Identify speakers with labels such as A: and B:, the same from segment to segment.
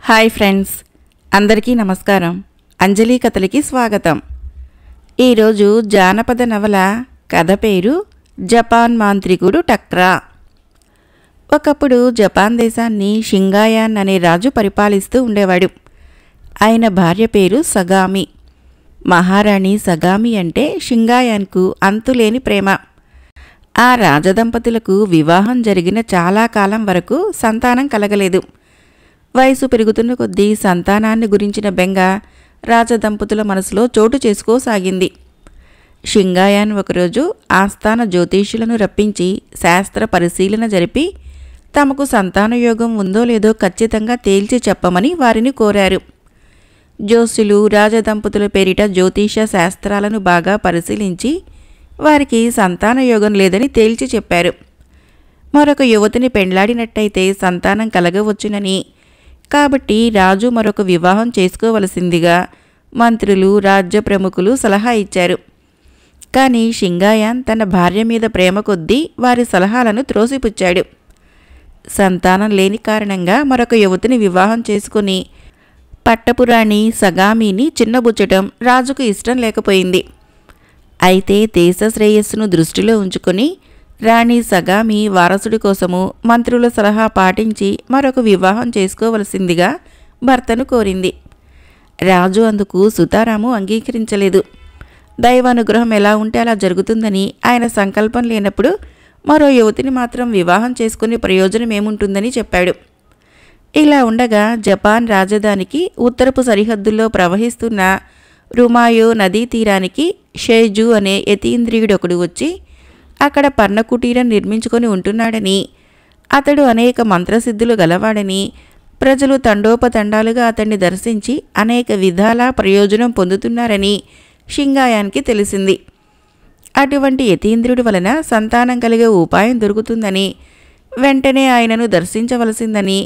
A: Hi friends, అందరికీ నమస్కారం. అంజలి కథలకి స్వాగతం. ఈరోజు జానపద నవల కథ పేరు జపాన్ మాంత్రికుడు టక్రా. ఒకప్పుడు జపాన్ దేశాన్ని షింగాయాన్ అనే రాజు పరిపాలిస్తూ ఉండేవాడు. ఆయన భార్య పేరు సగామి. మహారాణి సగామి అంటే షింగాయాన్కు అంతులేని ప్రేమ. ఆ రాజదంపతులకు వివాహం జరిగిన చాలా కాలం వరకు సంతానం కలగలేదు. వయసు పెరుగుతున్న కొద్దీ సంతానాన్ని గురించిన బెంగ రాజదంపతుల మనసులో చోటు చేసుకోసాగింది. షింగాయాన్ ఒకరోజు ఆస్థాన జ్యోతిష్యులను రప్పించి శాస్త్ర పరిశీలన జరిపి తమకు సంతానయోగం ఉందో లేదో ఖచ్చితంగా తేల్చి చెప్పమని వారిని కోరారు. జ్యోతిష్యులు రాజదంపతుల పేరిట జ్యోతిష శాస్త్రాలను బాగా పరిశీలించి వారికి సంతానయోగం లేదని తేల్చి చెప్పారు. మరొక యువతిని పెండ్లాడినట్టయితే సంతానం కలగవచ్చునని, కాబట్టి రాజు మరొక వివాహం చేసుకోవలసిందిగా మంత్రులు, రాజ్య ప్రముఖులు సలహా ఇచ్చారు. కానీ షింగాయాన్ తన భార్య మీద ప్రేమ కొద్దీ వారి సలహాలను త్రోసిపుచ్చాడు. సంతానం లేని కారణంగా మరొక యువతిని వివాహం చేసుకుని పట్టపురాణి సగామిని చిన్నబుచ్చటం రాజుకు ఇష్టం లేకపోయింది. అయితే దేశ శ్రేయస్సును దృష్టిలో ఉంచుకొని రాణి సగామి వారసుడి కోసము మంత్రుల సలహా పాటించి మరొక వివాహం చేసుకోవలసిందిగా భర్తను కోరింది. రాజు అందుకు సుతారాము అంగీకరించలేదు. దైవానుగ్రహం ఎలా ఉంటే అలా జరుగుతుందని, ఆయన సంకల్పం లేనప్పుడు మరో యువతిని మాత్రం వివాహం చేసుకునే ప్రయోజనం ఏముంటుందని చెప్పాడు. ఇలా ఉండగా జపాన్ రాజధానికి ఉత్తరపు సరిహద్దుల్లో ప్రవహిస్తున్న రుమాయో నదీ తీరానికి షేజు అనే యతీంద్రియుడొకడు వచ్చి అక్కడ పర్ణకుటీరం నిర్మించుకొని ఉంటున్నాడని, అతడు అనేక మంత్రసిద్ధులు గలవాడని, ప్రజలు తండోపతండాలుగా అతన్ని దర్శించి అనేక విధాల ప్రయోజనం పొందుతున్నారని షింగాయాన్కి తెలిసింది. అటువంటి యతీంద్రుడి వలన సంతానం కలిగే ఉపాయం దొరుకుతుందని, వెంటనే ఆయనను దర్శించవలసిందని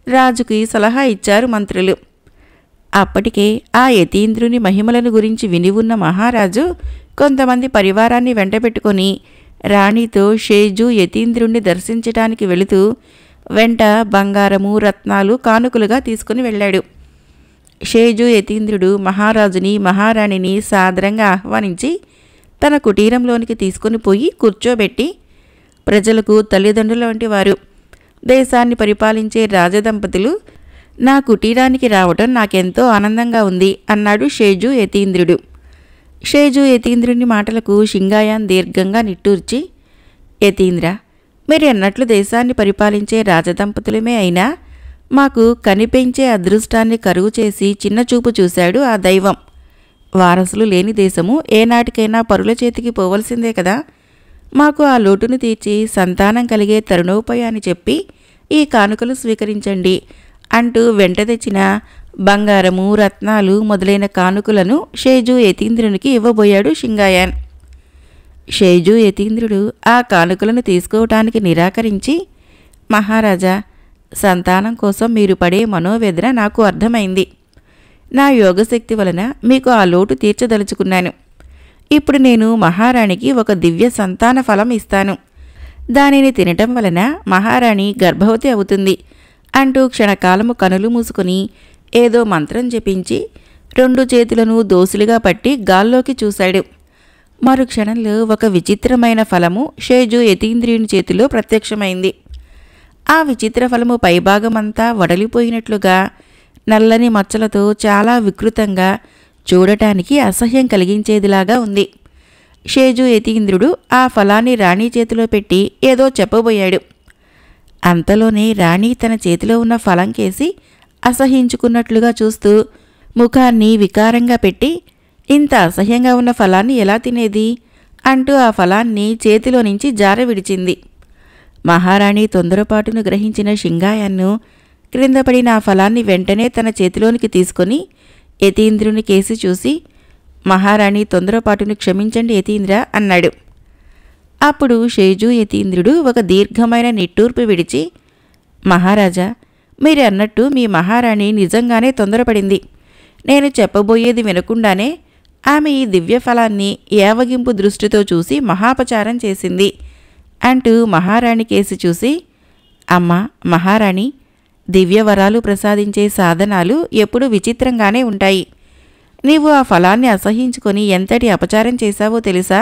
A: రాజుకి సలహా ఇచ్చారు మంత్రులు. అప్పటికే ఆ యతీంద్రుని మహిమలను గురించి విని ఉన్న మహారాజు కొంతమంది పరివారాన్ని వెంటబెట్టుకొని రాణితో షేజు యతీంద్రుణ్ణి దర్శించటానికి వెళుతూ వెంట బంగారము, రత్నాలు కానుకలుగా తీసుకుని వెళ్ళాడు. షేజు యతీంద్రుడు మహారాజుని, మహారాణిని సాదరంగా ఆహ్వానించి తన కుటీరంలోనికి తీసుకుని పోయి కూర్చోబెట్టి, ప్రజలకు తల్లిదండ్రుల వంటి వారు, దేశాన్ని పరిపాలించే రాజదంపతులు నా కుటీరానికి రావటం నాకెంతో ఆనందంగా ఉంది అన్నాడు షేజు యతీంద్రుడు. షేజు యతీంద్రుని మాటలకు షింగాయాన్ దీర్ఘంగా నిట్టూర్చి, యతీంద్ర, మీరు అన్నట్లు దేశాన్ని పరిపాలించే రాజదంపతులమే అయినా మాకు కనిపెంచే అదృష్టాన్ని కరువు చేసి చిన్నచూపు చూశాడు ఆ దైవం. వారసులు లేని దేశము ఏనాటికైనా పరుల చేతికి పోవలసిందే కదా. మాకు ఆ లోటును తీర్చి సంతానం కలిగే తరుణోపాయాన్ని చెప్పి ఈ కానుకలు స్వీకరించండి అంటూ వెంట తెచ్చిన బంగారము, రత్నాలు మొదలైన కానుకలను షేజు యతీంద్రునికి ఇవ్వబోయాడు షింగాయాన్. షేజు యతీంద్రుడు ఆ కానుకలను తీసుకోవటానికి నిరాకరించి, మహారాజా, సంతానం కోసం మీరు పడే మనోవేదన నాకు అర్థమైంది. నా యోగశక్తి వలన మీకు ఆ లోటు తీర్చదలుచుకున్నాను. ఇప్పుడు నేను మహారాణికి ఒక దివ్య సంతాన ఫలం ఇస్తాను. దానిని తినటం వలన మహారాణి గర్భవతి అవుతుంది అంటూ క్షణకాలము కనులు మూసుకుని ఏదో మంత్రం జపించి 2 చేతులను దోసులుగా పట్టి గాల్లోకి చూశాడు. మరుక్షణంలో ఒక విచిత్రమైన ఫలము షేజు యతీంద్రియుని చేతిలో ప్రత్యక్షమైంది. ఆ విచిత్ర ఫలము పైభాగమంతా వడలిపోయినట్లుగా నల్లని మచ్చలతో చాలా వికృతంగా, చూడటానికి అసహ్యం కలిగించేదిలాగా ఉంది. షేజు యతీంద్రుడు ఆ ఫలాన్ని రాణి చేతిలో పెట్టి ఏదో చెప్పబోయాడు. అంతలోనే రాణి తన చేతిలో ఉన్న ఫలం కేసి అసహించుకున్నట్లుగా చూస్తూ ముఖాన్ని వికారంగా పెట్టి, ఇంత అసహ్యంగా ఉన్న ఫలాన్ని ఎలా తినేది అంటూ ఆ ఫలాన్ని చేతిలో నుంచి జార విడిచింది. మహారాణి తొందరపాటును గ్రహించిన షింగాయాన్ను క్రిందపడిన ఆ ఫలాన్ని వెంటనే తన చేతిలోనికి తీసుకొని యతీంద్రుని కేసి చూసి, మహారాణి తొందరపాటును క్షమించండి యతీంద్ర అన్నాడు. అప్పుడు షేజు యతీంద్రుడు ఒక దీర్ఘమైన నిట్టూర్పు విడిచి, మహారాజా, మీరు అన్నట్టు మీ మహారాణి నిజంగానే తొందరపడింది. నేను చెప్పబోయేది వినకుండానే ఆమె ఈ దివ్య ఫలాన్ని ఏవగింపు దృష్టితో చూసి మహాపచారం చేసింది అంటూ మహారాణి కేసి చూసి, అమ్మా మహారాణి, దివ్యవరాలు ప్రసాదించే సాధనాలు ఎప్పుడూ విచిత్రంగానే ఉంటాయి. నీవు ఆ ఫలాన్ని అసహ్యించుకొని ఎంతటి అపచారం చేశావో తెలుసా?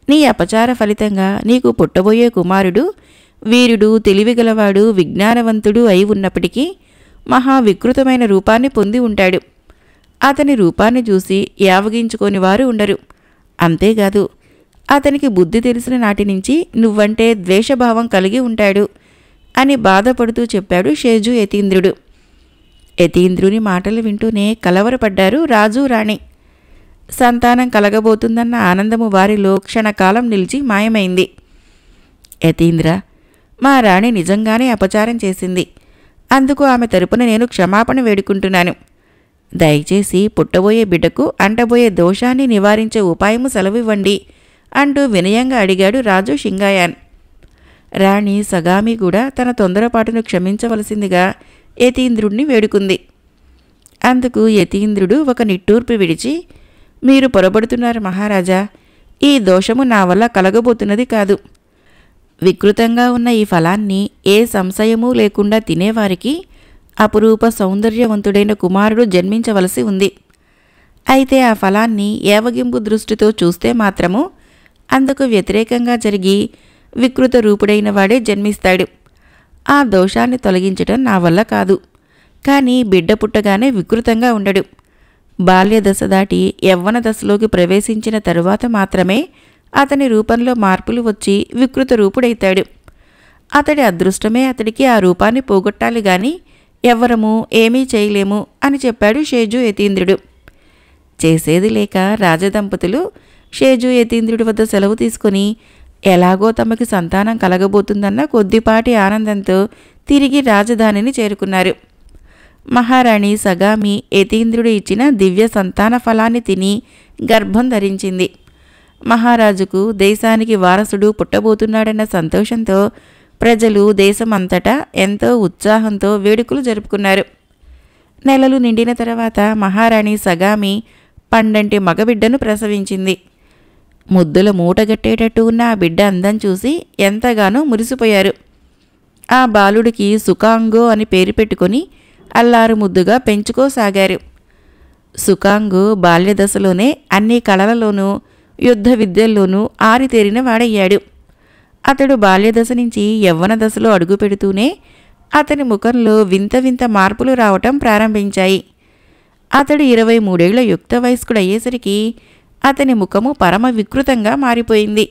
A: నీ అపచార ఫలితంగా నీకు పుట్టబోయే కుమారుడు వీరుడు, తెలివిగలవాడు, విజ్ఞానవంతుడు అయి ఉన్నప్పటికీ మహా వికృతమైన రూపాన్ని పొంది ఉంటాడు. అతని రూపాన్ని చూసి యావగించుకొని వారు ఉండరు. అంతేకాదు, అతనికి బుద్ధి తెలిసిన నాటి నుంచి నువ్వంటే ద్వేషభావం కలిగి ఉంటాడు అని బాధపడుతూ చెప్పాడు షేజు యతీంద్రుడు. యతీంద్రుని మాటలు వింటూనే కలవరపడ్డారు రాజు, రాణి. సంతానం కలగబోతుందన్న ఆనందము వారిలో క్షణకాలం నిలిచి మాయమైంది. యతీంద్ర, మా రాణి నిజంగానే అపచారం చేసింది. అందుకు ఆమె తరపున నేను క్షమాపణ వేడుకుంటున్నాను. దయచేసి పుట్టబోయే బిడ్డకు అంటబోయే దోషాన్ని నివారించే ఉపాయము సెలవివ్వండి అంటూ వినయంగా అడిగాడు రాజు షింగాయాన్. రాణి సగామి కూడా తన తొందరపాటును క్షమించవలసిందిగా యతీంద్రుడిని వేడుకుంది. అందుకు యతీంద్రుడు ఒక నిట్టూర్పు విడిచి, మీరు పొరబడుతున్నారు మహారాజా. ఈ దోషము నా వల్ల కలగబోతున్నది కాదు. వికృతంగా ఉన్న ఈ ఫలాన్ని ఏ సంశయమూ లేకుండా తినేవారికి అపురూప సౌందర్యవంతుడైన కుమారుడు జన్మించవలసి ఉంది. అయితే ఆ ఫలాన్ని ఏవగింపు దృష్టితో చూస్తే మాత్రము అందుకు వ్యతిరేకంగా జరిగి వికృత రూపుడైన వాడే జన్మిస్తాడు. ఆ దోషాన్ని తొలగించటం నా వల్ల కాదు. కానీ బిడ్డ పుట్టగానే వికృతంగా ఉండడు. బాల్యదశ దాటి యవ్వన దశలోకి ప్రవేశించిన తరువాత మాత్రమే అతని రూపంలో మార్పులు వచ్చి వికృత రూపుడైతాడు. అతడి అదృష్టమే అతడికి ఆ రూపాన్ని పోగొట్టాలి గాని ఎవ్వరము ఏమీ చేయలేము అని చెప్పాడు షేజు యతీంద్రుడు. చేసేది లేక రాజదంపతులు షేజు యతీంద్రుడి వద్ద సెలవు తీసుకుని ఎలాగో తమకి సంతానం కలగబోతుందన్న కొద్దిపాటి ఆనందంతో తిరిగి రాజధానిని చేరుకున్నారు. మహారాణి సగామి యతీంద్రుడు ఇచ్చిన దివ్య సంతాన ఫలాన్ని తిని గర్భం ధరించింది. మహారాజుకు దేశానికి వారసుడు పుట్టబోతున్నాడన్న సంతోషంతో ప్రజలు దేశమంతటా ఎంతో ఉత్సాహంతో వేడుకలు జరుపుకున్నారు. నెలలు నిండిన తర్వాత మహారాణి సగామి పండంటి మగబిడ్డను ప్రసవించింది. ముద్దుల మూటగట్టేటట్టు ఉన్న ఆ బిడ్డ అందం చూసి ఎంతగానో మురిసిపోయారు. ఆ బాలుడికి సుకాంగో అని పేరు పెట్టుకొని అల్లారు ముద్దుగా పెంచుకోసాగారు. సుకాంగో బాల్యదశలోనే అన్ని కళలలోనూ యుద్ధ విద్యల్లోనూ ఆరితేరిన వాడయ్యాడు. అతడు బాల్యదశ నుంచి యవ్వన దశలో అడుగుపెడుతూనే అతని ముఖంలో వింత వింత మార్పులు రావటం ప్రారంభించాయి. అతడు 23 ఏళ్ల యుక్త వయస్కుడయ్యేసరికి అతని ముఖము పరమ వికృతంగా మారిపోయింది.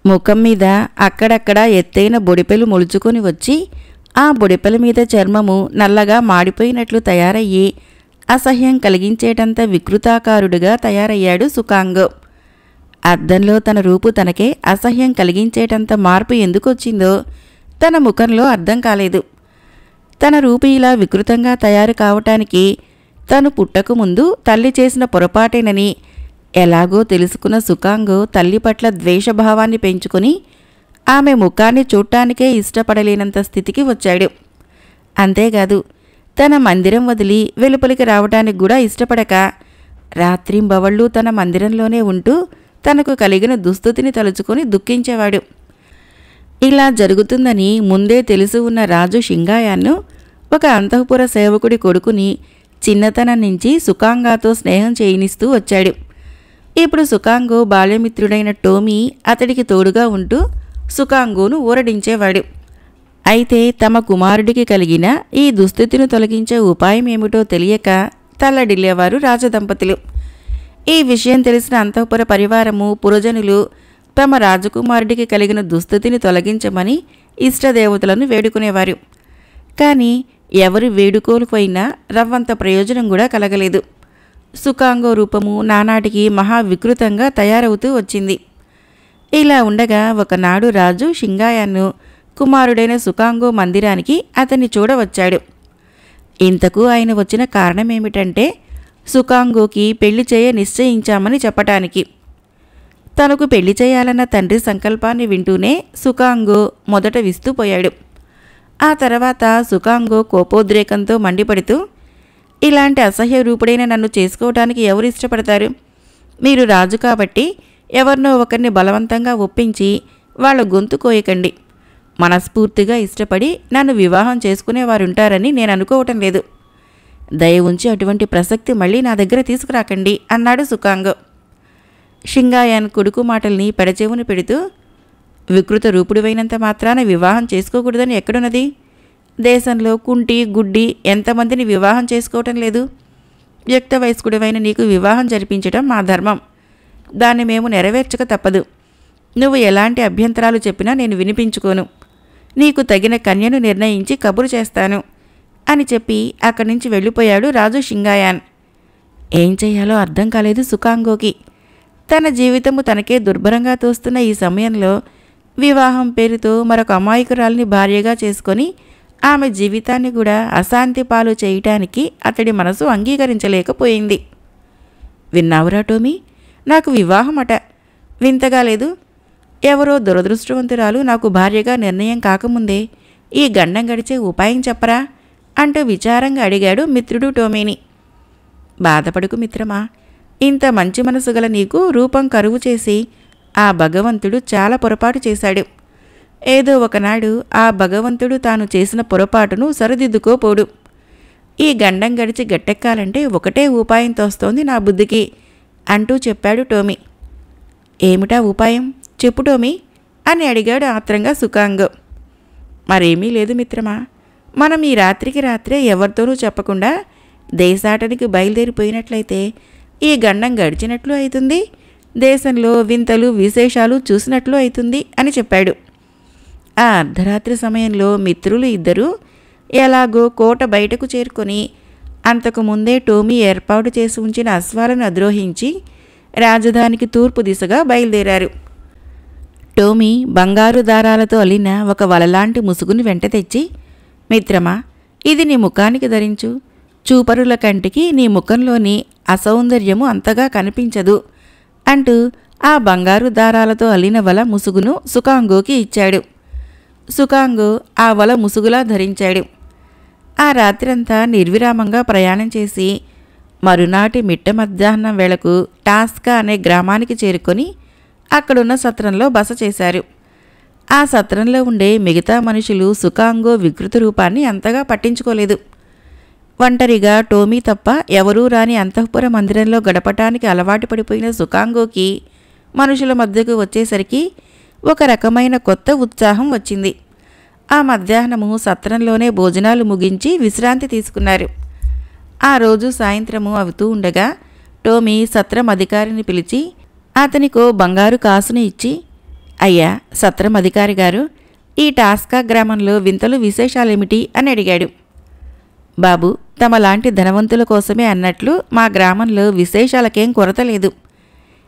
A: ముఖం మీద అక్కడక్కడ ఎత్తైన బొడిపెలు మొలుచుకొని వచ్చి ఆ బొడిపెల మీద చర్మము నల్లగా మాడిపోయినట్లు తయారయ్యి అసహ్యం కలిగించేటంత వికృతాకారుడుగా తయారయ్యాడు సుకాంగో. అద్దంలో తన రూపు తనకే అసహ్యం కలిగించేటంత మార్పు ఎందుకొచ్చిందో తన ముఖంలో అర్థం కాలేదు. తన రూపు ఇలా వికృతంగా తయారు కావటానికి తను పుట్టక ముందు తల్లి చేసిన పొరపాటేనని ఎలాగో తెలుసుకున్న సుకాంగో తల్లి పట్ల ద్వేషభావాన్ని పెంచుకొని ఆమె ముఖాన్ని చూడటానికే ఇష్టపడలేనంత స్థితికి వచ్చాడు. అంతేకాదు, తన మందిరం వదిలి వెలుపలికి రావటానికి కూడా ఇష్టపడక రాత్రింబవళ్ళు తన మందిరంలోనే ఉంటూ తనకు కలిగిన దుస్థితిని తలుచుకొని దుఃఖించేవాడు. ఇలా జరుగుతుందని ముందే తెలిసి ఉన్న రాజు షింగాయాన్ను ఒక అంతఃపుర సేవకుడి కొడుకుని చిన్నతనం నుంచి సుకాంగాతో స్నేహం చేయనిస్తూ వచ్చాడు. ఇప్పుడు సుకాంగో బాల్యమిత్రుడైన టోమీ అతడికి తోడుగా ఉంటూ సుకాంగోను ఊరడించేవాడు. అయితే తమ కుమారుడికి కలిగిన ఈ దుస్థితిని తొలగించే ఉపాయం ఏమిటో తెలియక తల్లడిల్లేవారు రాజదంపతులు. ఈ విషయం తెలిసిన అంతఃపుర పరివారము, పురజనులు తమ రాజకుమారుడికి కలిగిన దుస్థితిని తొలగించమని ఇష్టదేవతలను వేడుకునేవారు. కానీ ఎవరు వేడుకోలుపోయినా రవ్వంత ప్రయోజనం కూడా కలగలేదు. సుకాంగో రూపము నానాటికి మహా వికృతంగా తయారవుతూ వచ్చింది. ఇలా ఉండగా ఒకనాడు రాజు షింగాయాన్ను కుమారుడైన సుకాంగో మందిరానికి అతన్ని చూడవచ్చాడు. ఇంతకు ఆయన వచ్చిన కారణమేమిటంటే సుకాంగోకి పెళ్లి చేయ నిశ్చయించామని చెప్పటానికి. తనకు పెళ్లి చేయాలన్న తండ్రి సంకల్పాన్ని వింటూనే సుకాంగో మొదట విస్తుపోయాడు. ఆ తర్వాత సుకాంగో కోపోద్రేకంతో మండిపడుతూ, ఇలాంటి అసహ్య రూపుడైన నన్ను చేసుకోవటానికి ఎవరు ఇష్టపడతారు? మీరు రాజు కాబట్టి ఎవరినో ఒకరిని బలవంతంగా ఒప్పించి వాళ్ళ గొంతు కోయకండి. మనస్ఫూర్తిగా ఇష్టపడి నన్ను వివాహం చేసుకునేవారుంటారని నేను అనుకోవటం లేదు. దయ ఉంచి అటువంటి ప్రసక్తి మళ్ళీ నా దగ్గర తీసుకురాకండి అన్నాడు సుకాంగ్. షింగాయాన్ కొడుకు మాటల్ని పెడచెవును పెడుతూ, వికృత రూపుడివైనంత మాత్రాన వివాహం చేసుకోకూడదని ఎక్కడున్నది? దేశంలో కుంటి గుడ్డి ఎంతమందిని వివాహం చేసుకోవటం లేదు? యుక్త వయస్కుడివైన నీకు వివాహం జరిపించటం మా ధర్మం. దాన్ని మేము నెరవేర్చక తప్పదు. నువ్వు ఎలాంటి అభ్యంతరాలు చెప్పినా నేను వినిపించుకోను. నీకు తగిన కన్యను నిర్ణయించి కబురు చేస్తాను అని చెప్పి అక్కడి నుంచి వెళ్ళిపోయాడు రాజు షింగాయాన్. ఏం చెయ్యాలో అర్థం కాలేదు సుకాంగోకి. తన జీవితము తనకే దుర్భరంగా తోస్తున్న ఈ సమయంలో వివాహం పేరుతో మరొక అమాయకురాల్ని భార్యగా చేసుకొని ఆమె జీవితాన్ని కూడా అశాంతి పాలు చేయటానికి అతడి మనసు అంగీకరించలేకపోయింది. విన్నావురా టోమీ, నాకు వివాహమట. వింతగా లేదు? ఎవరో దురదృష్టవంతురాలు నాకు భార్యగా నిర్ణయం కాకముందే ఈ గండం గడిచే ఉపాయం చెప్పరా అంటూ విచారంగా అడిగాడు మిత్రుడు టోమీని. బాధపడుకు మిత్రమా, ఇంత మంచి మనసు గల నీకు రూపం కరువు చేసి ఆ భగవంతుడు చాలా పొరపాటు చేశాడు. ఏదో ఒకనాడు ఆ భగవంతుడు తాను చేసిన పొరపాటును సరిదిద్దుకోపోడు. ఈ గండం గడిచి గట్టెక్కాలంటే ఒకటే ఉపాయం తోస్తోంది నా బుద్ధికి అంటూ చెప్పాడు టోమీ. ఏమిటా ఉపాయం చెప్పు టోమీ అని అడిగాడు ఆత్రంగా సుకాంగ్. మరేమీ లేదు మిత్రమా, మనం ఈ రాత్రికి రాత్రే ఎవరితోనూ చెప్పకుండా దేశాటనికి బయలుదేరిపోయినట్లయితే ఈ గండం గడిచినట్లు అవుతుంది, దేశంలో వింతలు విశేషాలు చూసినట్లు అవుతుంది అని చెప్పాడు. ఆ అర్ధరాత్రి సమయంలో మిత్రులు ఇద్దరూ ఎలాగో కోట బయటకు చేరుకొని అంతకుముందే టోమీ ఏర్పాటు చేసి ఉంచిన అశ్వాలను అద్రోహించి రాజధానికి తూర్పు దిశగా బయలుదేరారు. టోమీ బంగారు దారాలతో అల్లిన ఒక వలలాంటి ముసుగుని వెంట తెచ్చి, మిత్రమా, ఇది నీ ముఖానికి ధరించు. చూపరుల కంటికి నీ ముఖంలోని అసౌందర్యము అంతగా కనిపించదు అంటూ ఆ బంగారు దారాలతో అల్లిన వల ముసుగును సుకాంగోకి ఇచ్చాడు. సుకాంగో ఆ వల ముసుగులా ధరించాడు. ఆ రాత్రంతా నిర్విరామంగా ప్రయాణం చేసి మరునాటి మిట్ట మధ్యాహ్నం వేళకు టాస్కా అనే గ్రామానికి చేరుకొని అక్కడున్న సత్రంలో బస చేశారు. ఆ సత్రంలో ఉండే మిగతా మనుషులు సుకాంగో వికృత రూపాన్ని అంతగా పట్టించుకోలేదు. ఒంటరిగా టోమీ తప్ప ఎవరూ రాని అంతఃపుర మందిరంలో గడపటానికి అలవాటు పడిపోయిన సుకాంగోకి మనుషుల మధ్యకు వచ్చేసరికి ఒక రకమైన కొత్త ఉత్సాహం వచ్చింది. ఆ మధ్యాహ్నము సత్రంలోనే భోజనాలు ముగించి విశ్రాంతి తీసుకున్నారు. ఆ రోజు సాయంత్రము అవుతూ ఉండగా టోమీ సత్రం అధికారిని పిలిచి అతనికో బంగారు కాసుని ఇచ్చి, అయ్యా సత్రం అధికారి గారు, ఈ టాస్కా గ్రామంలో వింతలు విశేషాలేమిటి అని అడిగాడు. బాబు, తమలాంటి ధనవంతుల కోసమే అన్నట్లు మా గ్రామంలో విశేషాలకేం కొరత లేదు.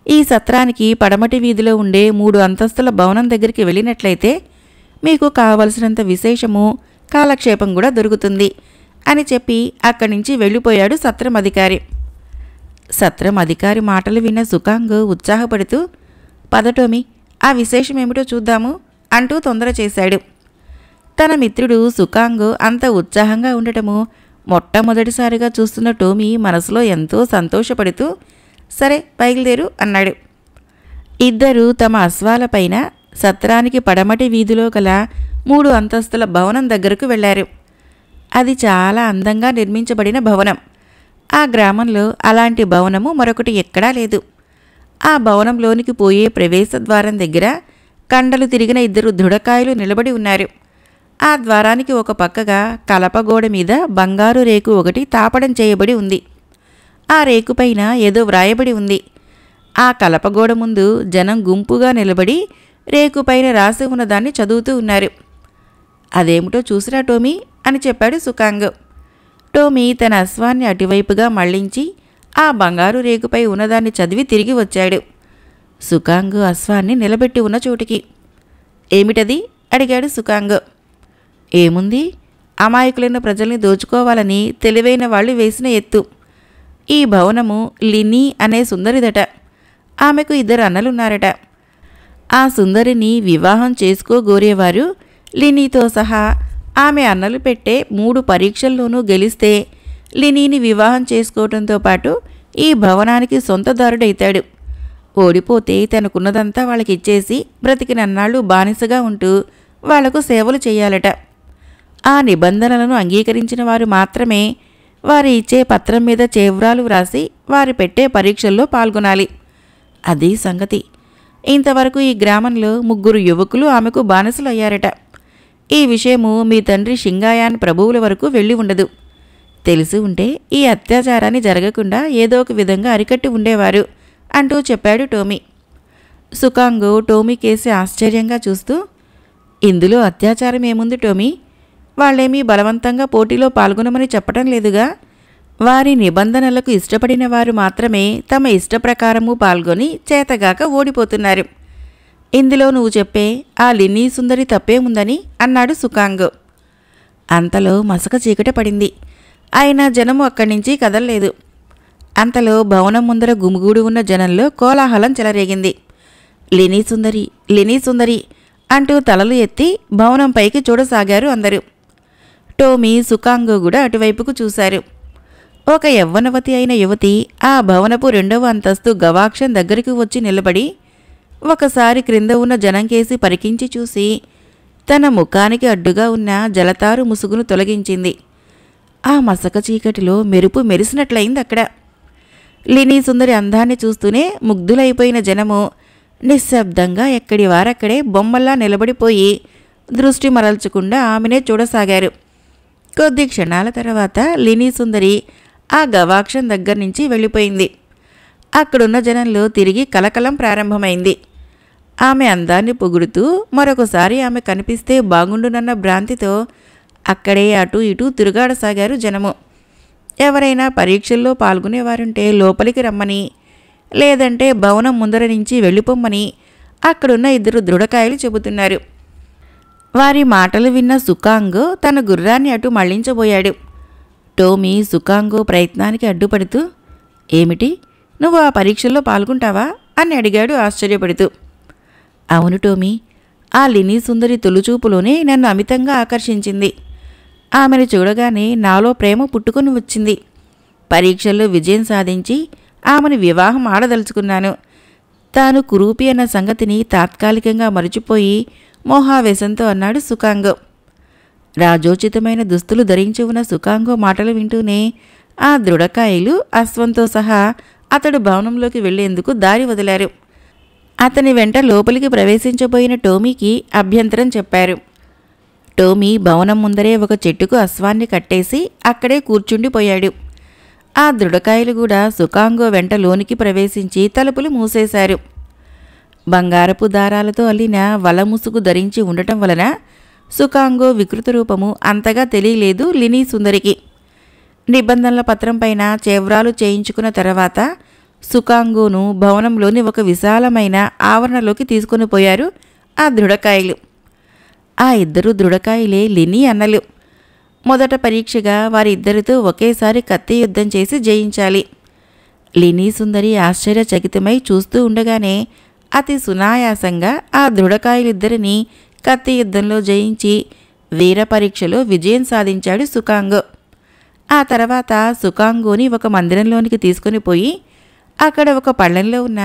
A: ఈ సత్రానికి పడమటి వీధిలో ఉండే 3 అంతస్తుల భవనం దగ్గరికి వెళ్ళినట్లయితే మీకు కావలసినంత విశేషము కాలక్షేపం కూడా దొరుకుతుంది అని చెప్పి అక్కడి నుంచి వెళ్ళిపోయాడు సత్రం అధికారి. సత్రం అధికారి మాటలు విన్న సుకాంగ్ ఉత్సాహపడుతూ, పదటోమి, ఆ విశేషమేమిటో చూద్దాము అంటూ తొందర చేశాడు. తన మిత్రుడు సుకాంగ్ అంత ఉత్సాహంగా ఉండటము మొట్టమొదటిసారిగా చూస్తున్న టోమీ మనసులో ఎంతో సంతోషపడుతూ, సరే బయలుదేరు అన్నాడు. ఇద్దరూ తమ అశ్వాలపైన సత్రానికి పడమటి వీధిలో గల 3 అంతస్తుల భవనం దగ్గరకు వెళ్లారు. అది చాలా అందంగా నిర్మించబడిన భవనం. ఆ గ్రామంలో అలాంటి భవనము మరొకటి ఎక్కడా లేదు. ఆ భవనంలోనికి పోయే ప్రవేశ ద్వారం దగ్గర కండలు తిరిగిన 2 దృఢకాయలు నిలబడి ఉన్నారు. ఆ ద్వారానికి ఒక పక్కగా కలపగోడ మీద బంగారు రేకు ఒకటి తాపడం చేయబడి ఉంది. ఆ రేకుపైన ఏదో వ్రాయబడి ఉంది. ఆ కలపగోడ ముందు జనం గుంపుగా నిలబడి రేకుపైన రాసి ఉన్నదాన్ని చదువుతూ ఉన్నారు. అదేమిటో చూసిరా టోమీ అని చెప్పాడు సుకాంగ్. టోమీ తన అశ్వాన్ని అటువైపుగా మళ్లించి ఆ బంగారు రేకుపై ఉన్నదాన్ని చదివి తిరిగి వచ్చాడు. సుకాంగ్ అశ్వాన్ని నిలబెట్టి ఉన్న చోటికి. ఏమిటది అడిగాడు సుకాంగ్. ఏముంది, అమాయకులైన ప్రజల్ని దోచుకోవాలని తెలివైన వాళ్ళు వేసిన ఎత్తు. ఈ భవనము లినీ అనే సుందరిదట. ఆమెకు 2 అన్నలున్నారట. ఆ సుందరిని వివాహం చేసుకోగోరేవారు లినీతో సహా ఆమె అన్నలు పెట్టే 3 పరీక్షల్లోనూ గెలిస్తే లినీని వివాహం చేసుకోవడంతో పాటు ఈ భవనానికి సొంతదారుడైతాడు. ఓడిపోతే తనకున్నదంతా వాళ్ళకిచ్చేసి బ్రతికినన్నాళ్ళు బానిసగా ఉంటూ వాళ్లకు సేవలు చేయాలట. ఆ నిబంధనలను అంగీకరించిన వారు మాత్రమే వారి ఇచ్చే పత్రం మీద చేవ్రాలు వ్రాసి వారి పెట్టే పరీక్షల్లో పాల్గొనాలి. అది సంగతి. ఇంతవరకు ఈ గ్రామంలో 3 యువకులు ఆమెకు బానిసలయ్యారట. ఈ విషయము మీ తండ్రి షింగాయాన్ ప్రభువుల వరకు వెళ్ళి ఉండదు. తెలిసి ఉంటే ఈ అత్యాచారాన్ని జరగకుండా ఏదో ఒక విధంగా అరికట్టి ఉండేవారు అంటూ చెప్పాడు టోమీ. సుకాంగో టోమీ కేసి ఆశ్చర్యంగా చూస్తూ, ఇందులో అత్యాచారం ఏముంది టోమీ? వాళ్ళేమీ బలవంతంగా పోటీలో పాల్గొనమని చెప్పటం లేదుగా. వారి నిబంధనలకు ఇష్టపడిన వారు మాత్రమే తమ ఇష్టప్రకారము పాల్గొని చేతగాక ఓడిపోతున్నారు. ఇందులో నువ్వు చెప్పే ఆ లిన్నీ సుందరి తప్పేముందని అన్నాడు సుకాంగ్. అంతలో మసక చీకట పడింది. అయినా జనము అక్కడి నుంచి కదల్లేదు. అంతలో భవనం ముందర గుమిగూడు ఉన్న జనంలో కోలాహలం చెలరేగింది. లినీ సుందరి, లినీ సుందరి అంటూ తలలు ఎత్తి భవనం పైకి చూడసాగారు అందరూ. టోమీ, సుకాంగో కూడా అటువైపుకు చూశారు. ఒక యవ్వనవతి అయిన యువతి ఆ భవనపు 2వ అంతస్తు గవాక్షం దగ్గరికి వచ్చి నిలబడి ఒకసారి క్రింద ఉన్న జనంకేసి పరికించి చూసి తన ముఖానికి అడ్డుగా ఉన్న జలతారు ముసుగును తొలగించింది. ఆ మసక చీకటిలో మెరుపు మెరిసినట్లయింది అక్కడ. లినీ సుందరి అందాన్ని చూస్తూనే ముగ్ధులైపోయిన జనము నిశ్శబ్దంగా ఎక్కడి వారక్కడే బొమ్మల్లా నిలబడిపోయి దృష్టి మరల్చకుండా ఆమెనే చూడసాగారు. కొద్ది క్షణాల తర్వాత లినీ సుందరి ఆ గవాక్షం దగ్గర నుంచి వెళ్ళిపోయింది. అక్కడున్న జనంలో తిరిగి కలకలం ప్రారంభమైంది. ఆమె అందాన్ని పొగుడుతూ మరొకసారి ఆమె కనిపిస్తే బాగుండునన్న భ్రాంతితో అక్కడే అటూ ఇటూ తిరుగాడసాగారు జనము. ఎవరైనా పరీక్షల్లో పాల్గొనేవారుంటే లోపలికి రమ్మని, లేదంటే భవనం ముందర నుంచి వెళ్ళిపోమ్మని అక్కడున్న 2 దృఢకాయలు చెబుతున్నారు. వారి మాటలు విన్న సుకాంగో తన గుర్రాన్ని అటు మళ్లించబోయాడు. టోమీ సుకాంగో ప్రయత్నానికి అడ్డుపడుతూ, ఏమిటి, నువ్వు ఆ పరీక్షల్లో పాల్గొంటావా అని అడిగాడు ఆశ్చర్యపడుతూ. అవును టోమీ, ఆ లినీ సుందరి తొలిచూపులోనే నన్ను అమితంగా ఆకర్షించింది. ఆమెను చూడగానే నాలో ప్రేమ పుట్టుకొని వచ్చింది. పరీక్షల్లో విజయం సాధించి ఆమెను వివాహం ఆడదలుచుకున్నాను. తాను కురూపి అన్న సంగతిని తాత్కాలికంగా మరచిపోయి మోహావేశంతో అన్నాడు సుకాంగో. రాజోచితమైన దుస్తులు ధరించి ఉన్న సుకాంగో మాటలు వింటూనే ఆ దృఢకాయలు అశ్వంతో సహా అతడు భవనంలోకి వెళ్లేందుకు దారి వదిలారు. అతని వెంట లోపలికి ప్రవేశించబోయిన టోమీకి అభ్యంతరం చెప్పారు. టోమీ భవనం ముందరే ఒక చెట్టుకు అశ్వాన్ని కట్టేసి అక్కడే కూర్చుండిపోయాడు. ఆ దృఢకాయలు కూడా సుకాంగో వెంట లోనికి ప్రవేశించి తలుపులు మూసేశారు. బంగారపు దారాలతో అల్లిన వలముసుగు ధరించి ఉండటం వలన సుకాంగో వికృత రూపము అంతగా తెలియలేదు లినీ సుందరికి. నిబంధనల పత్రం పైన చేవ్రాలు చేయించుకున్న తర్వాత సుకాంగోను భవనంలోని ఒక విశాలమైన ఆవరణలోకి తీసుకుని పోయారు ఆ దృఢకాయలు. ఆ 2 దృఢకాయలే లినీ అన్నలు. మొదట పరీక్షగా వారిద్దరితో ఒకేసారి కత్తి యుద్ధం చేసి జయించాలి. లినీ సుందరి ఆశ్చర్యచకితమై చూస్తూ ఉండగానే అతి సునాయాసంగా ఆ దృఢకాయలిద్దరినీ కత్తి యుద్ధంలో జయించి వీర పరీక్షలో విజయం సాధించాడు సుకాంగో. ఆ తర్వాత సుకాంగోని ఒక మందిరంలోనికి తీసుకుని పోయి అక్కడ ఒక పళ్ళెంలో ఉన్న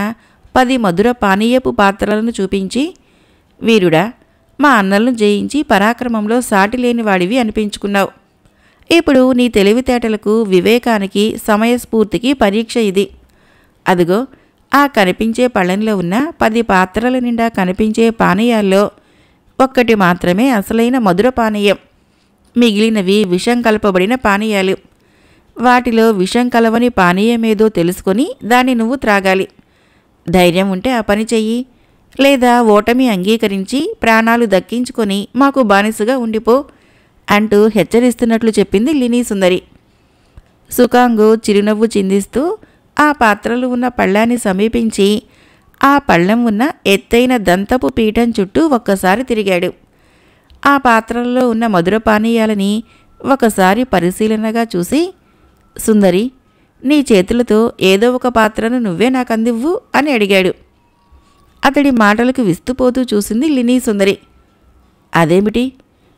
A: 10 మధుర పానీయపు పాత్రలను చూపించి, వీరుడా, మా అన్నలను జయించి పరాక్రమంలో సాటి లేని వాడివి అనిపించుకున్నావు. ఇప్పుడు నీ తెలివితేటలకు, వివేకానికి, సమయస్ఫూర్తికి పరీక్ష ఇది. అదిగో ఆ కనిపించే పళ్ళెంలో ఉన్న 10 పాత్రల నిండా కనిపించే పానీయాల్లో ఒక్కటి మాత్రమే అసలైన మధుర పానీయం. మిగిలినవి విషం కలపబడిన పానీయాలు. వాటిలో విషం కలవని పానీయమేదో తెలుసుకొని దాన్ని నువ్వు త్రాగాలి. ధైర్యం ఉంటే ఆ పని చెయ్యి, లేదా ఓటమి అంగీకరించి ప్రాణాలు దక్కించుకొని మాకు బానిసగా ఉండిపో అంటూ హెచ్చరిస్తున్నట్లు చెప్పింది లినీ సుందరి. సుకాంగో చిరునవ్వు చిందిస్తూ ఆ పాత్రలు ఉన్న పళ్ళాన్ని సమీపించి ఆ పళ్ళెం ఉన్న ఎత్తైన దంతపు పీఠం చుట్టూ ఒక్కసారి తిరిగాడు. ఆ పాత్రల్లో ఉన్న మధుర పానీయాలని ఒకసారి పరిశీలనగా చూసి, సుందరి, నీ చేతులతో ఏదో ఒక పాత్రను నువ్వే నాకందివ్వు అని అడిగాడు. అతడి మాటలకు విస్తుపోతూ చూసింది లినీ సుందరి. అదేమిటి,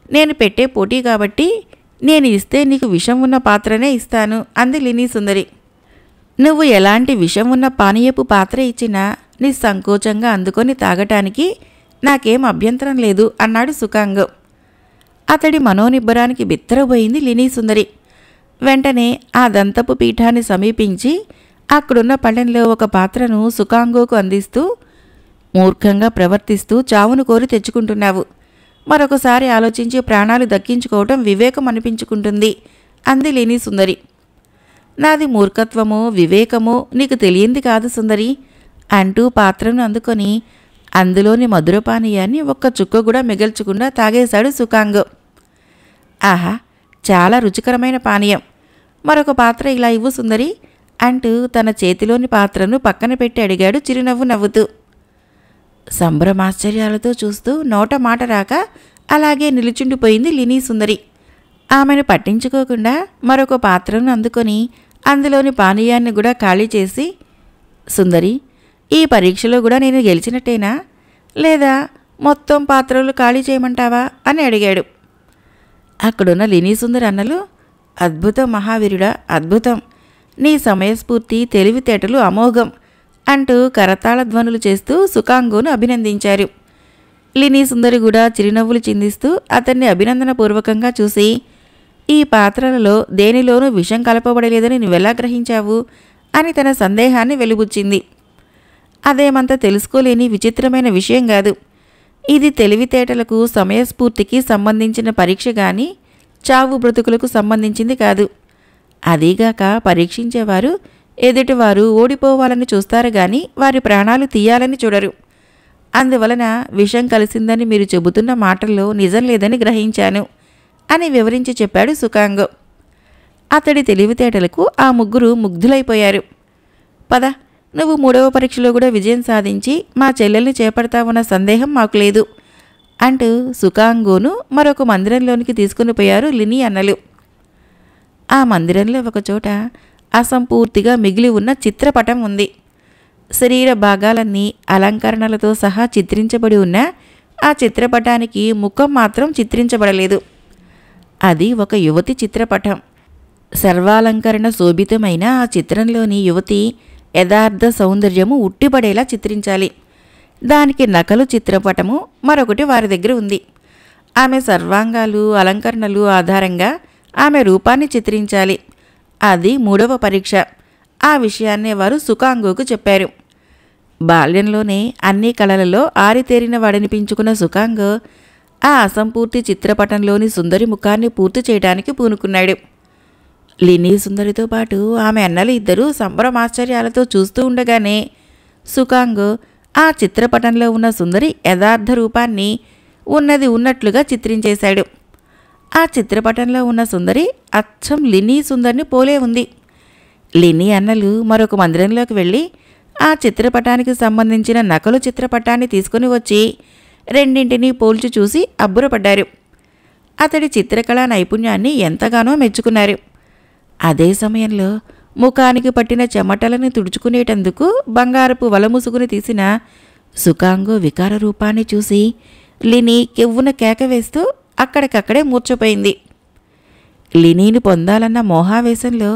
A: నేను పెట్టే పోటీ కాబట్టి నేను ఇస్తే నీకు విషం ఉన్న పాత్రనే ఇస్తాను అంది లినీ సుందరి. నువ్వు ఎలాంటి విషం ఉన్న పానీయపు పాత్ర ఇచ్చినా నిస్సంకోచంగా అందుకొని తాగటానికి నాకేం అభ్యంతరం లేదు అన్నాడు సుకాంగ్. అతడి మనోనిబ్బరానికి బిత్తరబోయింది లినీ సుందరి. వెంటనే ఆ దంతపు పీఠాన్ని సమీపించి అక్కడున్న పళ్ళెంలో ఒక పాత్రను సుకాంగోకు అందిస్తూ, మూర్ఖంగా ప్రవర్తిస్తూ చావును కోరి తెచ్చుకుంటున్నావు. మరొకసారి ఆలోచించి ప్రాణాలు దక్కించుకోవటం వివేకం అనిపించుకుంటుంది అంది లినీ సుందరి. నాది మూర్ఖత్వమో వివేకమో నీకు తెలియంది కాదు సుందరి అంటూ పాత్రను అందుకొని అందులోని మధురపానీయాన్ని ఒక్క చుక్క కూడా మిగల్చకుండా తాగేశాడు సుకాంగ్. ఆహా, చాలా రుచికరమైన పానీయం. మరొక పాత్ర ఇలా ఇవ్వు సుందరి అంటూ తన చేతిలోని పాత్రను పక్కన పెట్టి అడిగాడు చిరునవ్వు నవ్వుతూ. సంభ్రమాశ్చర్యాలతో చూస్తూ నోట మాట రాక అలాగే నిలుచుండిపోయింది లినీ సుందరి. ఆమెను పట్టించుకోకుండా మరొక పాత్రను అందుకొని అందులోని పానీయాన్ని కూడా ఖాళీ చేసి, సుందరి, ఈ పరీక్షలో కూడా నేను గెలిచినట్టేనా, లేదా మొత్తం పాత్రలు ఖాళీ చేయమంటావా అని అడిగాడు. అక్కడున్న లినీ సుందరి అన్నలు, అద్భుతం మహావీరుడా, అద్భుతం. నీ సమయస్ఫూర్తి తెలివితేటలు అమోఘం అంటూ కరతాళ ధ్వనులు చేస్తూ సుకాంగోను అభినందించారు. లినీ సుందరి కూడా చిరునవ్వులు చిందిస్తూ అతన్ని అభినందనపూర్వకంగా చూసి, ఈ పాత్రలలో దేనిలోనూ విషం కలపబడలేదని నువ్వెలా గ్రహించావు అని తన సందేహాన్ని వెలుబుచ్చింది. అదేమంత తెలుసుకోలేని విచిత్రమైన విషయం కాదు. ఇది తెలివితేటలకు సమయస్ఫూర్తికి సంబంధించిన పరీక్ష గాని చావు బ్రతుకులకు సంబంధించింది కాదు. అదీగాక పరీక్షించేవారు ఎదుటివారు ఓడిపోవాలని చూస్తారు గాని వారి ప్రాణాలు తీయాలని చూడరు. అందువలన విషం కలిసిందని మీరు చెబుతున్న మాటల్లో నిజం లేదని గ్రహించాను అని వివరించి చెప్పాడు సుకాంగ్. అతడి తెలివితేటలకు ఆ ముగ్గురు ముగ్ధులైపోయారు. పద, నువ్వు 3వ పరీక్షలో కూడా విజయం సాధించి మా చెల్లెల్ని చేపడతావన్న సందేహం మాకు లేదు అంటూ సుకాంగోను మరొక మందిరంలోనికి తీసుకుని పోయారు లినీ అన్నలు. ఆ మందిరంలో ఒకచోట అసంపూర్తిగా మిగిలి ఉన్న చిత్రపటం ఉంది. శరీర భాగాలన్నీ అలంకరణలతో సహా చిత్రించబడి ఉన్న ఆ చిత్రపటానికి ముఖం మాత్రం చిత్రించబడలేదు. అది ఒక యువతి చిత్రపటం. సర్వాలంకరణ శోభితమైన ఆ చిత్రంలోని యువతి యథార్థ సౌందర్యము ఉట్టిపడేలా చిత్రించాలి. దానికి నకలు చిత్రపటము మరొకటి వారి దగ్గర ఉంది. ఆమె సర్వాంగాలు అలంకరణలు ఆధారంగా ఆమె రూపాన్ని చిత్రించాలి. అది 3వ పరీక్ష. ఆ విషయాన్నే వారు సుకాంగోకు చెప్పారు. బాల్యంలోనే అన్ని కళలలో ఆరితేరిన వాడనిపించుకున్న సుకాంగ్ ఆ అసంపూర్తి చిత్రపటంలోని సుందరి ముఖాన్ని పూర్తి చేయడానికి పూనుకున్నాడు. లినీ సుందరితో పాటు ఆమె అన్నలు ఇద్దరూ సంభ్రమాశ్చర్యాలతో చూస్తూ ఉండగానే సుకాంగ్ ఆ చిత్రపటంలో ఉన్న సుందరి యథార్థ రూపాన్ని ఉన్నది ఉన్నట్లుగా చిత్రించేశాడు. ఆ చిత్రపటంలో ఉన్న సుందరి అచ్చం లినీ సుందరిని పోలే ఉంది. లినీ అన్నలు మరొక మందిరంలోకి వెళ్ళి ఆ చిత్రపటానికి సంబంధించిన నకలు చిత్రపటాన్ని తీసుకుని వచ్చి రెండింటినీ పోల్చి చూసి అబ్బురపడ్డారు. అతడి చిత్రకళా నైపుణ్యాన్ని ఎంతగానో మెచ్చుకున్నారు. అదే సమయంలో ముఖానికి పట్టిన చెమటలను తుడుచుకునేటందుకు బంగారపు వలముసుగుని తీసిన సుకాంగో వికార రూపాన్ని చూసి లినీ కెవ్వున కేక వేస్తూ అక్కడికక్కడే మూర్ఛపోయింది. లినీని పొందాలన్న మోహావేశంలో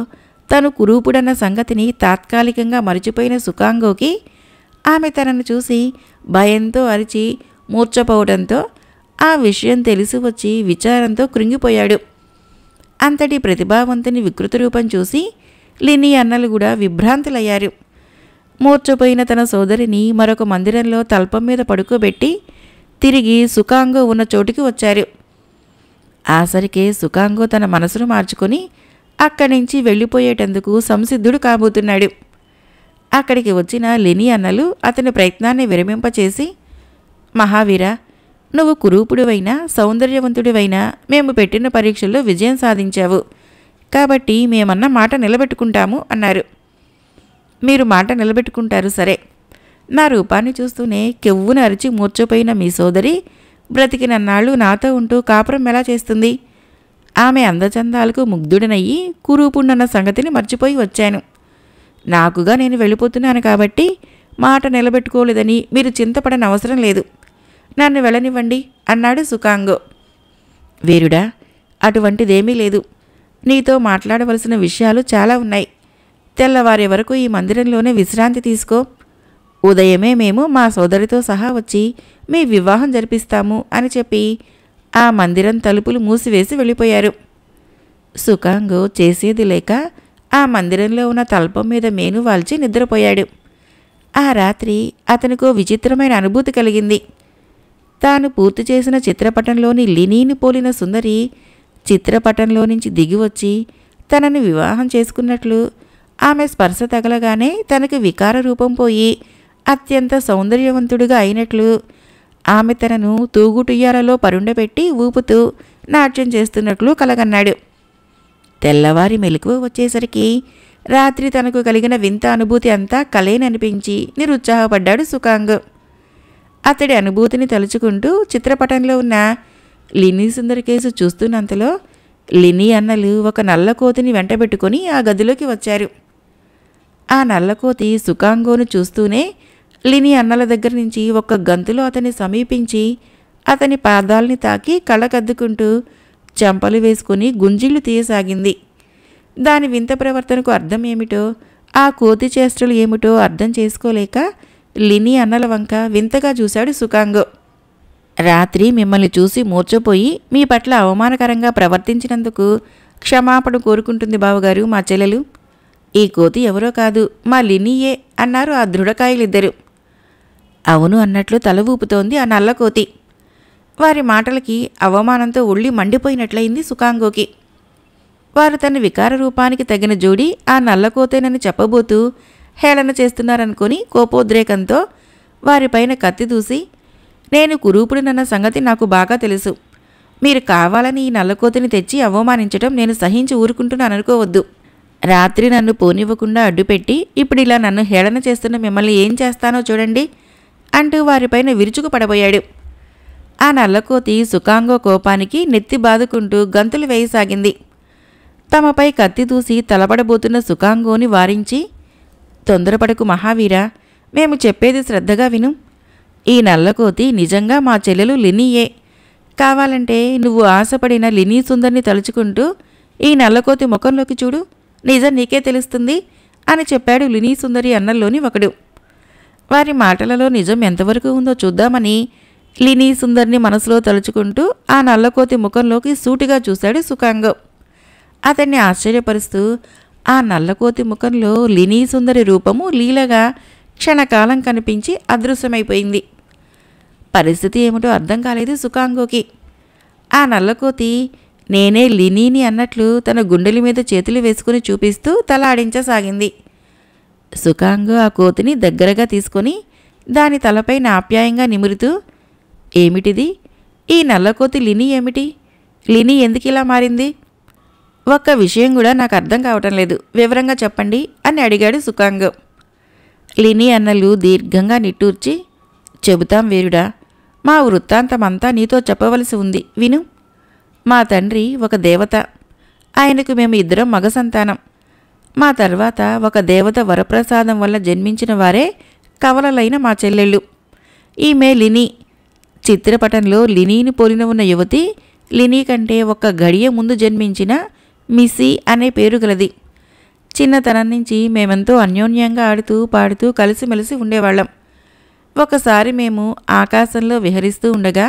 A: తను కురూపుడన్న సంగతిని తాత్కాలికంగా మరిచిపోయిన సుకాంగోకి ఆమె తనను చూసి భయంతో అరిచి మూర్ఛపోవడంతో ఆ విషయం తెలిసి వచ్చి విచారంతో కృంగిపోయాడు. అంతటి ప్రతిభావంతుని వికృత రూపం చూసి లినీ అన్నలు కూడా విభ్రాంతులయ్యారు. మూర్ఛపోయిన తన సోదరిని మరొక మందిరంలో తల్పం మీద పడుకోబెట్టి తిరిగి సుకాంగో ఉన్న చోటుకి వచ్చారు. ఆసరికే సుకాంగో తన మనసును మార్చుకొని అక్కడి నుంచి వెళ్ళిపోయేటందుకు సంసిద్ధుడు కాబోతున్నాడు. అక్కడికి వచ్చిన లినీ అన్నలు అతని ప్రయత్నాన్ని విరమింపచేసి, మహావీర, నువ్వు కురూపుడివైనా సౌందర్యవంతుడివైనా మేము పెట్టిన పరీక్షల్లో విజయం సాధించావు. కాబట్టి మేమన్న మాట నిలబెట్టుకుంటాము అన్నారు. మీరు మాట నిలబెట్టుకుంటారు సరే. నా రూపాన్ని చూస్తూనే కెవ్వున అరిచి మూర్ఛపోయిన మీ సోదరి బ్రతికినన్నాళ్ళు నాతో ఉంటూ కాపురం ఎలా చేస్తుంది? ఆమె అందచందాలకు ముగ్ధుడనయ్యి కురూపుణ్ణన్న సంగతిని మర్చిపోయి వచ్చాను. నాకుగా నేను వెళ్ళిపోతున్నాను కాబట్టి మాట నిలబెట్టుకోలేదని మీరు చింతపడని అవసరం లేదు. నన్ను వెళ్ళనివ్వండి అన్నాడు సుకాంగో. వీరుడా, అటువంటిదేమీ లేదు. నీతో మాట్లాడవలసిన విషయాలు చాలా ఉన్నాయి. తెల్లవారే వరకు ఈ మందిరంలోనే విశ్రాంతి తీసుకో. ఉదయమే మేము మా సోదరితో సహా వచ్చి మీ వివాహం జరిపిస్తాము అని చెప్పి ఆ మందిరం తలుపులు మూసివేసి వెళ్ళిపోయారు. సుకాంగు చేసేది లేక ఆ మందిరంలో ఉన్న తల్పం మీద మేను వాల్చి నిద్రపోయాడు. ఆ రాత్రి అతనికో విచిత్రమైన అనుభూతి కలిగింది. తాను పూర్తి చేసిన చిత్రపటంలోని లినీని పోలిన సుందరి చిత్రపటంలో నుంచి దిగివచ్చి తనని వివాహం చేసుకున్నట్లు, ఆమె స్పర్శ తగలగానే తనకు వికార రూపం పోయి అత్యంత సౌందర్యవంతుడిగా అయినట్లు, ఆమె తనను తూగుటుయ్యాలలో పరుండబెట్టి ఊపుతూ నాట్యం చేస్తున్నట్లు కలగన్నాడు. తెల్లవారి మెలకువ వచ్చేసరికి రాత్రి తనకు కలిగిన వింత అనుభూతి అంతా కలేననిపించి నిరుత్సాహపడ్డాడు సుకాంగ్. అతడి అనుభూతిని తలుచుకుంటూ చిత్రపటంలో ఉన్న లినీ సుందరి కేసు చూస్తున్నంతలో లినీ అన్నలు ఒక నల్లకోతిని వెంటబెట్టుకొని ఆ గదిలోకి వచ్చారు. ఆ నల్లకోతి సుకాంగోను చూస్తూనే లినీ అన్నల దగ్గర నుంచి ఒక గంతులో అతన్ని సమీపించి అతని పాదాల్ని తాకి కళ్ళకద్దుకుంటూ చెంపలు వేసుకుని గుంజిళ్ళు తీయసాగింది. దాని వింత ప్రవర్తనకు అర్థం ఏమిటో, ఆ కోతి చేష్టలు ఏమిటో అర్థం చేసుకోలేక లినీ అన్నల వంక వింతగా చూశాడు సుకాంగో. రాత్రి మిమ్మల్ని చూసి మూర్చపోయి మీ పట్ల అవమానకరంగా ప్రవర్తించినందుకు క్షమాపణ కోరుకుంటుంది బావగారు మా చెల్లెలు. ఈ కోతి ఎవరో కాదు, మా లినీయే అన్నారు ఆ దృఢకాయలిద్దరు. అవును అన్నట్లు తల ఊపుతోంది ఆ నల్లకోతి. వారి మాటలకి అవమానంతో ఒళ్ళి మండిపోయినట్లయింది సుకాంగోకి. వారు తన వికార రూపానికి తగిన జోడి ఆ నల్లకోతేనని చెప్పబోతూ హేళన చేస్తున్నారనుకొని కోపోద్రేకంతో వారిపైన కత్తి దూసి, నేను కురూపుడినన్న సంగతి నాకు బాగా తెలుసు. మీరు కావాలని ఈ నల్లకోతిని తెచ్చి అవమానించటం నేను సహించి ఊరుకుంటున్నాను అనుకోవద్దు. రాత్రి నన్ను పోనివ్వకుండా అడ్డుపెట్టి ఇప్పుడు ఇలా నన్ను హేళన చేస్తున్న మిమ్మల్ని ఏం చేస్తానో చూడండి అంటూ వారిపైన విరుచుకు పడబోయాడు. ఆ నల్లకోతి సుకాంగో కోపానికి నెత్తి బాదుకుంటూ గంతులు వేయసాగింది. తమపై కత్తి దూసి తలపడబోతున్న సుకాంగోని వారించి, తొందరపడకు మహావీరా, మేము చెప్పేది శ్రద్ధగా విను. ఈ నల్లకోతి నిజంగా మా చెల్లెలు లినీయే. కావాలంటే నువ్వు ఆశపడిన లినీ సుందర్ని తలుచుకుంటూ ఈ నల్లకోతి ముఖంలోకి చూడు, నిజం నీకే తెలుస్తుంది అని చెప్పాడు లినీ సుందరి అన్నల్లోని ఒకడు. వారి మాటలలో నిజం ఎంతవరకు ఉందో చూద్దామని లినీ సుందర్ని మనసులో తలుచుకుంటూ ఆ నల్లకోతి ముఖంలోకి సూటిగా చూశాడు సుకాంగో. అతన్ని ఆశ్చర్యపరుస్తూ ఆ నల్లకోతి ముఖంలో లినీ సుందరి రూపము లీలగా క్షణకాలం కనిపించి అదృశ్యమైపోయింది. పరిస్థితి ఏమిటో అర్థం కాలేదు సుకాంగోకి. ఆ నల్లకోతి నేనే లినీని అన్నట్లు తన గుండెల మీద చేతులు వేసుకుని చూపిస్తూ తల ఆడించసాగింది. సుకాంగో ఆ కోతిని దగ్గరగా తీసుకొని దాని తలపై ఆప్యాయంగా నిమురుతూ, ఏమిటిది? ఈ నల్లకోతి లినీ ఏమిటి? లినీ ఎందుకు ఇలా మారింది? ఒక్క విషయం కూడా నాకు అర్థం కావటం లేదు, వివరంగా చెప్పండి అని అడిగాడు సుకాంగో. లినీ అన్నలు దీర్ఘంగా నిట్టూర్చి, చెబుతాం వీరుడా, మా వృత్తాంతమంతా నీతో చెప్పవలసి ఉంది, విను. మా తండ్రి ఒక దేవత. ఆయనకు మేము ఇద్దరం మగ సంతానం. మా తర్వాత ఒక దేవత వరప్రసాదం వల్ల జన్మించిన వారే కవలలైన మా చెల్లెళ్ళు. ఈమె లినీ. చిత్రపటంలో లినీని పోలిన ఉన్న యువతి లినీ కంటే ఒక గడియ ముందు జన్మించిన మిస్సీ అనే పేరు గలది. చిన్నతనం నుంచి మేమెంతో అన్యోన్యంగా ఆడుతూ పాడుతూ కలిసిమెలిసి ఉండేవాళ్ళం. ఒకసారి మేము ఆకాశంలో విహరిస్తూ ఉండగా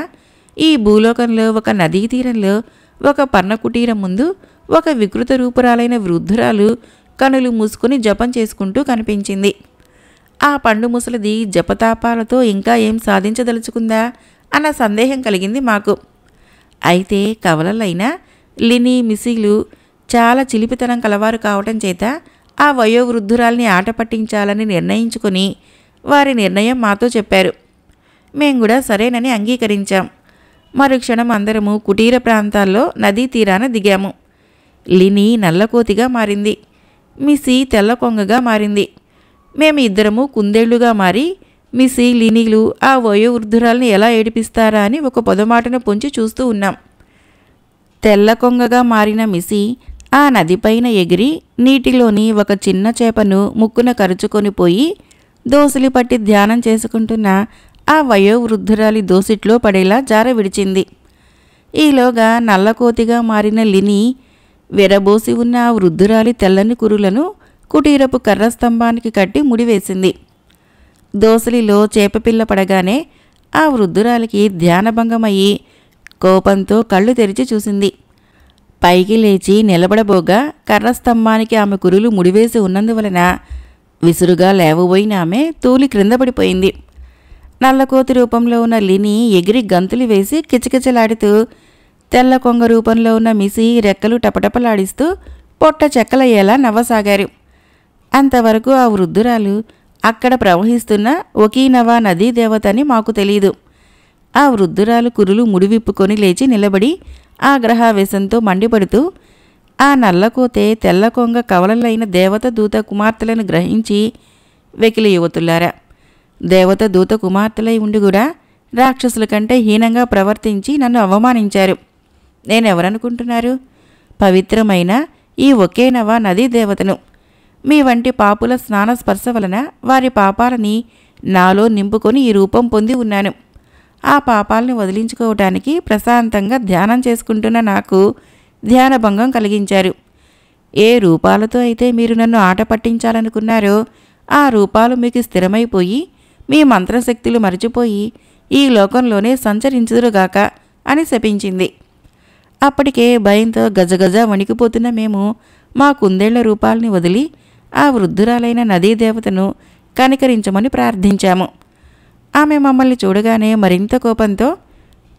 A: ఈ భూలోకంలో ఒక నదీ తీరంలో ఒక పర్ణకుటీరం ముందు ఒక వికృత రూపురాలైన వృద్ధురాలు కనులు మూసుకుని జపం చేసుకుంటూ కనిపించింది. ఆ పండు ముసలిది జపతాపాలతో ఇంకా ఏం సాధించదలుచుకుందా అన్న సందేహం కలిగింది మాకు. అయితే కవలలైన లినీ మిస్సీలు చాలా చిలిపితనం కలవారు కావటం చేత ఆ వయోవృద్ధురాల్ని ఆట పట్టించాలని నిర్ణయించుకొని వారి నిర్ణయం మాతో చెప్పారు. మేం కూడా సరేనని అంగీకరించాం. మరుక్షణం అందరము కుటీర ప్రాంతాల్లో నదీ తీరాన దిగాము. లినీ నల్లకోతిగా మారింది, మిస్సీ తెల్ల కొంగగా మారింది. మేము ఇద్దరము కుందేళ్లుగా మారి మిస్సీ లినీలు ఆ వయోవృద్ధురాల్ని ఎలా ఏడిపిస్తారా అని ఒక పొదమాటను పొంచి చూస్తూ ఉన్నాం. తెల్ల కొంగగా మారిన మిస్సీ ఆ నదిపైన ఎగిరి నీటిలోని ఒక చిన్న చేపను ముక్కున కరుచుకొని పోయి దోసిలి పట్టి ధ్యానం చేసుకుంటున్న ఆ వయోవృద్ధురాలి దోసిట్లో పడేలా జార విడిచింది. ఈలోగా నల్లకోతిగా మారిన లినీ విరబోసి ఉన్న ఆ వృద్ధురాలి తెల్లని కురులను కుటీరపు కర్ర స్తంభానికి కట్టి ముడివేసింది. దోసలిలో చేపపిల్ల పడగానే ఆ వృద్ధురాలికి ధ్యానభంగమయ్యి కోపంతో కళ్ళు తెరిచి చూసింది. పైకి లేచి నిలబడబోగా కర్రస్తంభానికి ఆమె కురులు ముడివేసి ఉన్నందువలన విసురుగా లేవబోయిన ఆమె తూలి క్రింద పడిపోయింది. నల్లకోతి రూపంలో ఉన్న లిని ఎగిరి గంతులు వేసి కిచకిచలాడుతూ, తెల్ల కొంగ రూపంలో ఉన్న మిసి రెక్కలు టపటపలాడిస్తూ పొట్ట చెక్కలయ్యేలా నవ్వసాగారు. అంతవరకు ఆ వృద్ధురాలు అక్కడ ప్రవహిస్తున్న ఒకీనవా నదీ దేవతని మాకు తెలీదు. ఆ వృద్ధురాలు కురులు ముడివిప్పుకొని లేచి నిలబడి ఆగ్రహావేశంతో మండిపడుతూ, ఆ నల్లకోతే తెల్ల కొంగ కవలలైన దేవత దూత కుమార్తెలను గ్రహించి, వెకిలి యువతులారా, దేవత దూత కుమార్తెలై ఉండి కూడా రాక్షసుల కంటే హీనంగా ప్రవర్తించి నన్ను అవమానించారు. నేనెవరనుకుంటున్నారు? పవిత్రమైన ఈ ఒకేనవా నదీ దేవతను. మీ వంటి పాపుల స్నానస్పర్శ వలన వారి పాపాలని నాలో నింపుకొని ఈ రూపం పొంది ఉన్నాను. ఆ పాపాలను వదిలించుకోవటానికి ప్రశాంతంగా ధ్యానం చేసుకుంటున్న నాకు ధ్యానభంగం కలిగించారు. ఏ రూపాలతో అయితే మీరు నన్ను ఆట పట్టించాలనుకున్నారో ఆ రూపాలు మీకు స్థిరమైపోయి మీ మంత్రశక్తులు మరిచిపోయి ఈ లోకంలోనే సంచరించుదురుగాక అని శపించింది. అప్పటికే భయంతో గజగజ వణికిపోతున్న మేము మా కుందేళ్ల రూపాలని వదిలి ఆ వృద్ధురాలైన నదీదేవతను కనికరించమని ప్రార్థించాము. ఆమె మమ్మల్ని చూడగానే మరింత కోపంతో,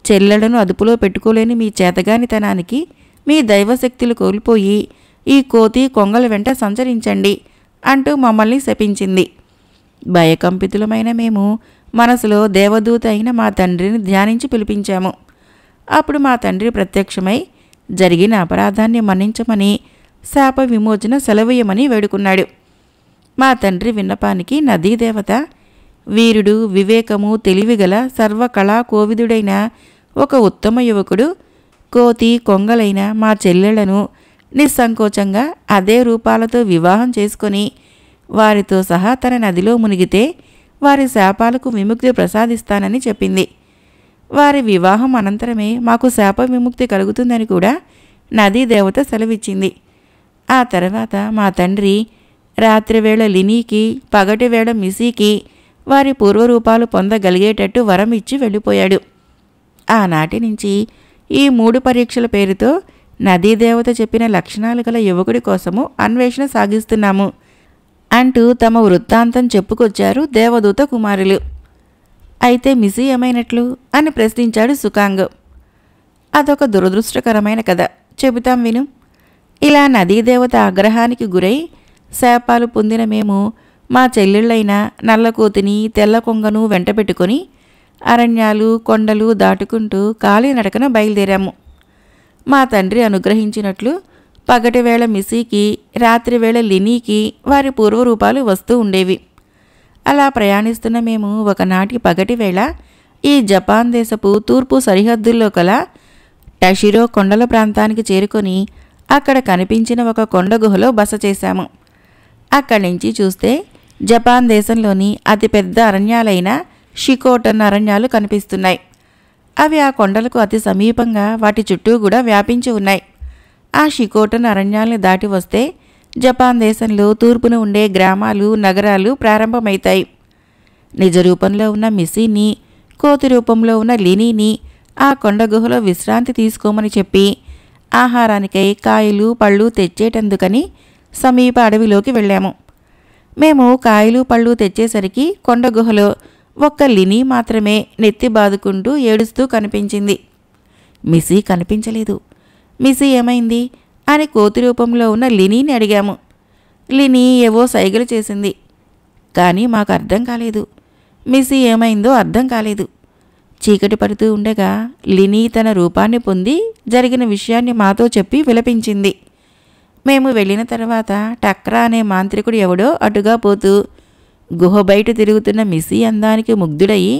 A: చెల్లెలను అదుపులో పెట్టుకోలేని మీ చేతగానితనానికి మీ దైవశక్తులు కోల్పోయి ఈ కోతి కొంగల వెంట సంచరించండి అంటూ మమ్మల్ని శపించింది. భయకంపితులమైన మేము మనసులో దేవదూత అయిన మా తండ్రిని ధ్యానించి పిలిపించాము. అప్పుడు మా తండ్రి ప్రత్యక్షమై జరిగిన అపరాధాన్ని మన్నించమని శాప విమోచన సెలవీయమని వేడుకున్నాడు. మా తండ్రి విన్నపానికి నదీదేవత, వీరుడు, వివేకము, తెలివిగల సర్వకళా కోవిదుడైన ఒక ఉత్తమ యువకుడు కోతి కొంగలైన మా చెల్లెళ్లను నిస్సంకోచంగా అదే రూపాలతో వివాహం చేసుకొని వారితో సహా తన నదిలో మునిగితే వారి శాపాలకు విముక్తి ప్రసాదిస్తానని చెప్పింది. వారి వివాహం అనంతరమే మాకు శాప విముక్తి కలుగుతుందని కూడా నదీదేవత సెలవిచ్చింది. ఆ తర్వాత మా తండ్రి రాత్రివేళ లినీకి, పగటివేళ మిసీకి వారి పూర్వరూపాలు పొందగలిగేటట్టు వరం ఇచ్చి వెళ్ళిపోయాడు. ఆనాటి నుంచి ఈ 3 పరీక్షల పేరుతో నదీదేవత చెప్పిన లక్షణాలు గల యువకుడి కోసము అన్వేషణ సాగిస్తున్నాము అంటూ తమ వృత్తాంతం చెప్పుకొచ్చారు దేవదూత కుమారులు. అయితే మిసి ఏమైనట్లు అని ప్రశ్నించాడు సుకాంగ్. అదొక దురదృష్టకరమైన కథ, చెబుతాం విను. ఇలా నదీదేవత ఆగ్రహానికి గురై శాపాలు పొందిన మేము మా చెల్లెళ్ళైన నల్లకోతిని, తెల్ల కొంగను వెంటబెట్టుకొని అరణ్యాలు, కొండలు దాటుకుంటూ కాలినడకన బయలుదేరాము. మా తండ్రి అనుగ్రహించినట్లు పగటివేళ మిసీకి, రాత్రివేళ లినీకి వారి పూర్వరూపాలు వస్తూ ఉండేవి. అలా ప్రయాణిస్తున్న మేము ఒకనాటి పగటివేళ ఈ జపాన్ దేశపు తూర్పు సరిహద్దుల్లో కల టషిరో కొండల ప్రాంతానికి చేరుకొని అక్కడ కనిపించిన ఒక కొండ గుహలో బస చేశాము. అక్కడి నుంచి చూస్తే జపాన్ దేశంలోని అతిపెద్ద అరణ్యాలైన షికోటన్ అరణ్యాలు కనిపిస్తున్నాయి. అవి ఆ కొండలకు అతి సమీపంగా వాటి చుట్టూ కూడా వ్యాపించి ఉన్నాయి. ఆ షికోటన్ అరణ్యాలను దాటి వస్తే జపాన్ దేశంలో తూర్పున ఉండే గ్రామాలు, నగరాలు ప్రారంభమవుతాయి. నిజ రూపంలో ఉన్న మిసీని, కోతి రూపంలో ఉన్న లినీని ఆ కొండ గుహలో విశ్రాంతి తీసుకోమని చెప్పి ఆహారానికై కాయలు, పళ్ళు తెచ్చేటందుకని సమీప అడవిలోకి వెళ్ళాము. మేము కాయలు, పళ్ళు తెచ్చేసరికి కొండ గుహలో ఒక్క లినీ మాత్రమే నెత్తి బాదుకుంటూ ఏడుస్తూ కనిపించింది. మిసీ కనిపించలేదు. మిసీ ఏమైంది అని కోతి రూపంలో ఉన్న లినీని అడిగాము. లినీ ఏవో సైగలు చేసింది, కానీ మాకు అర్థం కాలేదు. మిసీ ఏమైందో అర్థం కాలేదు. చీకటి పడుతూ ఉండగా లినీ తన రూపాన్ని పొంది జరిగిన విషయాన్ని మాతో చెప్పి విలపించింది. మేము వెళ్ళిన తర్వాత టక్రా అనే మాంత్రికుడు ఎవడో అటుగా పోతూ గుహ బయట తిరుగుతున్న మిసీ అందానికి ముగ్ధుడయి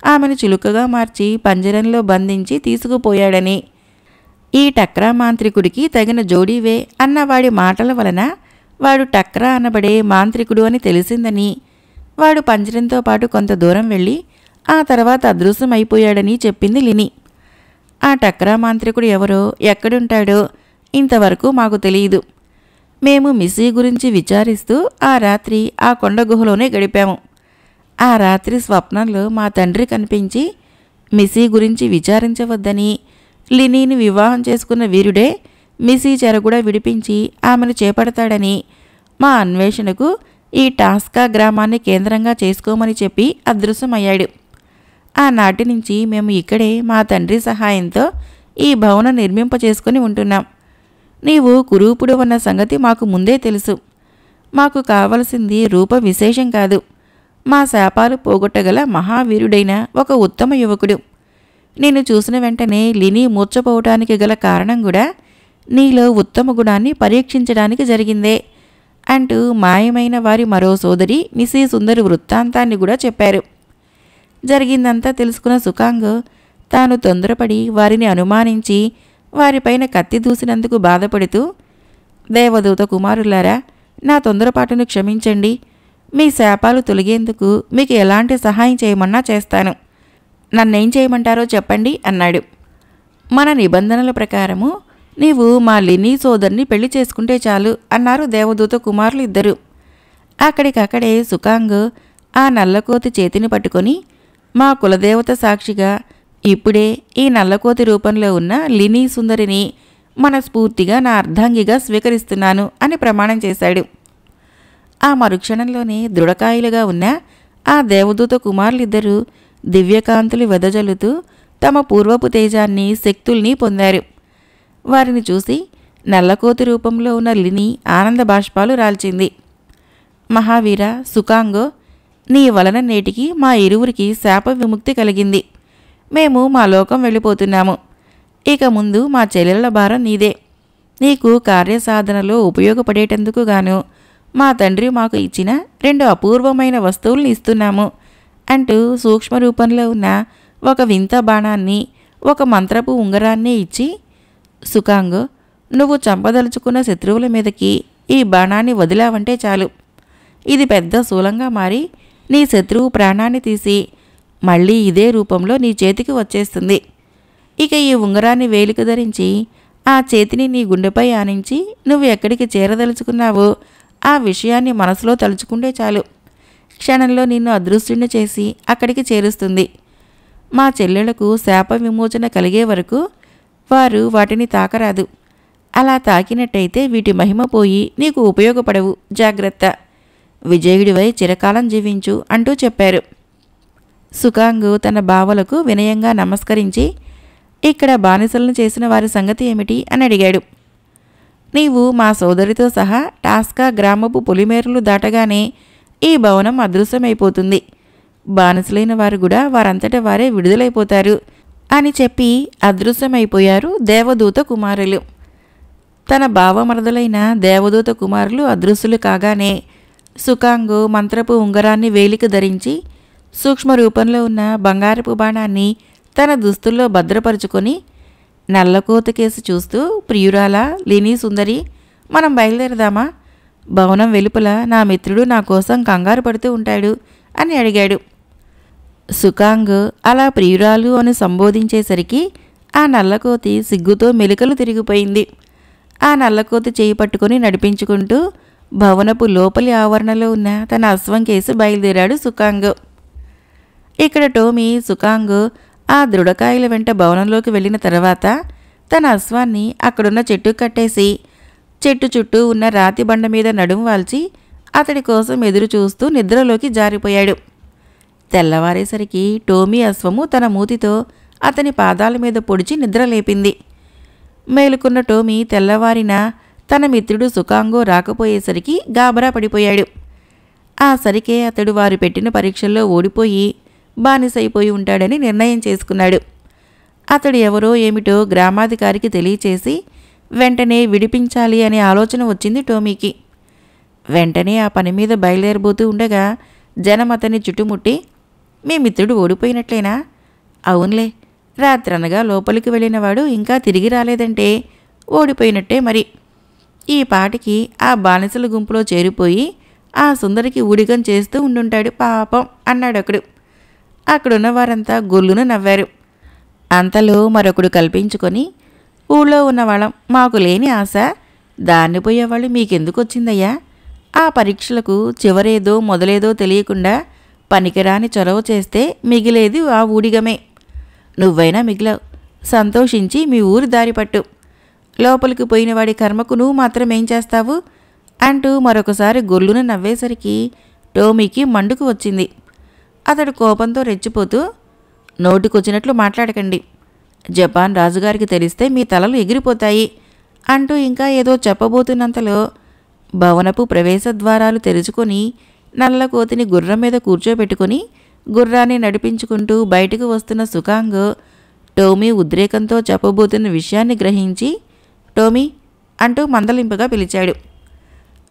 A: ఆమెను చులుకగా మార్చి పంజరంలో బంధించి తీసుకుపోయాడని, ఈ టక్రా మాంత్రికుడికి తగిన జోడీవే అన్న వాడి మాటల వలన వాడు టక్రా అనబడే మాంత్రికుడు అని తెలిసిందని, వాడు పంజరంతో పాటు కొంత దూరం వెళ్ళి ఆ తర్వాత అదృశ్యమైపోయాడని చెప్పింది లిని. ఆ టక్రా మాంత్రికుడు ఎవరో, ఎక్కడుంటాడో ఇంతవరకు మాకు తెలియదు. మేము మిసీ గురించి విచారిస్తూ ఆ రాత్రి ఆ కొండ గుహలోనే గడిపాము. ఆ రాత్రి స్వప్నంలో మా తండ్రి కనిపించి మిసీ గురించి విచారించవద్దని, లినీని వివాహం చేసుకున్న వీరుడే మిసీ చెర కూడా విడిపించి ఆమెను చేపడతాడని, మా అన్వేషణకు ఈ టాస్కా గ్రామాన్ని కేంద్రంగా చేసుకోమని చెప్పి అదృశ్యమయ్యాడు. ఆనాటి నుంచి మేము ఇక్కడే మా తండ్రి సహాయంతో ఈ భవనం నిర్మింపచేసుకుని ఉంటున్నాం. నీవు కురూపుడు ఉన్న సంగతి మాకు ముందే తెలుసు. మాకు కావలసింది రూప విశేషం కాదు, మా శాపాలు పోగొట్టగల మహావీరుడైన ఒక ఉత్తమ యువకుడు. నేను చూసిన వెంటనే లిని మూర్చపోవటానికి గల కారణం కూడా నీలో ఉత్తమ గుణాన్ని పరీక్షించడానికి జరిగిందే అంటూ మాయమైన వారి మరో సోదరి మిసీ సుందరి వృత్తాంతాన్ని కూడా చెప్పారు. జరిగిందంతా తెలుసుకున్న సుకాంగ్ తాను తొందరపడి వారిని అనుమానించి వారిపైన కత్తి దూసినందుకు బాధపడుతూ, దేవదూత కుమారులారా, నా తొందరపాటును క్షమించండి. మీ శాపాలు తొలగేందుకు మీకు ఎలాంటి సహాయం చేయమన్నా చేస్తాను. నన్నేం చేయమంటారో చెప్పండి అన్నాడు. మన నిబంధనల ప్రకారము నీవు మా లినీ సోదరిని పెళ్లి చేసుకుంటే చాలు అన్నారు దేవదూత కుమారులు ఇద్దరు. అక్కడికక్కడే సుకాంగ్ ఆ నల్లకోతి చేతిని పట్టుకొని, మా కులదేవత సాక్షిగా ఇప్పుడే ఈ నల్లకోతి రూపంలో ఉన్న లినీ సుందరిని మనస్ఫూర్తిగా నా అర్ధాంగిగా స్వీకరిస్తున్నాను అని ప్రమాణం చేశాడు. ఆ మరుక్షణంలోనే దృఢకాయలుగా ఉన్న ఆ దేవదూత కుమారులిద్దరూ దివ్యకాంతులు వెదజల్లుతూ తమ పూర్వపు తేజాన్ని, శక్తుల్ని పొందారు. వారిని చూసి నల్లకోతి రూపంలో ఉన్న లిని ఆనంద బాష్పాలు రాల్చింది. మహావీర సుకాంగో, నీ వలన నేటికి మా ఇరువురికి శాప విముక్తి కలిగింది. మేము మా లోకం వెళ్ళిపోతున్నాము. ఇక ముందు మా చెల్లెళ్ల భారం నీదే. నీకు కార్యసాధనలో ఉపయోగపడేటందుకు గాను మా తండ్రి మాకు ఇచ్చిన 2 అపూర్వమైన వస్తువుల్ని ఇస్తున్నాము అంటూ సూక్ష్మ రూపంలో ఉన్న ఒక వింత బాణాన్ని, ఒక మంత్రపు ఉంగరాన్ని ఇచ్చి, సుకాంగ్, నువ్వు చంపదలుచుకున్న శత్రువుల మీదకి ఈ బాణాన్ని వదిలావంటే చాలు, ఇది పెద్ద శూలంగా మారి నీ శత్రువు ప్రాణాన్ని తీసి మళ్ళీ ఇదే రూపంలో నీ చేతికి వచ్చేస్తుంది. ఇక ఈ ఉంగరాన్ని వేలికి ధరించి ఆ చేతిని నీ గుండెపై ఆనించి నువ్వు ఎక్కడికి చేరదలుచుకున్నావో ఆ విషయాన్ని మనసులో తలుచుకుంటే చాలు, క్షణంలో నిన్ను అదృశ్యుణ్ణి చేసి అక్కడికి చేరుస్తుంది. మా చెల్లెళ్లకు శాప విమోచన కలిగే వరకు వారు వాటిని తాకరాదు. అలా తాకినట్టయితే వీటి మహిమ పోయి నీకు ఉపయోగపడవు. జాగ్రత్త. విజయుడివై చిరకాలం జీవించు అంటూ చెప్పారు. సుకాంగ్ తన బావలకు వినయంగా నమస్కరించి, ఇక్కడ బానిసలను చేసిన వారి సంగతి ఏమిటి అని అడిగాడు. నీవు మా సోదరితో సహా టాస్కా గ్రామపు పొలిమేరలు దాటగానే ఈ భవనం అదృశ్యమైపోతుంది. బానిసలైన వారు కూడా వారంతట వారే విడుదలైపోతారు అని చెప్పి అదృశ్యమైపోయారు దేవదూత కుమారులు. తన భావమరదలైన దేవదూత కుమారులు అదృశ్యులు కాగానే సుకాంగు మంత్రపు ఉంగరాన్ని వేలికి ధరించి సూక్ష్మ రూపంలో ఉన్న బంగారపు బాణాన్ని తన దుస్తుల్లో భద్రపరుచుకొని నల్లకోత కేసి చూస్తూ, ప్రియురాలా లినీ సుందరి, మనం బయలుదేరదామా? భవనం వెలుపల నా మిత్రుడు నా కోసం కంగారు పడుతూ ఉంటాడు అని అడిగాడు. సుకాంగ్ అలా ప్రియురాలు అని సంబోధించేసరికి ఆ నల్లకోతి సిగ్గుతో మెలికలు తిరిగిపోయింది. ఆ నల్లకోతి చేయి పట్టుకుని నడిపించుకుంటూ భవనపు లోపలి ఆవరణలో ఉన్న తన అశ్వం కేసి బయలుదేరాడు సుకాంగ్. ఇక్కడ టోమీ సుకాంగ్ ఆ దృఢకాయల వెంట భవనంలోకి వెళ్ళిన తర్వాత తన అశ్వాన్ని అక్కడున్న చెట్టుకు కట్టేసి చెట్టు చుట్టూ ఉన్న రాతి బండ మీద నడుం వాల్చి అతడి కోసం ఎదురు చూస్తూ నిద్రలోకి జారిపోయాడు. తెల్లవారేసరికి టోమీ అశ్వము తన మూతితో అతని పాదాల మీద పొడిచి నిద్రలేపింది. మేలుకున్న టోమీ తెల్లవారిన తన మిత్రుడు సుకాంగో రాకపోయేసరికి గాబరా పడిపోయాడు. ఆ సరికే అతడు వారు పెట్టిన పరీక్షల్లో ఓడిపోయి బానిసైపోయి ఉంటాడని నిర్ణయం చేసుకున్నాడు. అతడు ఎవరో ఏమిటో గ్రామాధికారికి తెలియచేసి వెంటనే విడిపించాలి అనే ఆలోచన వచ్చింది టోమీకి. వెంటనే ఆ పని మీద బయలుదేరబోతూ ఉండగా జనం అతన్ని చుట్టుముట్టి, మీ మిత్రుడు ఓడిపోయినట్లేనా? అవునులే, రాత్రనగా లోపలికి వెళ్ళినవాడు ఇంకా తిరిగి రాలేదంటే ఓడిపోయినట్టే మరి. ఈ పాటికి ఆ బానిసల గుంపులో చేరిపోయి ఆ సుందరికి ఊడిగం చేస్తూ ఉండుంటాడు పాపం అన్నాడొకడు. అక్కడున్న వారంతా గొల్లున నవ్వారు. అంతలో మరొకడు కల్పించుకొని, ఊళ్ళో ఉన్నవాళ్ళం, మాకు లేని ఆశ దాన్ని పోయేవాళ్ళు మీకెందుకు వచ్చిందయ్యా? ఆ పరీక్షలకు చివరేదో మొదలేదో తెలియకుండా పనికిరాని చొరవ చేస్తే మిగిలేది ఆ ఊడిగమే. నువ్వైనా మిగిలావు. సంతోషించి మీ ఊరి దారి పట్టు. లోపలికి పోయినవాడి కర్మకు నువ్వు మాత్రం ఏం చేస్తావు అంటూ మరొకసారి గొల్లున నవ్వేసరికి టోమీకి మండుకు వచ్చింది. అతడు కోపంతో రెచ్చిపోతూ, నోటికొచ్చినట్లు మాట్లాడకండి. జపాన్ రాజుగారికి తెలిస్తే మీ తలలు ఎగిరిపోతాయి అంటూ ఇంకా ఏదో చెప్పబోతున్నంతలో భవనపు ప్రవేశ ద్వారాలు తెరుచుకొని నల్లకోతిని గుర్రం మీద కూర్చోబెట్టుకుని గుర్రాన్ని నడిపించుకుంటూ బయటకు వస్తున్న సుకాంగ్ టోమీ ఉద్రేకంతో చెప్పబోతున్న విషయాన్ని గ్రహించి టోమీ అంటూ మందలింపుగా పిలిచాడు.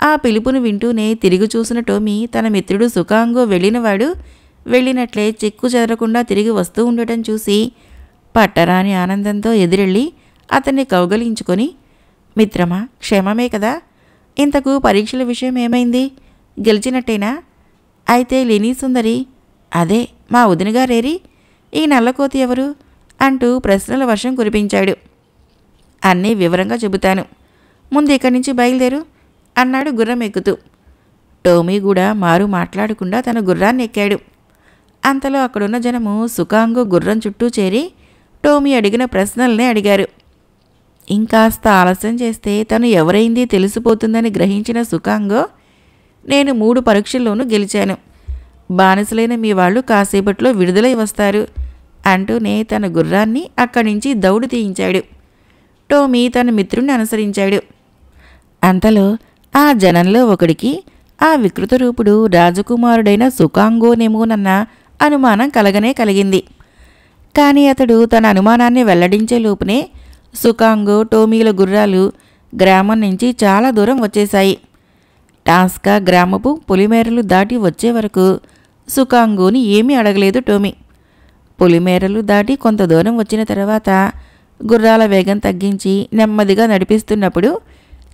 A: ఆ పిలుపును వింటూనే తిరిగి చూసిన టోమీ తన మిత్రుడు సుకాంగో వెళ్ళినవాడు వెళ్ళినట్లే చెక్కు చెదరకుండా తిరిగి వస్తూ ఉండటం చూసి పట్టరాని ఆనందంతో ఎదురెళ్ళి అతన్ని కౌగలించుకొని, మిత్రమా, క్షేమమే కదా? ఇంతకు పరీక్షల విషయం ఏమైంది? గెలిచినట్టేనా? అయితే లినీ సుందరి, అదే మా వదినగారేరి? ఈ నల్లకోతి ఎవరు అంటూ ప్రశ్నల వర్షం కురిపించాడు. అన్నీ వివరంగా చెబుతాను, ముందు ఇక్కడి నుంచి బయలుదేరు అన్నాడు గుర్రం ఎక్కుతూ. టోమీ కూడా మారు మాట్లాడకుండా తన గుర్రాన్ని ఎక్కాడు. అంతలో అక్కడున్న జనము సుకాంగు గుర్రం చుట్టూ చేరి టోమీ అడిగిన ప్రశ్నల్నే అడిగారు. ఇంకాస్త ఆలస్యం చేస్తే తను ఎవరైంది తెలిసిపోతుందని గ్రహించిన సుకాంగో, నేను 3 పరీక్షల్లోనూ గెలిచాను. బానిసలైన మీ వాళ్ళు కాసేపట్లో విడుదలై వస్తారు అంటూనే తన గుర్రాన్ని అక్కడి నుంచి దౌడు తీయించాడు. టోమీ తన మిత్రుణ్ణి అనుసరించాడు. అంతలో ఆ జనంలో ఒకడికి ఆ వికృత రూపుడు రాజకుమారుడైన సుకాంగోనేమోనన్న అనుమానం కలిగింది. కానీ అతడు తన అనుమానాన్ని వెల్లడించే లోపునే సుకాంగో, టోమీల గుర్రాలు గ్రామం నుంచి చాలా దూరం వచ్చేశాయి. టాస్కా గ్రామపు పులిమేరలు దాటి వచ్చే వరకు సుకాంగోని ఏమీ అడగలేదు టోమీ. పులిమేరలు దాటి కొంత దూరం వచ్చిన తర్వాత గుర్రాల వేగం తగ్గించి నెమ్మదిగా నడిపిస్తున్నప్పుడు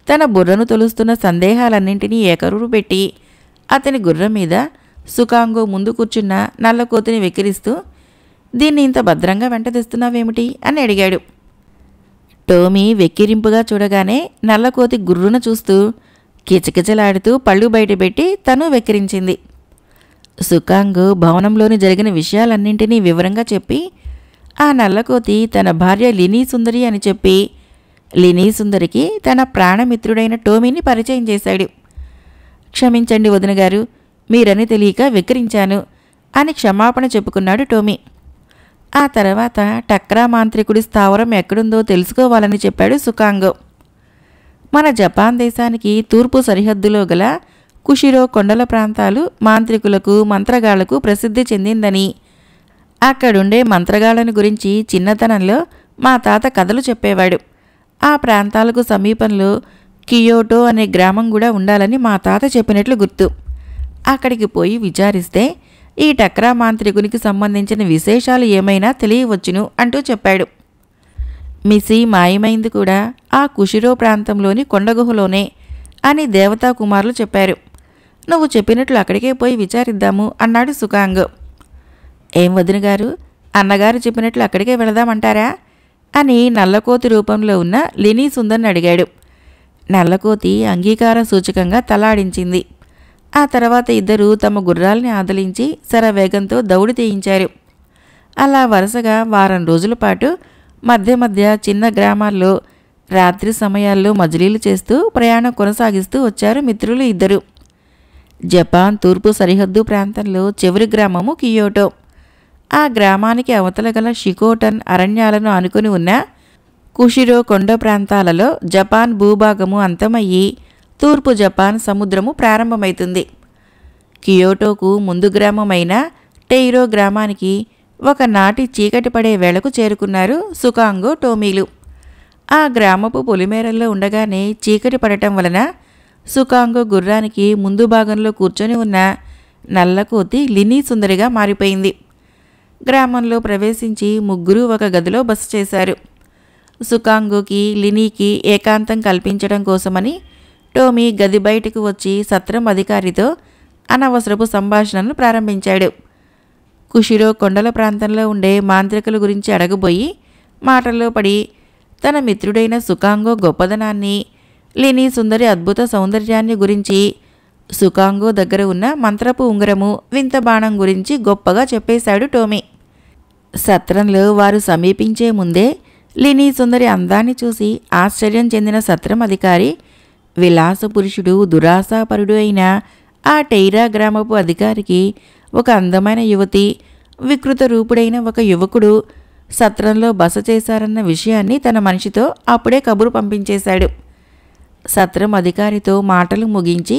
A: తన బుర్రను తొలుస్తున్న సందేహాలన్నింటినీ ఏకరువు పెట్టి అతని గుర్రం మీద సుకాంగో ముందు కూర్చున్న నల్లకోతిని వెక్కిరిస్తూ, దీన్ని ఇంత భద్రంగా వెంటదీస్తున్నావేమిటి అని అడిగాడు. టోమీ వెక్కిరింపుగా చూడగానే నల్లకోతి గుర్రున చూస్తూ కిచకిచలాడుతూ పళ్ళు బయటపెట్టి తను వెక్కిరించింది. సుకాంగ్ భవనంలోని జరిగిన విషయాలన్నింటినీ వివరంగా చెప్పి ఆ నల్లకోతి తన భార్య లినీ సుందరి అని చెప్పి లినీ సుందరికి తన ప్రాణమిత్రుడైన టోమీని పరిచయం చేశాడు. క్షమించండి వదినగారు, మీరని తెలియక వెక్కిరించాను అని క్షమాపణ చెప్పుకున్నాడు టోమీ. ఆ తర్వాత టక్రా మాంత్రికుడి స్థావరం ఎక్కడుందో తెలుసుకోవాలని చెప్పాడు సుకాంగో. మన జపాన్ దేశానికి తూర్పు సరిహద్దులో గల కుషిరో కొండల ప్రాంతాలు మాంత్రికులకు, మంత్రగాళ్లకు ప్రసిద్ధి చెందిందని, అక్కడుండే మంత్రగాళ్లను గురించి చిన్నతనంలో మా తాత కథలు చెప్పేవాడు. ఆ ప్రాంతాలకు సమీపంలో కియోటో అనే గ్రామం కూడా ఉండాలని మా తాత చెప్పినట్లు గుర్తు. అక్కడికి పోయి విచారిస్తే ఈ టక్రా మాంత్రికునికి సంబంధించిన విశేషాలు ఏమైనా తెలియవచ్చును అంటూ చెప్పాడు. మిసి మాయమైంది కూడా ఆ కుషిరో ప్రాంతంలోని కొండగుహలోనే అని దేవతా కుమారులు చెప్పారు. నువ్వు చెప్పినట్లు అక్కడికే పోయి విచారిద్దాము అన్నాడు సుకాంగ్. ఏం వదినగారు, అన్నగారు చెప్పినట్లు అక్కడికే వెళదామంటారా అని నల్లకోతి రూపంలో ఉన్న లినీ సుందర్ని అడిగాడు. నల్లకోతి అంగీకార సూచకంగా తలాడించింది. ఆ తర్వాత ఇద్దరూ తమ గుర్రాల్ని ఆదలించి శరవేగంతో దౌడు తీయించారు. అలా వరుసగా వారం రోజుల పాటు మధ్య మధ్య చిన్న గ్రామాల్లో రాత్రి సమయాల్లో మజిలీలు చేస్తూ ప్రయాణం కొనసాగిస్తూ వచ్చారు మిత్రులు ఇద్దరు. జపాన్ తూర్పు సరిహద్దు ప్రాంతంలో చివరి గ్రామము కియోటో. ఆ గ్రామానికి అవతల గల షికోటన్ అరణ్యాలను ఆనుకుని ఉన్న కుషిరో కొండ ప్రాంతాలలో జపాన్ భూభాగము అంతమయ్యి తూర్పు జపాన్ సముద్రము ప్రారంభమవుతుంది. కియోటోకు ముందు గ్రామమైన టెయిరో గ్రామానికి ఒకనాటి చీకటి పడే వేళకు చేరుకున్నారు సుకాంగో, టోమీలు. ఆ గ్రామపు పొలిమేరల్లో ఉండగానే చీకటి పడటం వలన సుకాంగో గుర్రానికి ముందు భాగంలో కూర్చొని ఉన్న నల్లకోతి లినీ సుందరిగా మారిపోయింది. గ్రామంలో ప్రవేశించి ముగ్గురు ఒక గదిలో బస చేశారు. సుకాంగోకి, లినీకి ఏకాంతం కల్పించడం కోసమని టోమీ గది బయటకు వచ్చి సత్రం అధికారితో అనవసరపు సంభాషణను ప్రారంభించాడు. కుషిరో కొండల ప్రాంతంలో ఉండే మాంత్రికుల గురించి అడగబోయి మాటల్లో పడి తన మిత్రుడైన సుకాంగో గొప్పదనాన్ని, లినీ సుందరి అద్భుత సౌందర్యాన్ని గురించి సుకాంగో దగ్గర ఉన్న మంత్రపు ఉంగరము, వింత బాణం గురించి గొప్పగా చెప్పేశాడు టోమీ. సత్రంలో వారు సమీపించే ముందే లినీ సుందరి అందాన్ని చూసి ఆశ్చర్యం చెందిన సత్రం అధికారి, విలాసపురుషుడు దురాశాపరుడు అయిన ఆ టెయిరా గ్రామపు అధికారికి ఒక అందమైన యువతి, వికృత రూపుడైన ఒక యువకుడు సత్రంలో బస చేశారన్న విషయాన్ని తన మనిషితో అప్పుడే కబురు పంపించేశాడు. సత్రం అధికారితో మాటలు ముగించి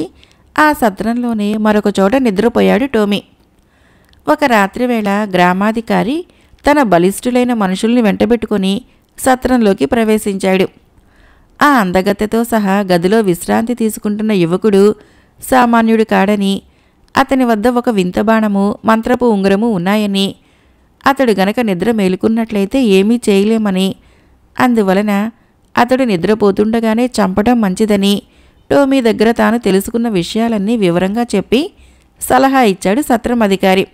A: ఆ సత్రంలోనే మరొక చోట నిద్రపోయాడు టోమీ. ఒక రాత్రివేళ గ్రామాధికారి తన బలిష్ఠులైన మనుషుల్ని వెంటబెట్టుకుని సత్రంలోకి ప్రవేశించాడు. ఆ అందగత్తెతో సహా గదిలో విశ్రాంతి తీసుకుంటున్న యువకుడు సామాన్యుడు కాడని, అతని వద్ద ఒక వింత బాణము, మంత్రపు ఉంగరము ఉన్నాయని, అతడు గనక నిద్ర మేలుకున్నట్లయితే ఏమీ చేయలేమని, అందువలన అతడు నిద్రపోతుండగానే చంపటం మంచిదని టోమీ దగ్గర తాను తెలుసుకున్న విషయాలన్నీ వివరంగా చెప్పి సలహా ఇచ్చాడు సత్రం అధికారి.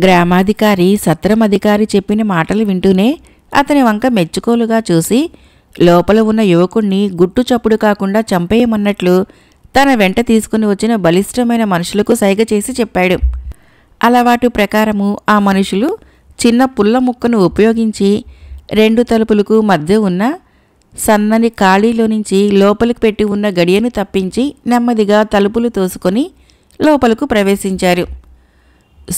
A: గ్రామాధికారి సత్రం అధికారి చెప్పిన మాటలు వింటూనే అతని వంక మెచ్చుకోలుగా చూసి లోపల ఉన్న యువకుణ్ణి గుట్టు చప్పుడు కాకుండా చంపేయమన్నట్లు తన వెంట తీసుకుని వచ్చిన బలిష్టమైన మనుషులకు సైగ చేసి చెప్పాడు. అలవాటు ప్రకారము ఆ మనుషులు చిన్న పుల్ల ముక్కను ఉపయోగించి 2 తలుపులకు మధ్య ఉన్న సన్నని ఖాళీలో నుంచి లోపలికి పెట్టి ఉన్న గడియను తప్పించి నెమ్మదిగా తలుపులు తోసుకొని లోపలకు ప్రవేశించారు.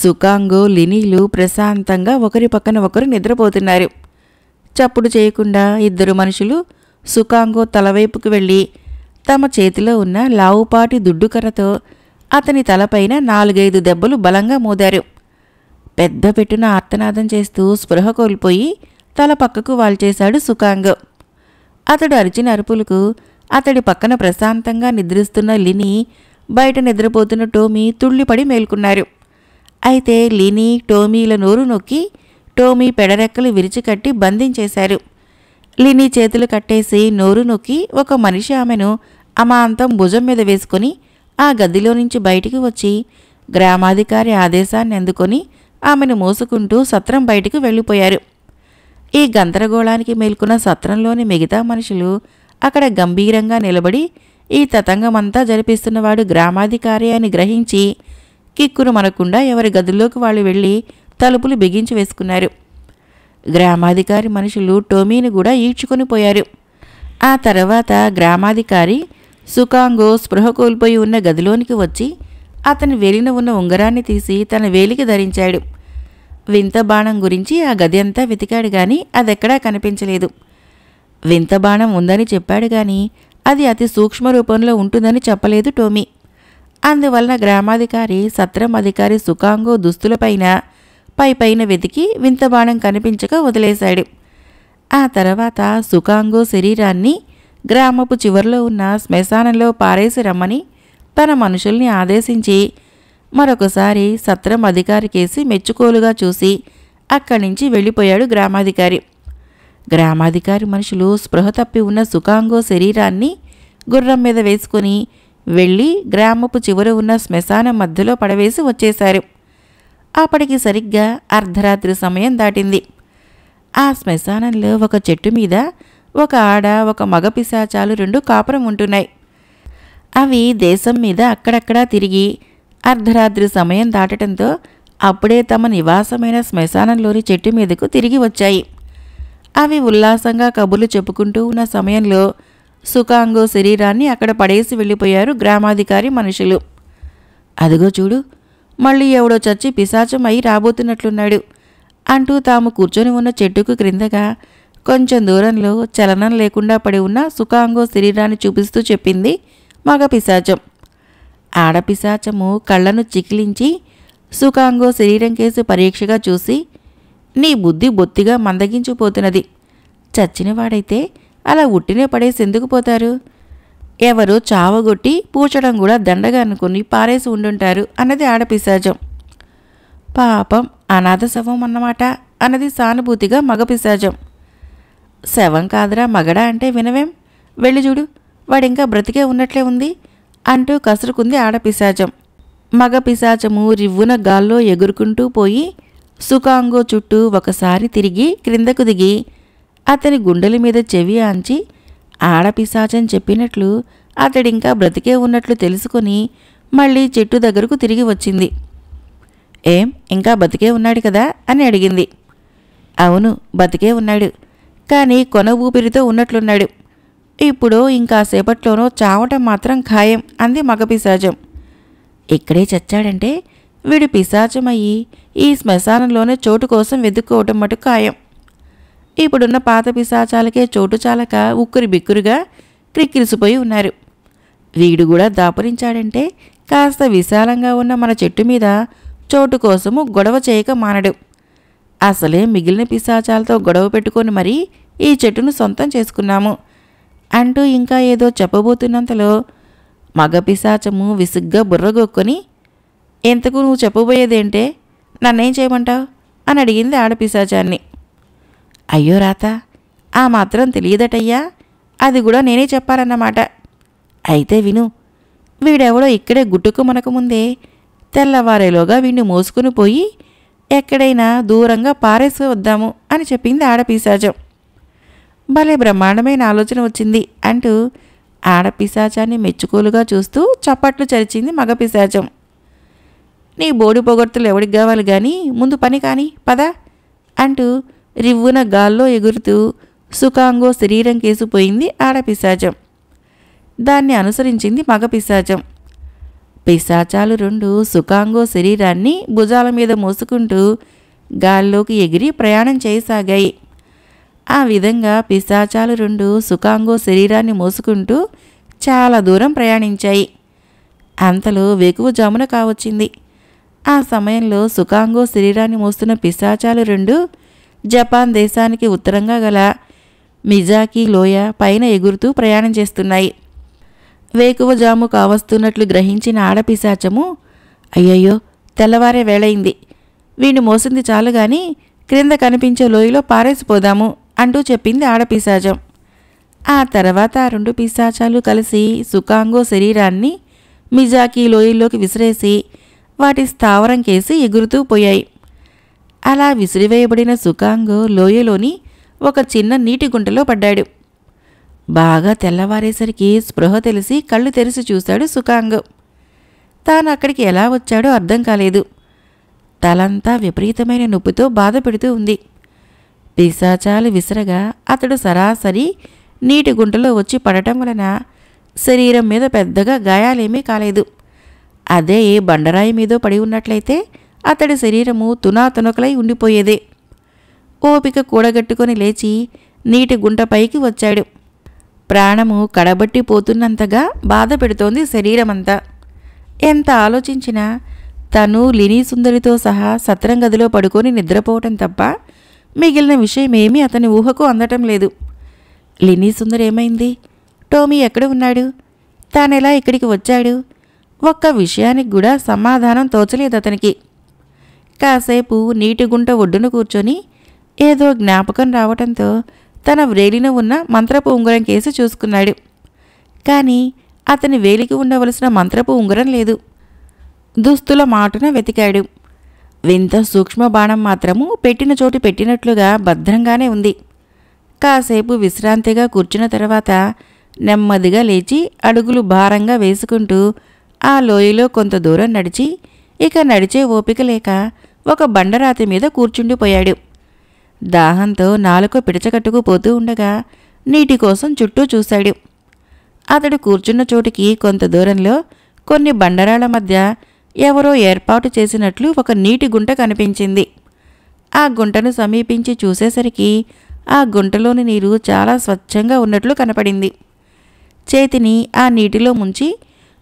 A: సుకాంగో, లినీలు ప్రశాంతంగా ఒకరి పక్కన ఒకరు నిద్రపోతున్నారు. చప్పుడు చేయకుండా 2 మనుషులు సుకాంగో తలవైపుకు వెళ్ళి తమ చేతిలో ఉన్న లావుపాటి దుడ్డుకర్రతో అతని తలపైన 4-5 దెబ్బలు బలంగా మోదారు. పెద్ద పెట్టున ఆర్తనాదం చేస్తూ స్పృహ కోల్పోయి తల పక్కకు వాల్చేశాడు సుకాంగో. అతడు అరిచిన అరుపులకు అతడి పక్కన ప్రశాంతంగా నిద్రిస్తున్న లినీ, బయట నిద్రపోతున్న టోమీ తుళ్ళిపడి మేల్కొన్నారు. అయితే లినీ, టోమీల నోరు నొక్కి టోమీ పెడరెక్కలు విరిచికట్టి బంధించేశారు. లినీ చేతులు కట్టేసి నోరు నొక్కి ఒక మనిషి ఆమెను అమాంతం భుజం మీద వేసుకొని ఆ గదిలో నుంచి బయటికి వచ్చి గ్రామాధికారి ఆదేశాన్ని అందుకొని ఆమెను మోసుకుంటూ సత్రం బయటికి వెళ్ళిపోయారు. ఈ గందరగోళానికి మేల్కొన్న సత్రంలోని మిగతా మనుషులు అక్కడ గంభీరంగా నిలబడి ఈ తతంగమంతా జరిపిస్తున్నవాడు గ్రామాధికారి అని గ్రహించి కిక్కురు మనకుండా ఎవరి గదుల్లోకి వాళ్ళు వెళ్ళి తలుపులు బిగించి వేసుకున్నారు. గ్రామాధికారి మనుషులు టోమీని కూడా ఈడ్చుకొని పోయారు. ఆ తర్వాత గ్రామాధికారి సుకాంగో స్పృహ కోల్పోయి ఉన్న గదిలోనికి వచ్చి అతని వేలిన ఉన్న ఉంగరాన్ని తీసి తన వేలికి ధరించాడు. వింత బాణం గురించి ఆ గది అంతా వెతికాడు గాని అదెక్కడా కనిపించలేదు. వింత బాణం ఉందని చెప్పాడు గాని అది అతి సూక్ష్మ రూపంలో ఉంటుందని చెప్పలేదు టోమీ. అందువలన గ్రామాధికారి సత్రం అధికారి సుకాంగో దుస్తులపైన పైపైన వెతికి వింత బాణం కనిపించక వదిలేశాడు. ఆ తర్వాత సుకాంగో శరీరాన్ని గ్రామపు చివర్లో ఉన్న శ్మశానంలో పారేసి రమ్మని తన మనుషుల్ని ఆదేశించి మరొకసారి సత్రం అధికారికేసి మెచ్చుకోలుగా చూసి అక్కడి నుంచి వెళ్ళిపోయాడు గ్రామాధికారి. గ్రామాధికారి మనుషులు స్పృహ తప్పి ఉన్న సుకాంగో శరీరాన్ని గుర్రం మీద వేసుకుని వెళ్ళి గ్రామపు చివర ఉన్న శ్మశానం మధ్యలో పడవేసి వచ్చేశారు. అప్పటికి సరిగ్గా అర్ధరాత్రి సమయం దాటింది. ఆ శ్మశానంలో ఒక చెట్టు మీద ఒక ఆడ, ఒక మగ పిశాచాలు 2 కాపురం ఉంటున్నాయి. అవి దేశం మీద అక్కడక్కడా తిరిగి అర్ధరాత్రి సమయం దాటడంతో అప్పుడే తమ నివాసమైన శ్మశానంలోని చెట్టు మీదకు తిరిగి వచ్చాయి. అవి ఉల్లాసంగా కబుర్లు చెప్పుకుంటూ ఉన్న సమయంలో సుకాంగో శరీరాన్ని అక్కడ పడేసి వెళ్ళిపోయారు గ్రామాధికారి మనుషులు. అదిగో చూడు, మళ్ళీ ఎవడో చచ్చి పిశాచం అయి రాబోతున్నట్లున్నాడు అంటూ తాము కూర్చొని ఉన్న చెట్టుకు క్రిందగా కొంచెం దూరంలో చలనం లేకుండా పడి ఉన్న సుకాంగో శరీరాన్ని చూపిస్తూ చెప్పింది మగ పిశాచం. ఆడపిశాచము కళ్ళను చికిలించి సుకాంగో శరీరం కేసి పరీక్షగా చూసి, నీ బుద్ధి బొత్తిగా మందగించిపోతున్నది. చచ్చినవాడైతే అలా ఉట్టినే పడేసి ఎందుకు పోతారు? ఎవరో చావగొట్టి పూడ్చడం కూడా దండగా అనుకుని పారేసి ఉండుంటారు అన్నది ఆడపిశాచం. పాపం, అనాథ శవం అన్నమాట అన్నది సానుభూతిగా మగపిశాచం. శవం కాదురా మగడా అంటే వినవేం, వెళ్ళి చూడు, వాడింకా బ్రతికే ఉన్నట్లే ఉంది అంటూ కసురుకుంది ఆడపిశాచం. మగ పిశాచము రివ్వున గాల్లో ఎగురుకుంటూ పోయి సుకాంగో చుట్టూ ఒకసారి తిరిగి క్రిందకు దిగి అతని గుండెల మీద చెవి ఆంచి ఆడపిశాచం చెప్పినట్లు అతడింకా బ్రతికే ఉన్నట్లు తెలుసుకొని మళ్ళీ చెట్టు దగ్గరకు తిరిగి వచ్చింది. ఏం, ఇంకా బతికే ఉన్నాడు కదా అని అడిగింది. అవును, బతికే ఉన్నాడు, కానీ కొన ఊపిరితో ఉన్నట్లున్నాడు. ఇప్పుడు ఇంకాసేపట్లోనో చావటం మాత్రం ఖాయం అంది మగపిశాచం. ఇక్కడే చచ్చాడంటే వీడు పిశాచమయ్యి ఈ శ్మశానంలోనే చోటు కోసం వెతుక్కోవటం మటుకు ఖాయం. ఇప్పుడున్న పాత పిశాచాలకే చోటు చాలక ఉక్కిరి బిక్కురుగా క్రిక్కిరిసిపోయి ఉన్నారు. వీడు కూడా దాపురించాడంటే కాస్త విశాలంగా ఉన్న మన చెట్టు మీద చోటు కోసము గొడవ చేయక మానడు. అసలే మిగిలిన పిశాచాలతో గొడవ పెట్టుకొని మరీ ఈ చెట్టును సొంతం చేసుకున్నాము అంటూ ఇంకా ఏదో చెప్పబోతున్నంతలో మగ పిశాచము విసుగ్గా బుర్రగొక్కొని, ఎంతకు నువ్వు చెప్పబోయేదేంటే, నన్నేం చేయమంటావు అని అడిగింది ఆడపిశాచాన్ని. అయ్యో రాత, ఆ మాత్రం తెలియదటయ్యా, అది కూడా నేనే చెప్పాలన్నమాట. అయితే విను, వీడెవడో ఇక్కడే గుట్టుకు మనకముందే తెల్లవారేలోగా వీడిని మోసుకుని పోయి ఎక్కడైనా దూరంగా పారేసి వద్దాము అని చెప్పింది ఆడపిశాచం. భలే బ్రహ్మాండమైన ఆలోచన వచ్చింది అంటూ ఆడపిశాచాన్ని మెచ్చుకోలుగా చూస్తూ చప్పట్లు చరిచింది మగపిశాచం. నీ బోడి పొగడ్తలు ఎవడికి కావాలి గాని ముందు పని కాని పద అంటూ రివ్వున గాల్లో ఎగురుతూ సుఖాంగో శరీరం కేసిపోయింది ఆడపిశాచం. దాన్ని అనుసరించింది మగపిశాచం. పిశాచాలు రెండు సుఖాంగో శరీరాన్ని భుజాల మీద మోసుకుంటూ గాల్లోకి ఎగిరి ప్రయాణం చేయసాగాయి. ఆ విధంగా పిశాచాలు రెండు సుఖాంగో శరీరాన్ని మోసుకుంటూ చాలా దూరం ప్రయాణించాయి. అంతలో వేకువజామున కావచ్చింది. ఆ సమయంలో సుఖాంగో శరీరాన్ని మోస్తున్న పిశాచాలు రెండు జపాన్ దేశానికి ఉత్తరంగా గల మిజాకి లోయ పైన ఎగురుతూ ప్రయాణం చేస్తున్నాయి. వేకువజాము కావస్తున్నట్లు గ్రహించిన ఆడపిశాచము, అయ్యయ్యో తెల్లవారే వేళయింది, వీణ్ణి మోసింది చాలు గాని క్రింద కనిపించే లోయలో పారేసిపోదాము అంటూ చెప్పింది ఆడపిశాచం. ఆ తర్వాత ఆ రెండు పిశాచాలు కలిసి సుఖాంగో శరీరాన్ని మిజాకి లోయల్లోకి విసిరేసి వాటి స్థావరం కేసి ఎగురుతూ పోయాయి. అలా విసిరివేయబడిన సుఖాంగో లోయలోని ఒక చిన్న నీటి గుంటలో పడ్డాడు. బాగా తెల్లవారేసరికి స్పృహ తెలిసి కళ్ళు తెరిచి చూశాడు సుఖాంగో. తాను అక్కడికి ఎలా వచ్చాడో అర్థం కాలేదు. తలంతా విపరీతమైన నొప్పితో బాధ పెడుతూ ఉంది. పిశాచాలు విసరగా అతడు సరాసరి నీటి గుంటలో వచ్చి పడటం వలన శరీరం మీద పెద్దగా గాయాలేమీ కాలేదు. అదే ఏ బండరాయి మీదో పడి ఉన్నట్లయితే అతడి శరీరము తునాతునకలై ఉండిపోయేదే. ఓపిక కూడగట్టుకొని లేచి నీటి గుంటపైకి వచ్చాడు. ప్రాణము కడబట్టిపోతున్నంతగా బాధ పెడుతోంది శరీరమంతా. ఎంత ఆలోచించినా తను లినీ సుందరితో సహా సత్రంగదిలో పడుకొని నిద్రపోవటం తప్ప మిగిలిన విషయమేమీ అతని ఊహకు అందటం లేదు. లినీ సుందరి ఏమైంది? టోమీ ఎక్కడ ఉన్నాడు? తానెలా ఇక్కడికి వచ్చాడు? ఒక్క విషయానికి కూడా సమాధానం తోచలేదు అతనికి. కాసేపు నీటి గుంట ఒడ్డున కూర్చొని ఏదో జ్ఞాపకం రావటంతో తన వ్రేలిన ఉన్న మంత్రపు ఉంగరం కేసి చూసుకున్నాడు. కానీ అతని వేలికి ఉండవలసిన మంత్రపు ఉంగరం లేదు. దుస్తుల మాటున వెతికాడు. వింత సూక్ష్మ బాణం మాత్రము పెట్టిన చోటు పెట్టినట్లుగా భద్రంగానే ఉంది. కాసేపు విశ్రాంతిగా కూర్చున్న తర్వాత నెమ్మదిగా లేచి అడుగులు భారంగా వేసుకుంటూ ఆ లోయలో కొంత దూరం నడిచి ఇక నడిచే ఓపిక లేక ఒక బండరాతి మీద కూర్చుండిపోయాడు. దాహంతో నాలుక పిడచకట్టుకు పోతూ ఉండగా నీటి కోసం చుట్టూ చూశాడు. అతడు కూర్చున్న చోటికి కొంత దూరంలో కొన్ని బండరాళ్ల మధ్య ఎవరో ఏర్పాటు చేసినట్లు ఒక నీటి గుంట కనిపించింది. ఆ గుంటను సమీపించి చూసేసరికి ఆ గుంటలోని నీరు చాలా స్వచ్ఛంగా ఉన్నట్లు కనపడింది. చేతిని ఆ నీటిలో ముంచి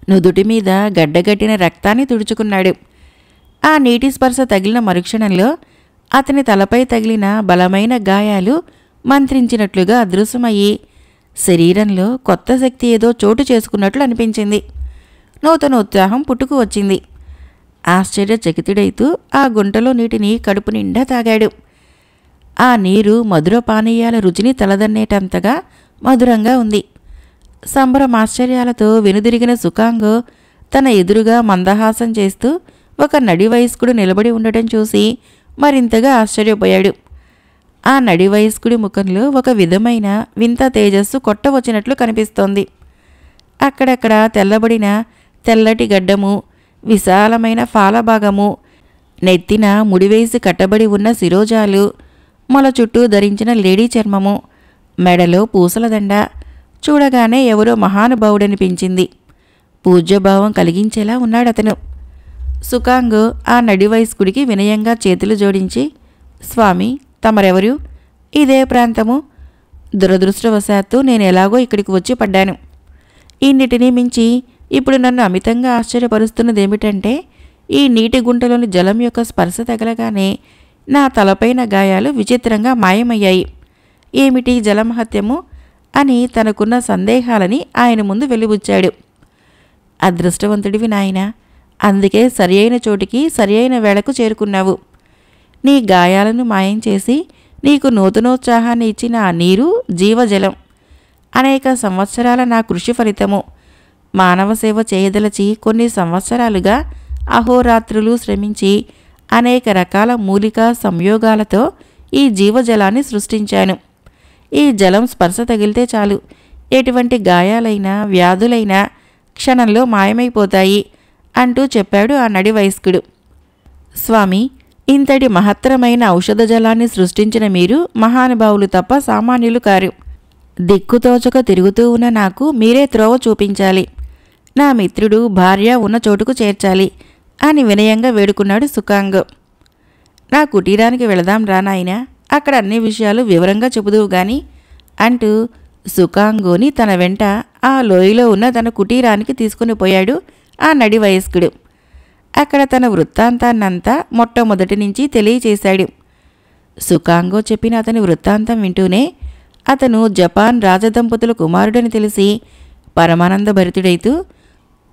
A: నుదుటి మీద గడ్డగట్టిన రక్తాన్ని తుడుచుకున్నాడు. ఆ నీటి స్పర్శ తగిలిన మరుక్షణంలో అతని తలపై తగిలిన బలమైన గాయాలు మంత్రించినట్లుగా అదృశ్యమయ్యి శరీరంలో కొత్త శక్తి ఏదో చోటు చేసుకున్నట్లు అనిపించింది. నూతన ఉత్సాహం పుట్టుకు వచ్చింది. ఆశ్చర్యచకితుడైతూ ఆ గుంటలో నీటిని కడుపు నిండా తాగాడు. ఆ నీరు మధుర పానీయాల రుచిని తలదన్నేటంతగా మధురంగా ఉంది. సంబరమాశ్చర్యాలతో వెనుదిరిగిన సుఖాంగో తన ఎదురుగా మందహాసం చేస్తూ ఒక నడి వయస్కుడు నిలబడి ఉండటం చూసి మరింతగా ఆశ్చర్యపోయాడు. ఆ నడి వయస్కుడి ముఖంలో ఒక విధమైన వింత తేజస్సు కొట్టవచ్చినట్లు కనిపిస్తోంది. అక్కడక్కడ తెల్లబడిన తెల్లటి గడ్డము, విశాలమైన ఫాలభాగము, నెత్తిన ముడివేసి కట్టబడి ఉన్న శిరోజాలు, మొల చుట్టూ ధరించిన లేడీ చర్మము, మెడలో పూసలదండ చూడగానే ఎవరో మహానుభావుడనిపించింది. పూజ్యభావం కలిగించేలా ఉన్నాడతను. సుకాంగ్ ఆ నడివయస్కుడికి వినయంగా చేతులు జోడించి, స్వామి, తమరెవరు? ఇదే ప్రాంతము. దురదృష్టవశాత్తు నేను ఎలాగో ఇక్కడికి వచ్చి పడ్డాను. ఇన్నిటినీ మించి ఇప్పుడు నన్ను అమితంగా ఆశ్చర్యపరుస్తున్నదేమిటంటే, ఈ నీటి గుంటలోని జలం యొక్క స్పర్శ తగలగానే నా తలపైన గాయాలు విచిత్రంగా మాయమయ్యాయి. ఏమిటి జలమహత్యము అని తనకున్న సందేహాలని ఆయన ముందు వెలిబుచ్చాడు. అదృష్టవంతుడివి నాయనా, అందుకే సరియైన చోటికి సరియైన వేళకు చేరుకున్నావు. నీ గాయాలను మాయం చేసి నీకు నూతనోత్సాహాన్ని ఇచ్చిన ఆ నీరు జీవజలం. అనేక సంవత్సరాల నా కృషి ఫలితము. మానవ సేవ చేయదలచి కొన్ని సంవత్సరాలుగా అహోరాత్రులు శ్రమించి అనేక రకాల మూలికా సంయోగాలతో ఈ జీవజలాన్ని సృష్టించాను. ఈ జలం స్పర్శ తగిలితే చాలు, ఎటువంటి గాయాలైనా వ్యాధులైనా క్షణంలో మాయమైపోతాయి అంటూ చెప్పాడు ఆ నడివయస్కుడు. స్వామి, ఇంతటి మహత్తరమైన ఔషధ జలాన్ని సృష్టించిన మీరు మహానుభావులు తప్ప సామాన్యులు కారు. దిక్కుతోచక తిరుగుతూ ఉన్న నాకు మీరే త్రోవ చూపించాలి. నా మిత్రుడు భార్య ఉన్న చోటుకు చేర్చాలి అని వినయంగా వేడుకున్నాడు సుకాంగ్. నా కుటీరానికి వెళదాం రా నాయనా, అక్కడ అన్ని విషయాలు వివరంగా చెబుదువు గాని అంటూ సుకాంగోని తన వెంట ఆ లోయలో ఉన్న తన కుటీరానికి తీసుకుని పోయాడు ఆ నడివయస్కుడు. అక్కడ తన వృత్తాంతాన్నంతా మొట్టమొదటి నుంచి తెలియచేశాడు. సుకాంగో చెప్పిన అతని వృత్తాంతం వింటూనే అతను జపాన్ రాజదంపతుల కుమారుడని తెలిసి పరమానందభరితుడైతూ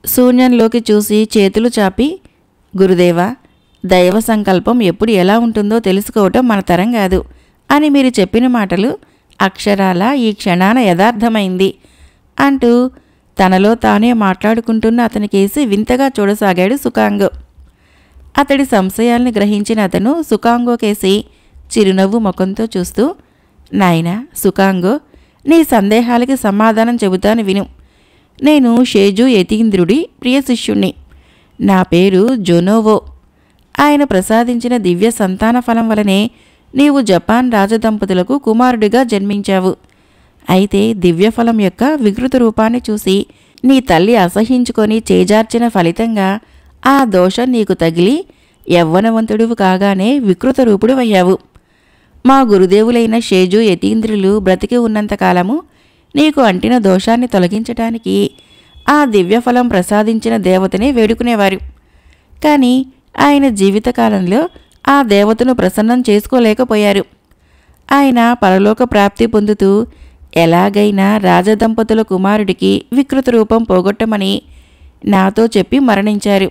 A: శూన్యంలోకి చూసి చేతులు చాపి, గురుదేవా, దైవ సంకల్పం ఎప్పుడు ఎలా ఉంటుందో తెలుసుకోవటం మన తరం కాదు అని మీరు చెప్పిన మాటలు అక్షరాల ఈ క్షణాన యథార్థమైంది అంటూ తనలో తానే మాట్లాడుకుంటున్న అతనికేసి వింతగా చూడసాగాడు సుకాంగ్. అతడి సంశయాల్ని గ్రహించిన అతను సుకాంగోకేసి చిరునవ్వు ముఖంతో చూస్తూ, నాయనా సుకాంగో, నీ సందేహాలకి సమాధానం చెబుతాను విను. నేను షేజు యతీంద్రుడి ప్రియ శిష్యుణ్ణి. నా పేరు జొనోవో. ఆయన ప్రసాదించిన దివ్య సంతాన ఫలం వలనే నీవు జపాన్ రాజదంపతులకు కుమారుడిగా జన్మించావు. అయితే దివ్యఫలం యొక్క వికృత రూపాన్ని చూసి నీ తల్లి అసహించుకొని చేజార్చిన ఫలితంగా ఆ దోషం నీకు తగిలి యవ్వనవంతుడువు కాగానే వికృత రూపుడు అయ్యావు. మా గురుదేవులైన షేజు యతీంద్రులు బ్రతికి ఉన్నంతకాలము నీకు అంటిన దోషాన్ని తొలగించటానికి ఆ దివ్యఫలం ప్రసాదించిన దేవతనే వేడుకునేవారు. కానీ ఆయన జీవితకాలంలో ఆ దేవతను ప్రసన్నం చేసుకోలేకపోయారు. ఆయన పరలోక ప్రాప్తి పొందుతూ ఎలాగైనా రాజదంపతుల కుమారుడికి వికృత రూపం పోగొట్టమని నాతో చెప్పి మరణించారు.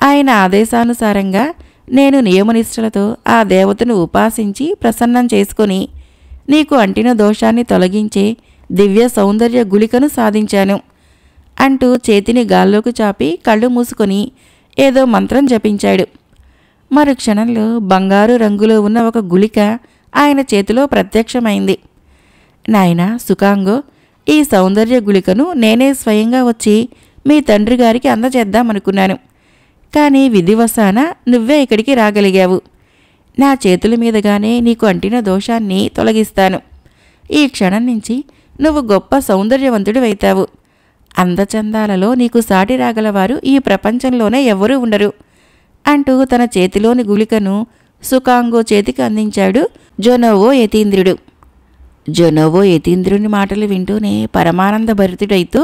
A: ఆయన ఆదేశానుసారంగా నేను నియమనిష్టలతో ఆ దేవతను ఉపాసించి ప్రసన్నం చేసుకొని నీకు అంటిన దోషాన్ని తొలగించే దివ్య సౌందర్య గుళికను సాధించాను అంటూ చేతిని గాల్లోకి చాపి కళ్ళు మూసుకొని ఏదో మంత్రం జపించాడు. మరు క్షణంలో బంగారు రంగులో ఉన్న ఒక గుళిక ఆయన చేతిలో ప్రత్యక్షమైంది. నాయనా సుకాంగో, ఈ సౌందర్య గుళికను నేనే స్వయంగా వచ్చి మీ తండ్రి గారికి అందజేద్దామనుకున్నాను. కానీ విధివశాన నువ్వే ఇక్కడికి రాగలిగావు. నా చేతుల మీదుగానే నీకు అంటిన దోషాన్ని తొలగిస్తాను. ఈ క్షణం నుంచి నువ్వు గొప్ప సౌందర్యవంతుడివైతావు. అందచందాలలో నీకు సాటి రాగలవారు ఈ ప్రపంచంలోనే ఎవ్వరూ ఉండరు అంటూ తన చేతిలోని గుళికను సుకాంగో చేతికి అందించాడు జొనోవో యతీంద్రుడు. జొనోవో యతీంద్రుని మాటలు వింటూనే పరమానందభరితుడైతూ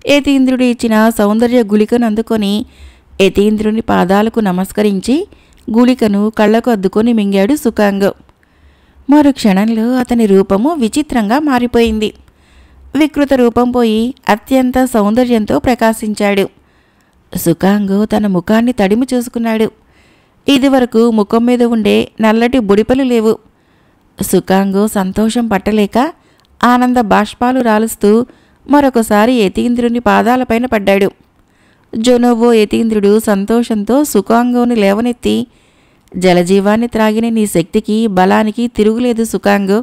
A: యతీంద్రుడు ఇచ్చిన సౌందర్య గుళికను అందుకొని యతీంద్రుని పాదాలకు నమస్కరించి గుళికను కళ్ళకు అద్దుకొని మింగాడు సుకాంగో. మరు క్షణంలో అతని రూపము విచిత్రంగా మారిపోయింది. వికృత రూపం పోయి అత్యంత సౌందర్యంతో ప్రకాశించాడు. సుకాంగో తన ముఖాన్ని తడిమి చూసుకున్నాడు. ఇదివరకు ముఖం మీద ఉండే నల్లటి బుడిపలు లేవు. సుకాంగో సంతోషం పట్టలేక ఆనంద బాష్పాలు రాలుస్తూ మరొకసారి యతీంద్రుని పాదాలపైన పడ్డాడు. జొనోవో యతీంద్రుడు సంతోషంతో సుకాంగోని లేవనెత్తి, జలజీవాన్ని త్రాగిన నీ శక్తికి బలానికి తిరుగులేదు సుకాంగో.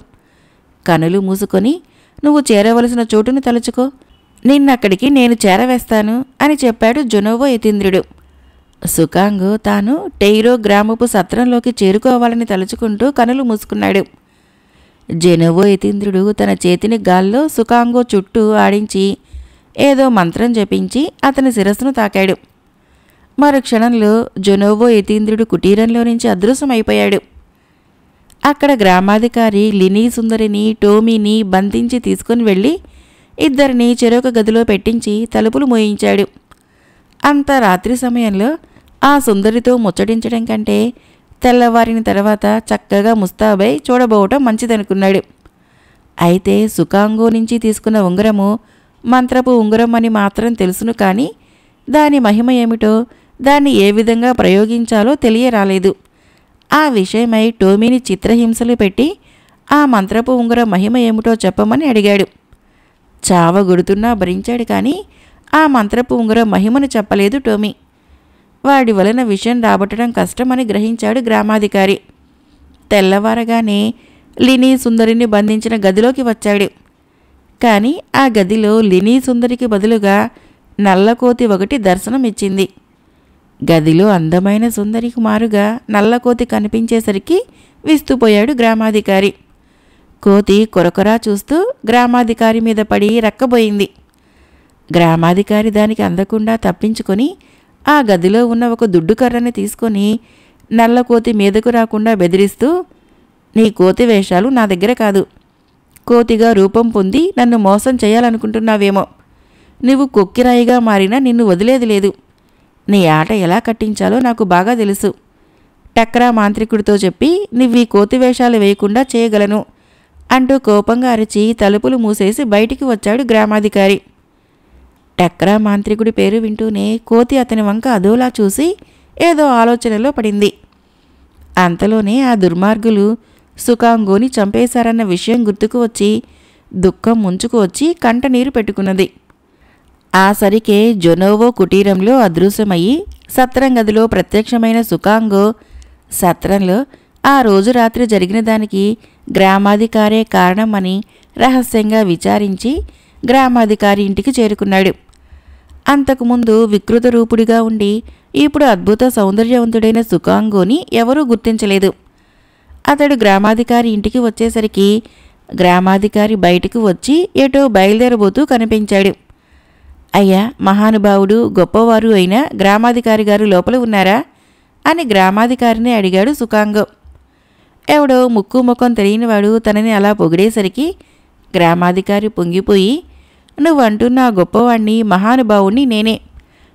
A: కనులు మూసుకొని నువ్వు చేరవలసిన చోటును తలుచుకో నిన్నక్కడికి నేను చేరవేస్తాను అని చెప్పాడు జొనోవో యతీంద్రుడు. సుకాంగు తాను టెయిరో గ్రామపు సత్రంలోకి చేరుకోవాలని తలుచుకుంటూ కనులు మూసుకున్నాడు. జొనోవో యతీంద్రుడు తన చేతిని గాల్లో సుకాంగో చుట్టూ ఆడించి ఏదో మంత్రం జపించి అతని శిరస్సును తాకాడు. మరుక్షణంలో జొనోవో యతీంద్రుడు కుటీరంలో నుంచి అదృశ్యమైపోయాడు. అక్కడ గ్రామాధికారి లినీ సుందరిని టోమీని బంధించి తీసుకుని వెళ్ళి ఇద్దరిని చెరొక గదిలో పెట్టించి తలుపులు మోయించాడు. అంత రాత్రి సమయంలో ఆ సుందరితో ముచ్చటించడం కంటే తెల్లవారిన తర్వాత చక్కగా ముస్తాబై చూడబోవటం మంచిదనుకున్నాడు. అయితే సుకాంగో నుంచి తీసుకున్న ఉంగరము మంత్రపు ఉంగరం అని మాత్రం తెలుసును, కానీ దాని మహిమ ఏమిటో, దాన్ని ఏ విధంగా ప్రయోగించాలో తెలియరాలేదు. ఆ విషయమై టోమీని చిత్రహింసలు పెట్టి ఆ మంత్రపు ఉంగరం మహిమ ఏమిటో చెప్పమని అడిగాడు. చావగొడుతున్నా భరించాడు, కానీ ఆ మంత్రపు ఉంగరం మహిమను చెప్పలేదు టోమీ. వాడి వలన విషయం రాబట్టడం కష్టమని గ్రహించాడు గ్రామాధికారి. తెల్లవారగానే లినీ సుందరిని బంధించిన గదిలోకి వచ్చాడు. కానీ ఆ గదిలో లినీ సుందరికి బదులుగా నల్లకోతి ఒకటి దర్శనమిచ్చింది. గదిలో అందమైన సుందరికి మారుగా నల్లకోతి కనిపించేసరికి విస్తుపోయాడు గ్రామాధికారి. కోతి కొరకొరా చూస్తూ గ్రామాధికారి మీద పడి రక్కబోయింది. గ్రామాధికారి దానికి అందకుండా తప్పించుకొని ఆ గదిలో ఉన్న ఒక దుడ్డు కర్రని తీసుకొని నల్లకోతి మీదకు రాకుండా బెదిరిస్తూ, నీ కోతి వేషాలు నా దగ్గర కాదు. కోతిగా రూపం పొంది నన్ను మోసం చేయాలనుకుంటున్నావేమో. నువ్వు కొక్కిరాయిగా మారినా నిన్ను వదిలేది లేదు. నీ ఆట ఎలా కట్టించాలో నాకు బాగా తెలుసు. టక్రా మాంత్రికుడితో చెప్పి నువ్వీ కోతి వేషాలు వేయకుండా చేయగలను అంటూ కోపంగా అరిచి తలుపులు మూసేసి బయటికి వచ్చాడు గ్రామాధికారి. టక్రా మాంత్రికుడి పేరు వింటూనే కోతి అతని వంక అదోలా చూసి ఏదో ఆలోచనలో పడింది. అంతలోనే ఆ దుర్మార్గులు సుకాంగోని చంపేశారన్న విషయం గుర్తుకు వచ్చి దుఃఖం ముంచుకు వచ్చి కంటనీరు పెట్టుకున్నది. ఆ సరికే జొనోవో కుటీరంలో అదృశ్యమయ్యి సత్రం గదిలో ప్రత్యక్షమైన సుకాంగో సత్రంలో ఆ రోజు రాత్రి జరిగిన దానికి గ్రామాధికారే కారణమని రహస్యంగా విచారించి గ్రామాధికారి ఇంటికి చేరుకున్నాడు. అంతకుముందు వికృత రూపుడిగా ఉండి ఇప్పుడు అద్భుత సౌందర్యవంతుడైన సుకాంగోని ఎవరూ గుర్తించలేదు. అతడు గ్రామాధికారి ఇంటికి వచ్చేసరికి గ్రామాధికారి బయటకు వచ్చి ఎటో బయలుదేరబోతూ కనిపించాడు. అయ్యా, మహానుభావుడు గొప్పవారు అయిన గ్రామాధికారి గారు లోపల ఉన్నారా అని గ్రామాధికారిని అడిగాడు సుకాంగో. ఎవడో ముక్కు ముఖం తెలియనివాడు తనని అలా పొగిడేసరికి గ్రామాధికారి పొంగిపోయి, నువ్వంటున్న గొప్పవాణ్ణి మహానుభావుణ్ణి నేనే.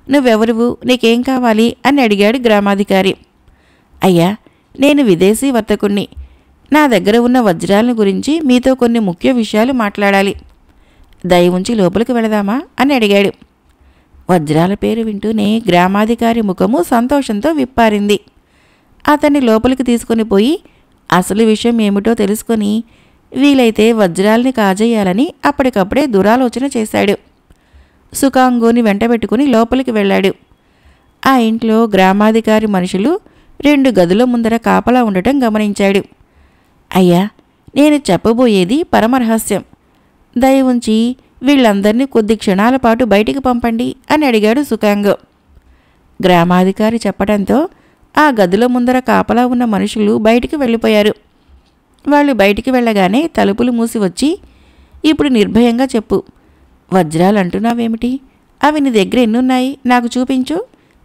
A: నువ్వెవరువు, నీకేం కావాలి అని అడిగాడు గ్రామాధికారి. అయ్యా, నేను విదేశీ వర్తకుణ్ణి. నా దగ్గర ఉన్న వజ్రాలను గురించి మీతో కొన్ని ముఖ్య విషయాలు మాట్లాడాలి. దయ ఉంచి లోపలికి వెళదామా అని అడిగాడు. వజ్రాల పేరు వింటూనే గ్రామాధికారి ముఖము సంతోషంతో విప్పారింది. అతన్ని లోపలికి తీసుకుని పోయి అసలు విషయం ఏమిటో తెలుసుకొని వీలైతే వజ్రాల్ని కాజేయాలని అప్పటికప్పుడే దురాలోచన చేశాడు. సుకాంగోని వెంటబెట్టుకుని లోపలికి వెళ్ళాడు. ఆ ఇంట్లో గ్రామాధికారి మనుషులు 2 గదుల ముందర కాపలా ఉండటం గమనించాడు. అయ్యా, నేను చెప్పబోయేది పరమరహస్యం. దయ ఉంచి వీళ్ళందరినీ కొద్ది క్షణాల పాటు బయటికి పంపండి అని అడిగాడు సుకాంగో. గ్రామాధికారి చెప్పడంతో ఆ గదుల ముందర కాపలా ఉన్న మనుషులు బయటికి వెళ్ళిపోయారు. వాళ్ళు బయటికి వెళ్ళగానే తలుపులు మూసి వచ్చి, ఇప్పుడు నిర్భయంగా చెప్పు, వజ్రాలు అంటున్నావేమిటి? అవి నీ దగ్గర ఎన్నున్నాయి, నాకు చూపించు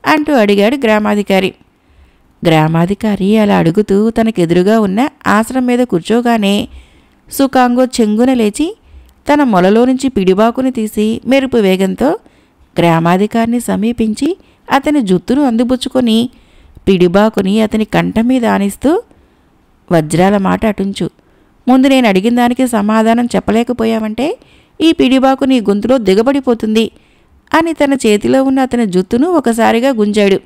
A: అంటూ అడిగాడు గ్రామాధికారి. గ్రామాధికారి అలా అడుగుతూ తనకెదురుగా ఉన్న ఆసనం మీద కూర్చోగానే సుకాంగో చెంగున లేచి తన మొలలో నుంచి పిడిబాకుని తీసి మెరుపు వేగంతో గ్రామాధికారిని సమీపించి అతని జుత్తును అందిపుచ్చుకొని పిడిబాకుని అతని కంఠం మీద ఆనిస్తూ, వజ్రాల మాట అటుంచు, ముందు నేను అడిగిన దానికి సమాధానం చెప్పలేకపోయావంటే ఈ పిడిబాకు నీ గొంతులో దిగబడిపోతుంది అని తన చేతిలో ఉన్న అతని జుత్తును ఒకసారిగా గుంజాడు.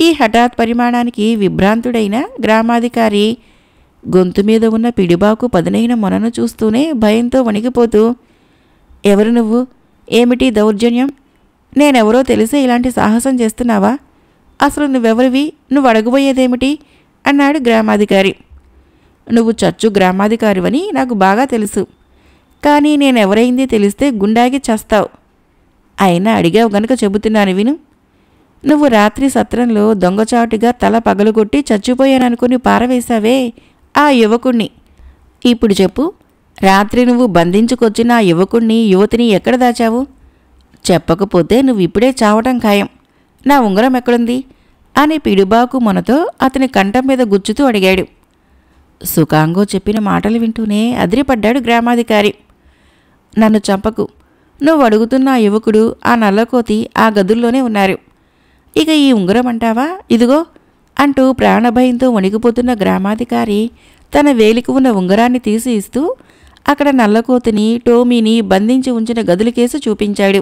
A: ఈ హఠాత్ పరిమాణానికి విభ్రాంతుడైన గ్రామాధికారి గొంతు మీద ఉన్న పిడిబాకు పదునైన మొనను చూస్తూనే భయంతో వణికిపోతూ, ఎవరు నువ్వు? ఏమిటి దౌర్జన్యం? నేనెవరో తెలిసే ఇలాంటి సాహసం చేస్తున్నావా? అసలు నువ్వెవరివి? నువ్వు అడగబోయేదేమిటి అన్నాడు గ్రామాధికారి. నువ్వు చచ్చు గ్రామాధికారివని నాకు బాగా తెలుసు, కానీ నేనెవరైంది తెలిస్తే గుండాగి చస్తావు. అయినా అడిగావు గనుక చెబుతున్నాను విను. నువ్వు రాత్రి సత్రంలో దొంగచాటుగా తల పగలుగొట్టి చచ్చిపోయాననుకుని పారవేశావే ఆ యువకుణ్ణి. ఇప్పుడు చెప్పు, రాత్రి నువ్వు బంధించుకొచ్చిన ఆ యువతిని ఎక్కడ దాచావు? చెప్పకపోతే నువ్విప్పుడే చావటం ఖాయం. నా ఉంగరం ఎక్కడుంది అని పిడుబాకు మొనతో అతని కంఠం మీద గుచ్చుతూ అడిగాడు. సుఖాంగో చెప్పిన మాటలు వింటూనే అదిరిపడ్డాడు గ్రామాధికారి. నన్ను చంపకు. నువ్వు అడుగుతున్న ఆ యువకుడు, ఆ నల్లకోతి ఆ గదుల్లోనే ఉన్నారు. ఇక ఈ ఉంగరం అంటావా? ఇదిగో అంటూ ప్రాణభయంతో వణికిపోతున్న గ్రామాధికారి తన వేలికి ఉన్న ఉంగరాన్ని తీసి ఇస్తూ అక్కడ నల్లకోతిని, టోమీని బంధించి ఉంచిన గదులకేసి చూపించాడు.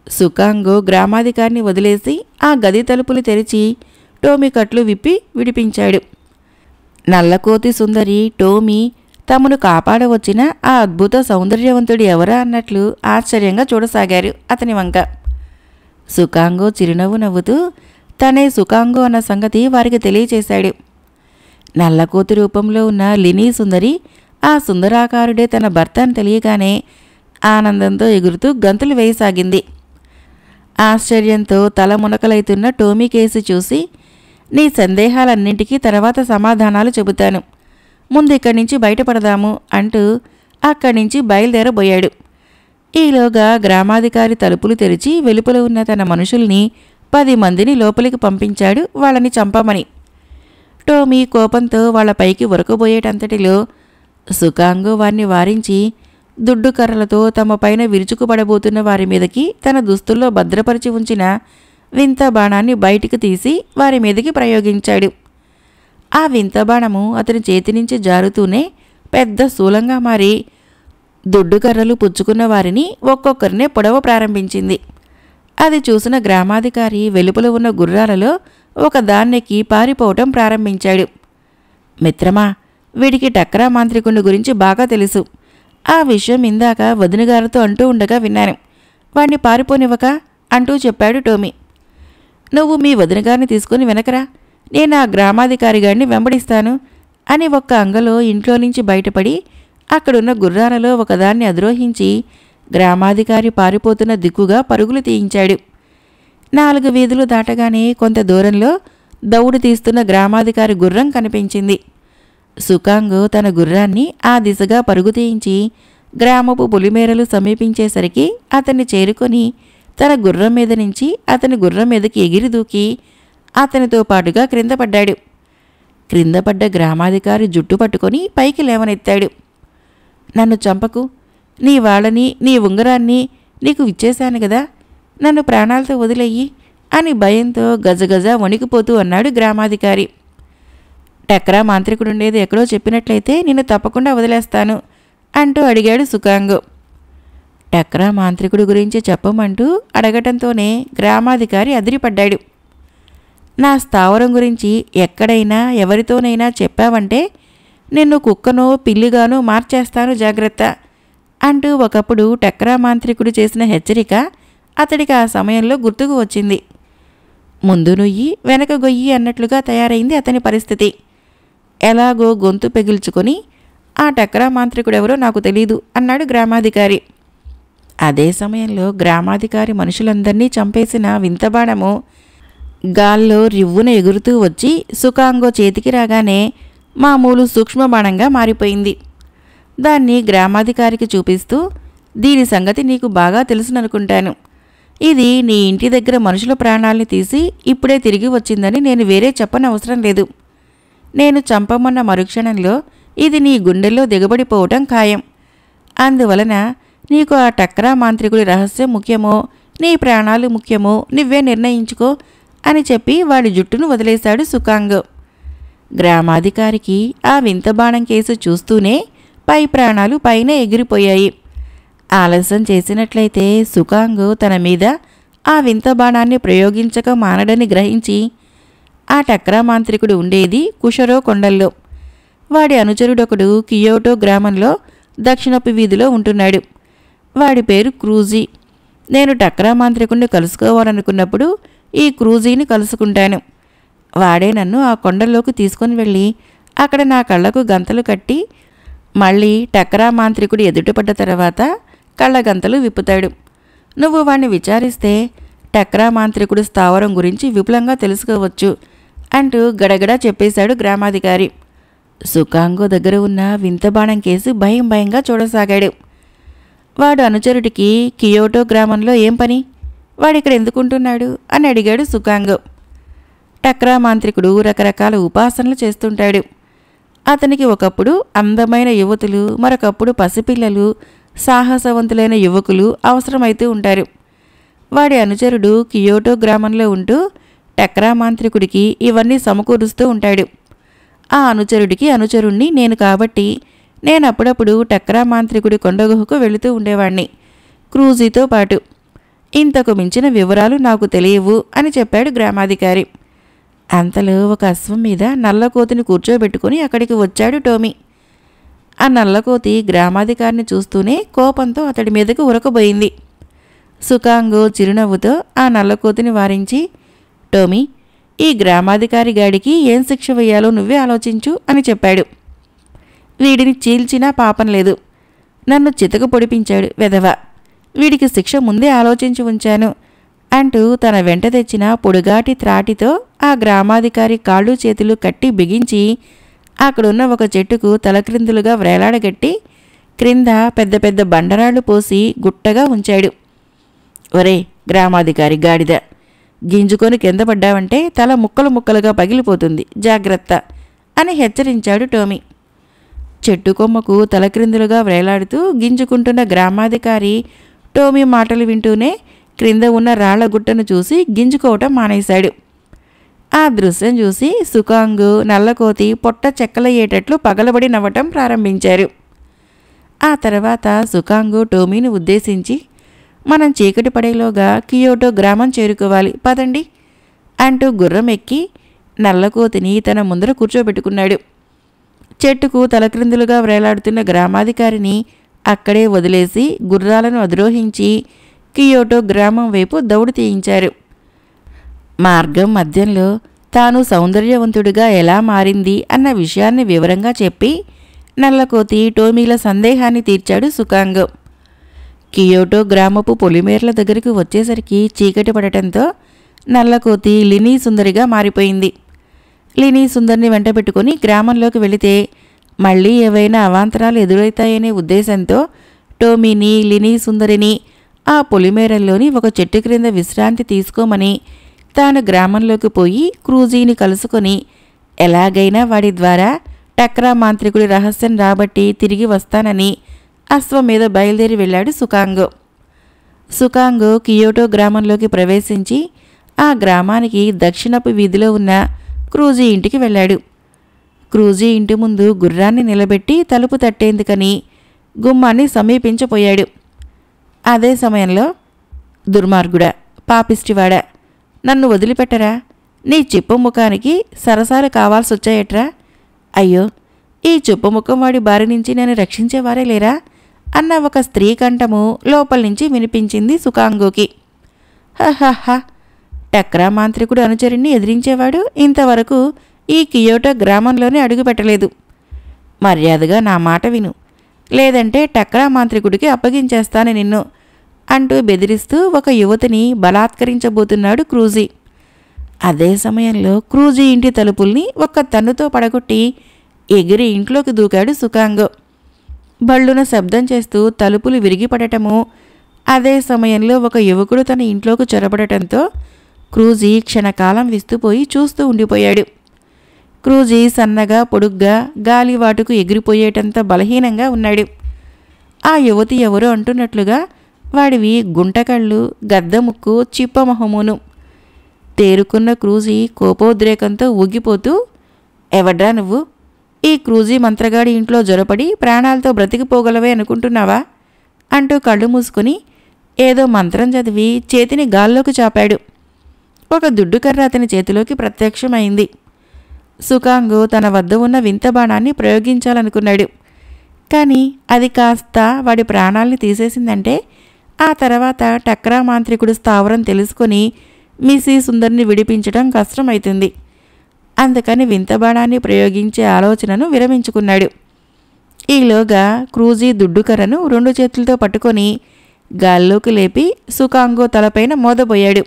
A: సుఖాంగో గ్రామాధికారిని వదిలేసి ఆ గది తలుపులు తెరిచి టోమీ కట్లు విప్పి విడిపించాడు. నల్లకోతి సుందరి, టోమీ తమను కాపాడవచ్చిన ఆ అద్భుత సౌందర్యవంతుడు ఎవరా అన్నట్లు ఆశ్చర్యంగా చూడసాగారు అతని వంక. సుఖాంగో చిరునవ్వు నవ్వుతూ తనే సుఖాంగో అన్న సంగతి వారికి తెలియచేశాడు. నల్లకోతి రూపంలో ఉన్న లినీ సుందరి ఆ సుందరాకారుడే తన భర్త అని తెలియగానే ఆనందంతో ఎగురుతూ గంతులు వేయసాగింది. ఆశ్చర్యంతో తల మునకలైతున్న టోమీ కేసి చూసి, నీ సందేహాలన్నింటికీ తర్వాత సమాధానాలు చెబుతాను, ముందు ఇక్కడి నుంచి బయటపడదాము అంటూ అక్కడి నుంచి బయలుదేరబోయాడు. ఈలోగా గ్రామాధికారి తలుపులు తెరిచి వెలుపల ఉన్న తన మనుషుల్ని 10 మందిని లోపలికి పంపించాడు వాళ్ళని చంపమని. టోమీ కోపంతో వాళ్లపైకి ఉరకబోయేటంతటిలో సుఖాంగో వారిని వారించి దుడ్డు కర్రలతో తమ పైన విరుచుకుపడబోతున్న వారి మీదకి తన దుస్తుల్లో భద్రపరిచి ఉంచిన వింత బాణాన్ని బయటికి తీసి వారి మీదకి ప్రయోగించాడు. ఆ వింత బాణము అతని చేతి నుంచి జారుతూనే పెద్ద శూలంగా మారి దుడ్డు కర్రలు పుచ్చుకున్న వారిని ఒక్కొక్కరినే పొడవ ప్రారంభించింది. అది చూసిన గ్రామాధికారి వెలుపల ఉన్న గుర్రాలలో ఒక దాన్నెక్కి పారిపోవటం ప్రారంభించాడు. మిత్రమా, వీడికి టక్రా మాంత్రికుని గురించి బాగా తెలుసు. ఆ విషయం ఇందాక వదినగారితో అంటూ ఉండగా విన్నాను. వాణ్ణి పారిపోనివ్వక అంటూ చెప్పాడు టోమీ. నువ్వు మీ వదినగారిని తీసుకుని వెనకరా, నేను ఆ గ్రామాధికారి గారిని వెంబడిస్తాను అని ఒక్క అంగలో ఇంట్లో నుంచి బయటపడి అక్కడున్న గుర్రాలలో ఒకదాన్ని అధిరోహించి గ్రామాధికారి పారిపోతున్న దిక్కుగా పరుగులు తీయించాడు. 4 వీధులు దాటగానే కొంత దూరంలో దౌడు తీస్తున్న గ్రామాధికారి గుర్రం కనిపించింది. సుఖాంగో తన గుర్రాన్ని ఆ దిశగా పరుగు తీయించి గ్రామపు పులిమేరలు సమీపించేసరికి అతన్ని చేరుకొని తన గుర్రం మీద నుంచి అతని గుర్రం మీదకి ఎగిరి దూకి అతనితో పాటుగా క్రింద పడ్డాడు. క్రింద పడ్డ గ్రామాధికారి జుట్టు పట్టుకొని పైకి లేవనెత్తాడు. నన్ను చంపకు, నీ వాళ్ళని, నీ ఉంగరాన్ని నీకు ఇచ్చేశాను కదా, నన్ను ప్రాణాలతో వదిలేయి అని భయంతో గజగజ వణికిపోతూ అన్నాడు గ్రామాధికారి. టక్రా మాంత్రికుడుండేది ఎక్కడో చెప్పినట్లయితే నిన్ను తప్పకుండా వదిలేస్తాను అంటూ అడిగాడు సుఖాంగో. టక్రా మాంత్రికుడి గురించి చెప్పమంటూ అడగటంతోనే గ్రామాధికారి అదిరిపడ్డాడు. నా స్థావరం గురించి ఎక్కడైనా ఎవరితోనైనా చెప్పావంటే నిన్ను కుక్కనో పిల్లిగానో మార్చేస్తాను, జాగ్రత్త అంటూ ఒకప్పుడు టక్రా మాంత్రికుడు చేసిన హెచ్చరిక అతడికి ఆ సమయంలో గుర్తుకు వచ్చింది. ముందు నుయ్యి వెనక గొయ్యి అన్నట్లుగా తయారైంది అతని పరిస్థితి. ఎలాగో గొంతు పెగిల్చుకొని ఆ టక్రా మాంత్రికుడెవరో నాకు తెలీదు అన్నాడు గ్రామాధికారి. అదే సమయంలో గ్రామాధికారి మనుషులందర్నీ చంపేసిన వింతబాణము గాల్లో రివ్వున ఎగురుతూ వచ్చి సుఖాంగో చేతికి రాగానే మామూలు సూక్ష్మబాణంగా మారిపోయింది. దాన్ని గ్రామాధికారికి చూపిస్తూ, దీని సంగతి నీకు బాగా తెలుసుననుకుంటాను. ఇది నీ ఇంటి దగ్గర మనుషుల ప్రాణాల్ని తీసి ఇప్పుడే తిరిగి వచ్చిందని నేను వేరే చెప్పనవసరం లేదు. నేను చంపమన్న మరుక్షణంలో ఇది నీ గుండెల్లో దిగబడిపోవటం ఖాయం. అందువలన నీకు ఆ టక్రా మాంత్రికుడి రహస్యం ముఖ్యమో నీ ప్రాణాలు ముఖ్యమో నువ్వే నిర్ణయించుకో అని చెప్పి వాడి జుట్టును వదిలేశాడు సుఖాంగో. గ్రామాధికారికి ఆ వింత బాణం కేసు చూస్తూనే పై ప్రాణాలు పైన ఎగిరిపోయాయి. ఆలస్యం చేసినట్లయితే సుఖాంగో తన మీద ఆ వింత బాణాన్ని ప్రయోగించక మానడని గ్రహించి, ఆ టక్రా మాంత్రికుడు ఉండేది కుషరో కొండల్లో. వాడి అనుచరుడొకడు కియోటో గ్రామంలో దక్షిణపు వీధిలో ఉంటున్నాడు. వాడి పేరు క్రూజీ. నేను టక్రా మాంత్రికుడిని కలుసుకోవాలనుకున్నప్పుడు ఈ క్రూజీని కలుసుకుంటాను. వాడే నన్ను ఆ కొండల్లోకి తీసుకొని వెళ్ళి అక్కడ నా కళ్ళకు గంతలు కట్టి మళ్ళీ టక్రా మాంత్రికుడు ఎదుటపడ్డ తర్వాత కళ్ళగంతలు విప్పుతాడు. నువ్వు వాణ్ణి విచారిస్తే టక్రా మాంత్రికుడి స్థావరం గురించి విపులంగా తెలుసుకోవచ్చు అంటూ గడగడా చెప్పేశాడు గ్రామాధికారి. సుకాంగో దగ్గర ఉన్న వింత బాణం కేసు భయంగా చూడసాగాడు. వాడు అనుచరుడికి కియోటో గ్రామంలో ఏం పని, వాడిక్కడ ఎందుకుంటున్నాడు అని అడిగాడు సుకాంగో. టక్రా మాంత్రికుడు రకరకాల ఉపాసనలు చేస్తుంటాడు. అతనికి ఒకప్పుడు అందమైన యువతులు, మరొకప్పుడు పసిపిల్లలు, సాహసవంతులైన యువకులు అవసరమైతూ ఉంటారు. వాడి అనుచరుడు కియోటో గ్రామంలో ఉంటూ టక్రా మాంత్రికుడికి ఇవన్నీ సమకూరుస్తూ ఉంటాడు. ఆ అనుచరుడికి అనుచరుణ్ణి నేను కాబట్టి నేనప్పుడప్పుడు టక్రా మాంత్రికుడి కొండగుహకు వెళుతూ ఉండేవాణ్ణి క్రూజీతో పాటు. ఇంతకు మించిన వివరాలు నాకు తెలియవు అని చెప్పాడు గ్రామాధికారి. అంతలో ఒక అశ్వం మీద నల్లకోతిని కూర్చోబెట్టుకుని అక్కడికి వచ్చాడు టోమీ. ఆ నల్లకోతి గ్రామాధికారిని చూస్తూనే కోపంతో అతడి మీదకు ఉరకబోయింది. సుకాంగో చిరునవ్వుతో ఆ నల్లకోతిని వారించి, టోమీ, ఈ గ్రామాధికారి గాడికి ఏం శిక్ష వేయాలో నువ్వే ఆలోచించు అని చెప్పాడు. వీడిని చీల్చినా పాపం లేదు. నన్ను చితక పొడిపించాడు వెధవ. వీడికి శిక్ష ముందే ఆలోచించి ఉంచాను అంటూ తన వెంట తెచ్చిన పొడుగాటి త్రాటితో ఆ గ్రామాధికారి కాళ్ళు చేతులు కట్టి బిగించి అక్కడున్న ఒక చెట్టుకు తలక్రిందులుగా వ్రేలాడగట్టి క్రింద పెద్ద పెద్ద బండరాళ్లు పోసి గుట్టగా ఉంచాడు. ఒరే గ్రామాధికారి గాడిద, గింజుకొని కింద పడ్డావంటే తల ముక్కలు ముక్కలుగా పగిలిపోతుంది, జాగ్రత్త అని హెచ్చరించాడు టోమీ. చెట్టు కొమ్మకు తలక్రిందులుగా వ్రేలాడుతూ గింజుకుంటున్న గ్రామాధికారి టోమీ మాటలు వింటూనే క్రింద ఉన్న రాళ్ల గుట్టను చూసి గింజుకోవటం మానేశాడు. ఆ దృశ్యం చూసి సుకాంగు, నల్లకోతి పొట్ట చెక్కలయ్యేటట్లు పగలబడి నవ్వటం ప్రారంభించారు. ఆ తర్వాత సుకాంగు టోమీని ఉద్దేశించి, మనం చీకటి పడేలోగా కియోటో గ్రామం చేరుకోవాలి, పదండి అంటూ గుర్రం ఎక్కి నల్లకోతిని తన ముందర కూర్చోబెట్టుకున్నాడు. చెట్టుకు తలక్రిందులుగా వ్రేలాడుతున్న గ్రామాధికారిని అక్కడే వదిలేసి గుర్రాలను అధిరోహించి కియోటో గ్రామం వైపు దౌడు తీయించారు. మార్గం మధ్యంలో తాను సౌందర్యవంతుడిగా ఎలా మారింది అన్న విషయాన్ని వివరంగా చెప్పి నల్లకోతి టోమీల సందేహాన్ని తీర్చాడు సుకాంగో. కియోటో గ్రామపు పొలిమేర్ల దగ్గరికి వచ్చేసరికి చీకటి పడటంతో నల్లకోతి లినీ సుందరిగా మారిపోయింది. లినీ సుందరిని వెంటబెట్టుకుని గ్రామంలోకి వెళితే మళ్ళీ ఏవైనా అవాంతరాలు ఎదురవుతాయనే ఉద్దేశంతో టోమీని, లినీ సుందరిని ఆ పొలిమేరల్లోని ఒక చెట్టు క్రింద విశ్రాంతి తీసుకోమని తాను గ్రామంలోకి పోయి క్రూజీని కలుసుకొని ఎలాగైనా వాడి ద్వారా టక్రా మాంత్రికుడి రహస్యం రాబట్టి తిరిగి వస్తానని అశ్వం మీద బయలుదేరి వెళ్ళాడు సుకాంగో. సుకాంగో కియోటో గ్రామంలోకి ప్రవేశించి ఆ గ్రామానికి దక్షిణపు వీధిలో ఉన్న క్రూజీ ఇంటికి వెళ్ళాడు. క్రూజీ ఇంటి ముందు గుర్రాన్ని నిలబెట్టి తలుపు తట్టేందుకని గుమ్మాన్ని సమీపించపోయాడు. అదే సమయంలో, దుర్మార్గుడా, పాపిష్టివాడా, నన్ను వదిలిపెట్టరా, నీ చిప్పు ముఖానికి సరసాలు కావాల్సొచ్చాయట్రా, అయ్యో ఈ చుప్పు ముఖం వాడి బారి నుంచి నేను రక్షించేవారే లేరా అన్న ఒక స్త్రీ కంఠము లోపల నుంచి వినిపించింది సుకాంగోకి. హహహ, టక్రా మాంత్రికుడు అనుచరుణ్ణి ఎదిరించేవాడు ఇంతవరకు ఈ కియోటో గ్రామంలోనే అడుగుపెట్టలేదు. మర్యాదగా నా మాట విను, లేదంటే టక్రా మాంత్రికుడికి అప్పగించేస్తాను నిన్ను అంటూ బెదిరిస్తూ ఒక యువతిని బలాత్కరించబోతున్నాడు క్రూజీ. అదే సమయంలో క్రూజీ ఇంటి తలుపుల్ని ఒక్క తన్నుతో పడగొట్టి ఎగిరి ఇంట్లోకి దూకాడు సుకాంగో. బళ్ళున శబ్దం చేస్తూ తలుపులు విరిగిపడటము, అదే సమయంలో ఒక యువకుడు తన ఇంట్లోకి చొరబడటంతో క్రూజీ క్షణకాలం విస్తుపోయి చూస్తూ ఉండిపోయాడు. క్రూజీ సన్నగా, పొడుగ్గా, గాలివాటుకు ఎగిరిపోయేటంత బలహీనంగా ఉన్నాడు. ఆ యువతి ఎవరో అంటున్నట్లుగా వాడివి గుంటకళ్ళు, గద్దముక్కు, చిప్పమొహమును. తేరుకున్న క్రూజీ కోపోద్రేకంతో ఊగిపోతూ, ఎవడ్రా నువ్వు? ఈ క్రూజీ మంత్రగాడి ఇంట్లో జొరపడి ప్రాణాలతో బ్రతికిపోగలవే అనుకుంటున్నావా అంటూ కళ్ళు మూసుకుని ఏదో మంత్రం చదివి చేతిని గాల్లోకి చాపాడు. ఒక దుడ్డుకర్ర అతని చేతిలోకి ప్రత్యక్షమైంది. సుకాంగో తన వద్ద ఉన్న వింత బాణాన్ని ప్రయోగించాలనుకున్నాడు. కానీ అది కాస్త వాడి ప్రాణాల్ని తీసేసిందంటే ఆ తర్వాత టక్రా మాంత్రికుడు స్థావరం తెలుసుకొని మిసీ సుందర్ని విడిపించడం కష్టమవుతుంది. అందుకని వింత బాణాన్ని ప్రయోగించే ఆలోచనను విరమించుకున్నాడు. ఈలోగా క్రూజీ దుడ్డుకర్రను 2 చేతులతో పట్టుకొని గాల్లోకి లేపి సుకాంగో తలపైన మోదబోయాడు.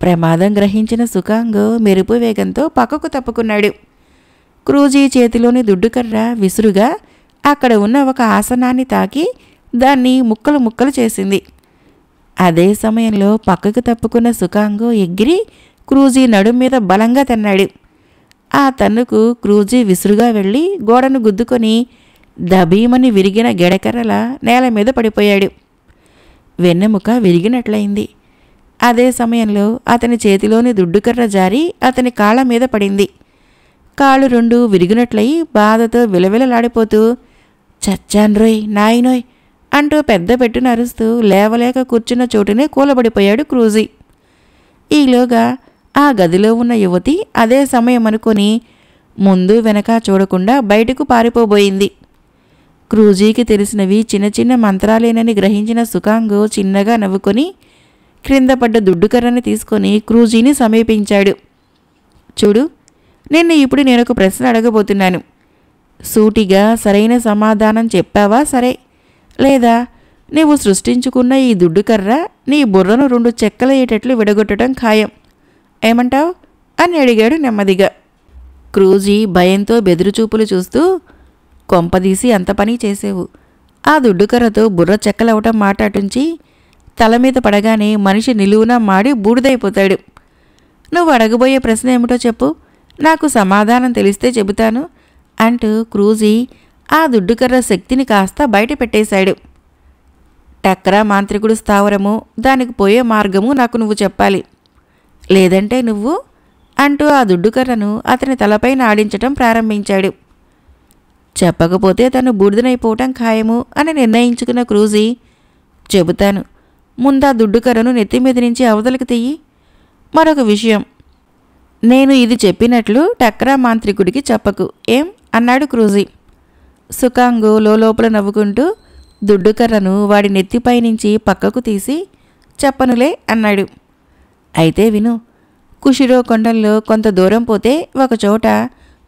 A: ప్రమాదం గ్రహించిన సుకాంగో మెరుపు వేగంతో పక్కకు తప్పుకున్నాడు. క్రూజీ చేతిలోని దుడ్డుకర్ర విసురుగా అక్కడ ఉన్న ఒక ఆసనాన్ని తాకి దాన్ని ముక్కలు ముక్కలు చేసింది. అదే సమయంలో పక్కకు తప్పుకున్న సుకాంగో ఎగిరి క్రూజీ నడుం మీద బలంగా తన్నాడు. ఆ తన్నుకు క్రూజీ విసురుగా వెళ్ళి గోడను గుద్దుకొని దబీమని విరిగిన గెడకర్రల నేల మీద పడిపోయాడు. వెన్నెముక విరిగినట్లయింది. అదే సమయంలో అతని చేతిలోని దుడ్డుకర్ర జారి అతని కాళ్ళ మీద పడింది. కాళ్ళు రెండు విరిగినట్లయి బాధతో విలవిలలాడిపోతూ చచ్చాన్రోయ్ నాయనోయ్ అంటూ పెద్ద పెట్టున అరుస్తూ లేవలేక కూర్చున్న చోటునే కూలబడిపోయాడు క్రూజీ. ఈలోగా ఆ గదిలో ఉన్న యువతి అదే సమయం అనుకొని ముందు వెనక చూడకుండా బయటకు పారిపోబోయింది. క్రూజీకి తెలిసినవి చిన్న చిన్న మంత్రాలేనని గ్రహించిన సుకాంగో చిన్నగా నవ్వుకొని క్రింద పడ్డ దుడ్డుకర్రని తీసుకొని క్రూజీని సమీపించాడు. చూడు, నిన్ను ఇప్పుడు నేనొక ప్రశ్న అడగబోతున్నాను. సూటిగా సరైన సమాధానం చెప్పావా సరే, లేదా నీవు సృష్టించుకున్న ఈ దుడ్డుకర్ర నీ బుర్రను 2 చెక్కలయ్యేటట్లు విడగొట్టడం ఖాయం. ఏమంటావ్ అని అడిగాడు నెమ్మదిగా. క్రూజీ భయంతో బెదురుచూపులు చూస్తూ కొంపదీసి అంత పని చేసేవు. ఆ దుడ్డుకర్రతో బుర్ర చెక్కలవటం మాటాటుంచి తల మీద పడగానే మనిషి నిలువునా మాడి బూడిదైపోతాడు. నువ్వు అడగబోయే ప్రశ్న ఏమిటో చెప్పు, నాకు సమాధానం తెలిస్తే చెబుతాను అంటూ క్రూజీ ఆ దుడ్డుకర్ర శక్తిని కాస్త బయట పెట్టేశాడు. టక్రా మాంత్రికుడు స్థావరము, దానికి పోయే మార్గము నాకు నువ్వు చెప్పాలి. లేదంటే నువ్వు అంటూ ఆ దుడ్డుకర్రను అతని తలపైన ఆడించటం ప్రారంభించాడు. చెప్పకపోతే తను బూడిదనైపోవటం ఖాయము అని నిర్ణయించుకున్న క్రూజీ చెబుతాను, ముందా దుడ్డుకర్రను నెత్తిమీద నుంచి అవతలికి తీయి. మరొక విషయం, నేను ఇది చెప్పినట్లు టక్రా మాంత్రికుడికి చెప్పకు ఏం అన్నాడు క్రూజీ. సుకాంగో లోపల నవ్వుకుంటూ దుడ్డుకర్రను వాడి నెత్తిపై నుంచి పక్కకు తీసి చెప్పనులే అన్నాడు. అయితే విను, కుషిరో కొండల్లో కొంత దూరం పోతే ఒకచోట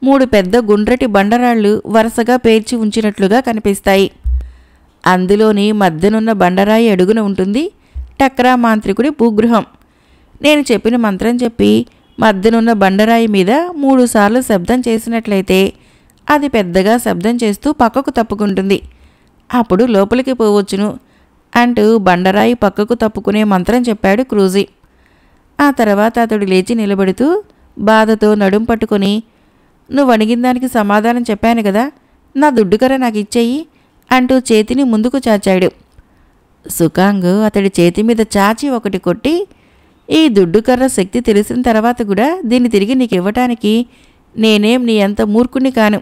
A: 3 పెద్ద గుండ్రటి బండరాళ్లు వరుసగా పేర్చి ఉంచినట్లుగా కనిపిస్తాయి. అందులోని మధ్యనున్న బండరాయి అడుగున ఉంటుంది టక్రా మాంత్రికుడి భూగృహం. నేను చెప్పిన మంత్రం చెప్పి మధ్యనున్న బండరాయి మీద 3 సార్లు శబ్దం చేసినట్లయితే అది పెద్దగా శబ్దం చేస్తూ పక్కకు తప్పుకుంటుంది. అప్పుడు లోపలికి పోవచ్చును అంటూ బండరాయి పక్కకు తప్పుకునే మంత్రం చెప్పాడు క్రూజీ. ఆ తర్వాత అతడు లేచి నిలబడుతూ బాధతో నడుం పట్టుకొని, నువ్వు అడిగిన దానికి సమాధానం చెప్పాను కదా, నా దుడ్డుకర్ర నాకు ఇచ్చేయి అంటూ చేతిని ముందుకు చాచాడు. సుకాంగ్ అతడి చేతి మీద చాచి ఒకటి కొట్టి, ఈ దుడ్డుకర్ర శక్తి తెలిసిన తర్వాత కూడా దీన్ని తిరిగి నీకు ఇవ్వటానికి నేనేం నీ అంత మూర్ఖుణ్ణి కాను.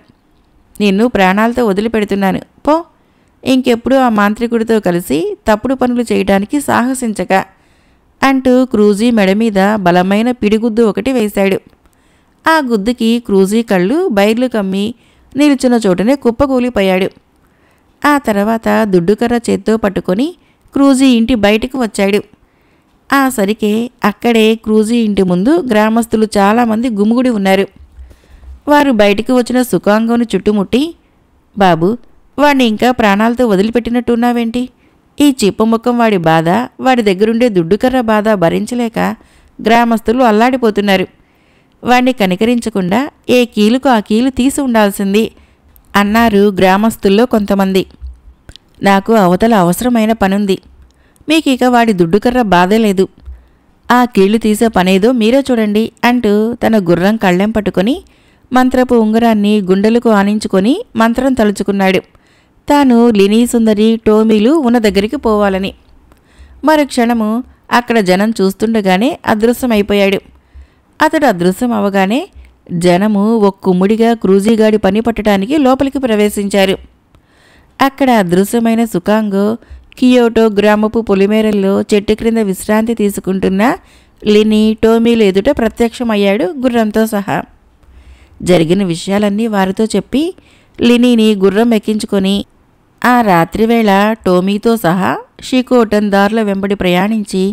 A: నిన్ను ప్రాణాలతో వదిలిపెడుతున్నాను పో. ఇంకెప్పుడు ఆ మాంత్రికుడితో కలిసి తప్పుడు పనులు చేయడానికి సాహసించక అంటూ క్రూజీ మెడ మీద బలమైన పిడిగుద్దు ఒకటి వేశాడు. ఆ గుద్దుకి క్రూజీ కళ్ళు బైర్లు కమ్మి నిల్చున్న చోటనే కుప్పకూలిపోయాడు. ఆ తర్వాత దుడ్డుకర్ర చేత్తో పట్టుకొని క్రూజీ ఇంటి బయటికి వచ్చాడు. ఆ సరికే అక్కడే క్రూజీ ఇంటి ముందు గ్రామస్తులు చాలామంది గుమిగుడి ఉన్నారు. వారు బయటికి వచ్చిన సుకాంగోను చుట్టుముట్టి, బాబు, వాడిని ఇంకా ప్రాణాలతో వదిలిపెట్టినట్టున్నావేంటి? ఈ చిప్పముఖం వాడి బాధ, వాడి దగ్గరుండే దుడ్డుకర్ర బాధ భరించలేక గ్రామస్తులు అల్లాడిపోతున్నారు. వాణ్ణి కనికరించకుండా ఏ కీలుకు ఆ కీలు తీసి ఉండాల్సింది అన్నారు గ్రామస్తుల్లో కొంతమంది. నాకు అవతల అవసరమైన పనుంది. మీకిక వాడి దుడ్డుకర్ర బాధే లేదు. ఆ కీళ్లు తీసే పనేదో మీరే చూడండి అంటూ తన గుర్రం కళ్ళెం పట్టుకొని మంత్రపు ఉంగరాన్ని గుండెలకు ఆనించుకొని మంత్రం తలుచుకున్నాడు. తాను లినీ సుందరి టోమీలు ఉన్న దగ్గరికి పోవాలని. మరు క్షణము అక్కడ జనం చూస్తుండగానే అదృశ్యమైపోయాడు. అతడు అదృశ్యం అవగానే జనము ఒక్కుమ్ముడిగా క్రూజీగాడి పని పట్టడానికి లోపలికి ప్రవేశించారు. అక్కడ అదృశ్యమైన సుకాంగో కియోటో గ్రామపు పొలిమేరల్లో చెట్టు క్రింద విశ్రాంతి తీసుకుంటున్న లినీ టోమీలు ఎదుట ప్రత్యక్షమయ్యాడు గుర్రంతో సహా. జరిగిన విషయాలన్నీ వారితో చెప్పి లినీని గుర్రం ఎక్కించుకొని ఆ రాత్రివేళ టోమీతో సహా షికోటన్ దారుల వెంబడి ప్రయాణించి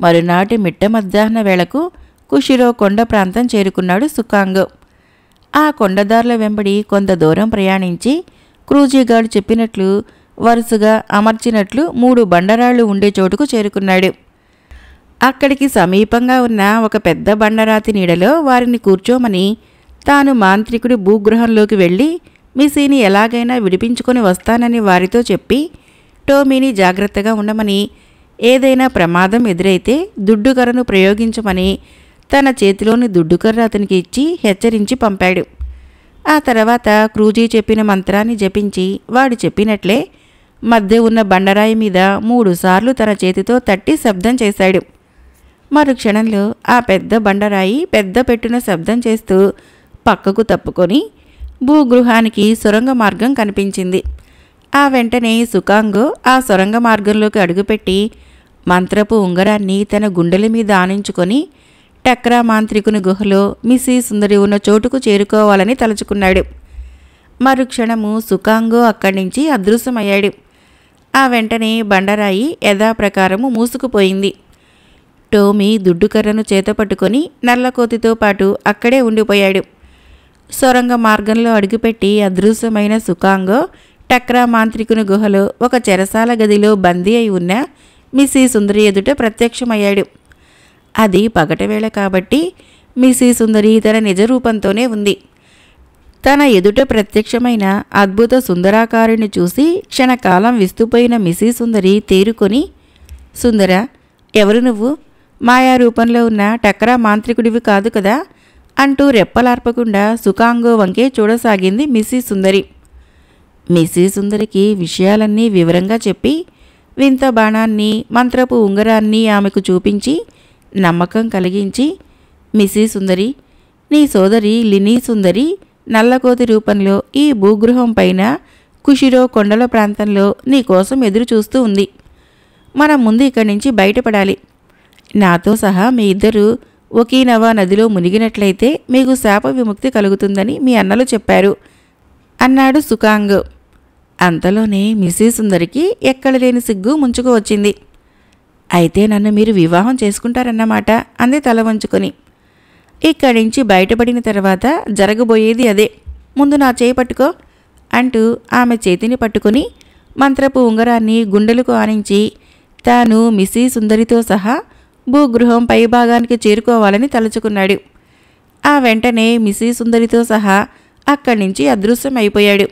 A: మరునాటి మిట్ట మధ్యాహ్న వేళకు కుషిరో కొండ ప్రాంతం చేరుకున్నాడు సుకాంగో. ఆ కొండదారుల వెంబడి కొంత దూరం ప్రయాణించి క్రూజీగాడు చెప్పినట్లు వరుసగా అమర్చినట్లు 3 బండరాళ్లు ఉండే చోటుకు చేరుకున్నాడు. అక్కడికి సమీపంగా ఉన్న ఒక పెద్ద బండరాతి నీడలో వారిని కూర్చోమని, తాను మాంత్రికుడి భూగృహంలోకి వెళ్ళి మిసీని ఎలాగైనా విడిపించుకొని వస్తానని వారితో చెప్పి, టోమీని జాగ్రత్తగా ఉండమని, ఏదైనా ప్రమాదం ఎదురైతే దుడ్డుకర్రను ప్రయోగించమని తన చేతిలోని దుడ్డుకర్ర అతనికి ఇచ్చి హెచ్చరించి పంపాడు. ఆ తర్వాత క్రూజీ చెప్పిన మంత్రాన్ని జపించి వాడు చెప్పినట్లే మధ్య ఉన్న బండరాయి మీద 3 సార్లు తన చేతితో తట్టి శబ్దం చేశాడు. మరుక్షణంలో ఆ పెద్ద బండరాయి పెద్ద పెట్టున శబ్దం చేస్తూ పక్కకు తప్పుకొని భూగృహానికి సొరంగ మార్గం కనిపించింది. ఆ వెంటనే సుకాంగో ఆ సొరంగ మార్గంలోకి అడుగుపెట్టి మంత్రపు ఉంగరాన్ని తన గుండెల మీద ఆనించుకొని టక్రా మాంత్రికుని గుహలో మిసీ సుందరి ఉన్న చోటుకు చేరుకోవాలని తలుచుకున్నాడు. మరుక్షణము సుకాంగో అక్కడి నుంచి అదృశ్యమయ్యాడు. ఆ వెంటనే బండరాయి యథాప్రకారము మూసుకుపోయింది. టోమీ దుడ్డుకర్రను చేతపట్టుకొని నల్లకోతితో పాటు అక్కడే ఉండిపోయాడు. సొరంగ మార్గంలో అడుగుపెట్టి అదృశ్యమైన సుకాంగో టక్రా మాంత్రికుని గుహలో ఒక చెరసాల గదిలో బందీ అయి ఉన్న మిసీ సుందరి ఎదుట ప్రత్యక్షమయ్యాడు. అది పగటవేళ కాబట్టి మిసీ సుందరి తన నిజరూపంతోనే ఉంది. తన ఎదుట ప్రత్యక్షమైన అద్భుత సుందరాకారుని చూసి క్షణకాలం విస్తుపోయిన మిసీ సుందరి తేరుకొని, సుందరా, ఎవరు నువ్వు? మాయారూపంలో ఉన్న టక్రా మాంత్రికుడివి కాదు కదా అంటూ రెప్పలార్పకుండా సుకాంగో వంకే చూడసాగింది మిసీ సుందరి. మిసీ సుందరికి విషయాలన్నీ వివరంగా చెప్పి వింత బాణాన్ని మంత్రపు ఉంగరాన్ని ఆమెకు చూపించి నమ్మకం కలిగించి, మిసీ సుందరి, నీ సోదరి లినీ సుందరి నల్లకోతి రూపంలో ఈ భూగృహం పైన కుషిరో కొండల ప్రాంతంలో నీకోసం ఎదురు చూస్తూ ఉంది. మనం ముందు ఇక్కడి నుంచి బయటపడాలి. నాతో సహా మీ ఇద్దరూ ఒకీనవా నదిలో మునిగినట్లయితే మీకు శాప విముక్తి కలుగుతుందని మీ అన్నలు చెప్పారు అన్నాడు సుకాంగ్. అంతలోనే మిసీ సుందరికి ఎక్కడలేని సిగ్గు ముంచుకు వచ్చింది. అయితే నన్ను మీరు వివాహం చేసుకుంటారన్నమాట అంది తల వంచుకొని. ఇక్కడి నుంచి బయటపడిన తర్వాత జరగబోయేది అదే. ముందు నా చేయి పట్టుకో అంటూ ఆమె చేతిని పట్టుకొని మంత్రపు ఉంగరాన్ని గుండెలకు ఆనించి తాను మిసీ సుందరితో సహా భూగృహం పైభాగానికి చేరుకోవాలని తలుచుకున్నాడు. ఆ వెంటనే మిసీ సుందరితో సహా అక్కడి నుంచి అదృశ్యమైపోయాడు.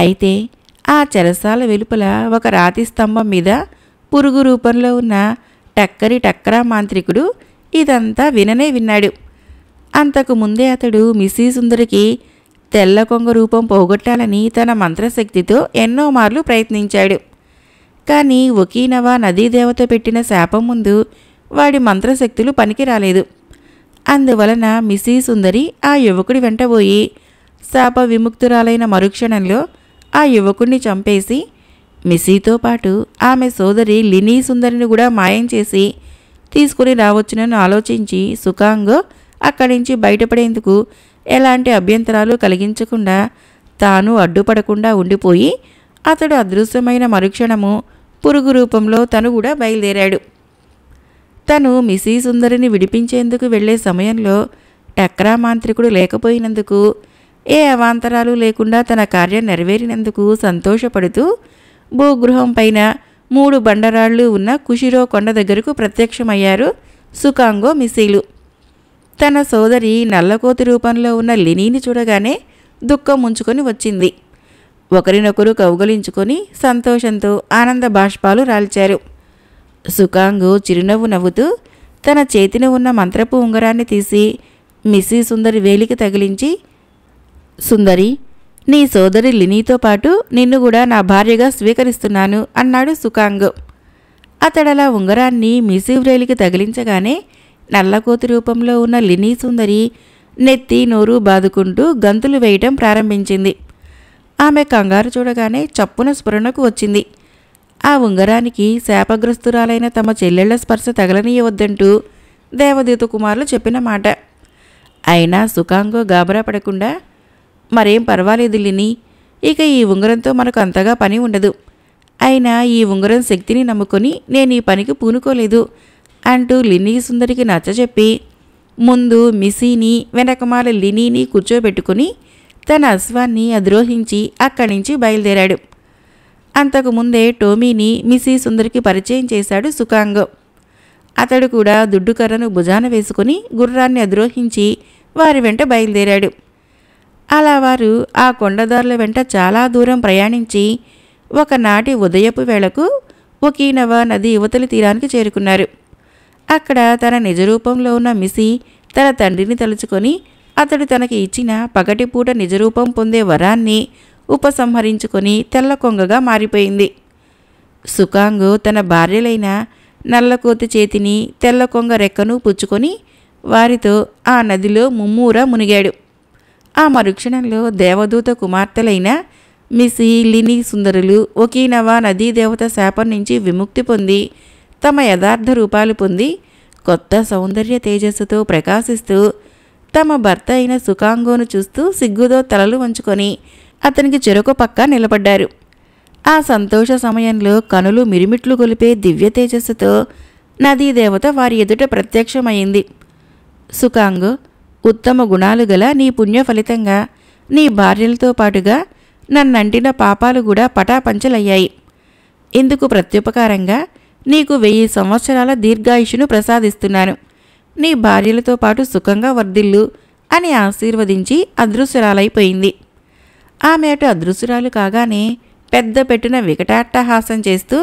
A: అయితే ఆ చెరసాల వెలుపల ఒక రాతి స్తంభం మీద పురుగు రూపంలో ఉన్న టక్రా మాంత్రికుడు ఇదంతా విన్నాడు. అంతకు ముందే అతడు మిసీ సుందరికి తెల్ల కొంగ రూపం పోగొట్టాలని తన మంత్రశక్తితో ఎన్నో మార్లు ప్రయత్నించాడు. కానీ ఒకీనవా నదీదేవత పెట్టిన శాపం ముందు వాడి మంత్రశక్తులు పనికిరాలేదు. అందువలన మిసీ సుందరి ఆ యువకుడి వెంటబోయి శాప విముక్తురాలైన మరుక్షణంలో ఆ యువకుడిని చంపేసి మిసీతో పాటు ఆమె సోదరి లినీ సుందరిని కూడా మాయం చేసి తీసుకుని రావచ్చునని ఆలోచించి సుకాంగో అక్కడి నుంచి బయటపడేందుకు ఎలాంటి అభ్యంతరాలు కలిగించకుండా తాను అడ్డుపడకుండా ఉండిపోయి అతడు అదృశ్యమైన మరుక్షణము పురుగు రూపంలో తను కూడా బయలుదేరాడు. తను మిసీ సుందరిని విడిపించేందుకు వెళ్లే సమయంలో టక్రా మాంత్రికుడు లేకపోయినందుకు, ఏ అవాంతరాలు లేకుండా తన కార్యం నెరవేరినందుకు సంతోషపడుతూ భూగృహం పైన 3 బండరాళ్లు ఉన్న కుషిరో కొండ దగ్గరకు ప్రత్యక్షమయ్యారు సుకాంగో మిసీలు. తన సోదరి నల్లకోతి రూపంలో ఉన్న లినీని చూడగానే దుఃఖం ముంచుకొని వచ్చింది. ఒకరినొకరు కౌగలించుకొని సంతోషంతో ఆనంద బాష్పాలు రాల్చారు. సుకాంగు చిరునవ్వు నవ్వుతూ తన చేతిన ఉన్న మంత్రపు ఉంగరాన్ని తీసి మిసీ సుందరి వేలికి తగిలించి, సుందరి, నీ సోదరి లినీతో పాటు నిన్ను కూడా నా భార్యగా స్వీకరిస్తున్నాను అన్నాడు సుకాంగ్. అతడలా ఉంగరాన్ని మిసీ వ్రేలికి తగిలించగానే నల్లకోతి రూపంలో ఉన్న లినీ సుందరి నెత్తి నోరు బాదుకుంటూ గంతులు వేయటం ప్రారంభించింది. ఆమె కంగారు చూడగానే చప్పున స్ఫురణకు వచ్చింది. ఆ ఉంగరానికి శాపగ్రస్తురాలైన తమ చెల్లెళ్ల స్పర్శ తగలనీయవద్దంటూ దేవదూత కుమారులు చెప్పిన మాట. అయినా సుకాంగో గాబరా పడకుండా, మరేం పర్వాలేదు లినీ, ఇక ఈ ఉంగరంతో మనకు అంతగా పని ఉండదు. అయినా ఈ ఉంగరం శక్తిని నమ్ముకొని నేను ఈ పనికి పూనుకోలేదు అంటూ లినీ సుందరికి నచ్చజెప్పి ముందు మిసీని వెనకమాల లినీని కూర్చోబెట్టుకుని తన అశ్వాన్ని అధిరోహించి అక్కడి నుంచి బయలుదేరాడు. అంతకుముందే టోమీని మిస్సీ సుందరికి పరిచయం చేశాడు సుకాంగ్. అతడు కూడా దుడ్డుకర్రను భుజాన వేసుకుని గుర్రాన్ని అధిరోహించి వారి వెంట బయలుదేరాడు. అలా వారు ఆ కొండదారుల వెంట చాలా దూరం ప్రయాణించి ఒకనాటి ఉదయపు వేళకు ఒకీనవా నది యువతలి తీరానికి చేరుకున్నారు. అక్కడ తన నిజరూపంలో ఉన్న మిస్సీ తన తండ్రిని తలుచుకొని అతడు తనకి ఇచ్చిన పగటిపూట నిజరూపం పొందే వరాన్ని ఉపసంహరించుకొని తెల్ల కొంగగా మారిపోయింది. సుకాంగ్ తన భార్యలైన నల్లకోతి చేతిని తెల్ల కొంగ రెక్కను పుచ్చుకొని వారితో ఆ నదిలో ముమ్మూరా మునిగాడు. ఆ మరుక్షణంలో దేవదూత కుమార్తెలైన మిస్సీ, లినీ సుందరులు ఒకీనవా నదీదేవత శాపం నుంచి విముక్తి పొంది తమ యథార్థ రూపాలు పొంది కొత్త సౌందర్య తేజస్సుతో ప్రకాశిస్తూ తమ భర్త అయిన సుకాంగోను చూస్తూ సిగ్గుతో తలలు వంచుకొని అతనికి చెరొక పక్క నిలబడ్డారు. ఆ సంతోష సమయంలో కనులు మిరిమిట్లు గొలిపే దివ్య తేజస్సుతో నదీదేవత వారి ఎదుట ప్రత్యక్షమైంది. సుకాంగ్, ఉత్తమ గుణాలు గల నీ పుణ్య ఫలితంగా నీ భార్యలతో పాటుగా నన్నంటిన పాపాలు కూడా పటాపంచలయ్యాయి. ఇందుకు ప్రత్యుపకారంగా నీకు 1000 సంవత్సరాల దీర్ఘాయుషును ప్రసాదిస్తున్నాను. నీ భార్యలతో పాటు సుఖంగా వర్ధిల్లు అని ఆశీర్వదించి అదృశ్యురాలైపోయింది. ఆమె అటు అదృశ్యురాలు కాగానే పెద్ద పెట్టున వికటాట్టహాసం చేస్తూ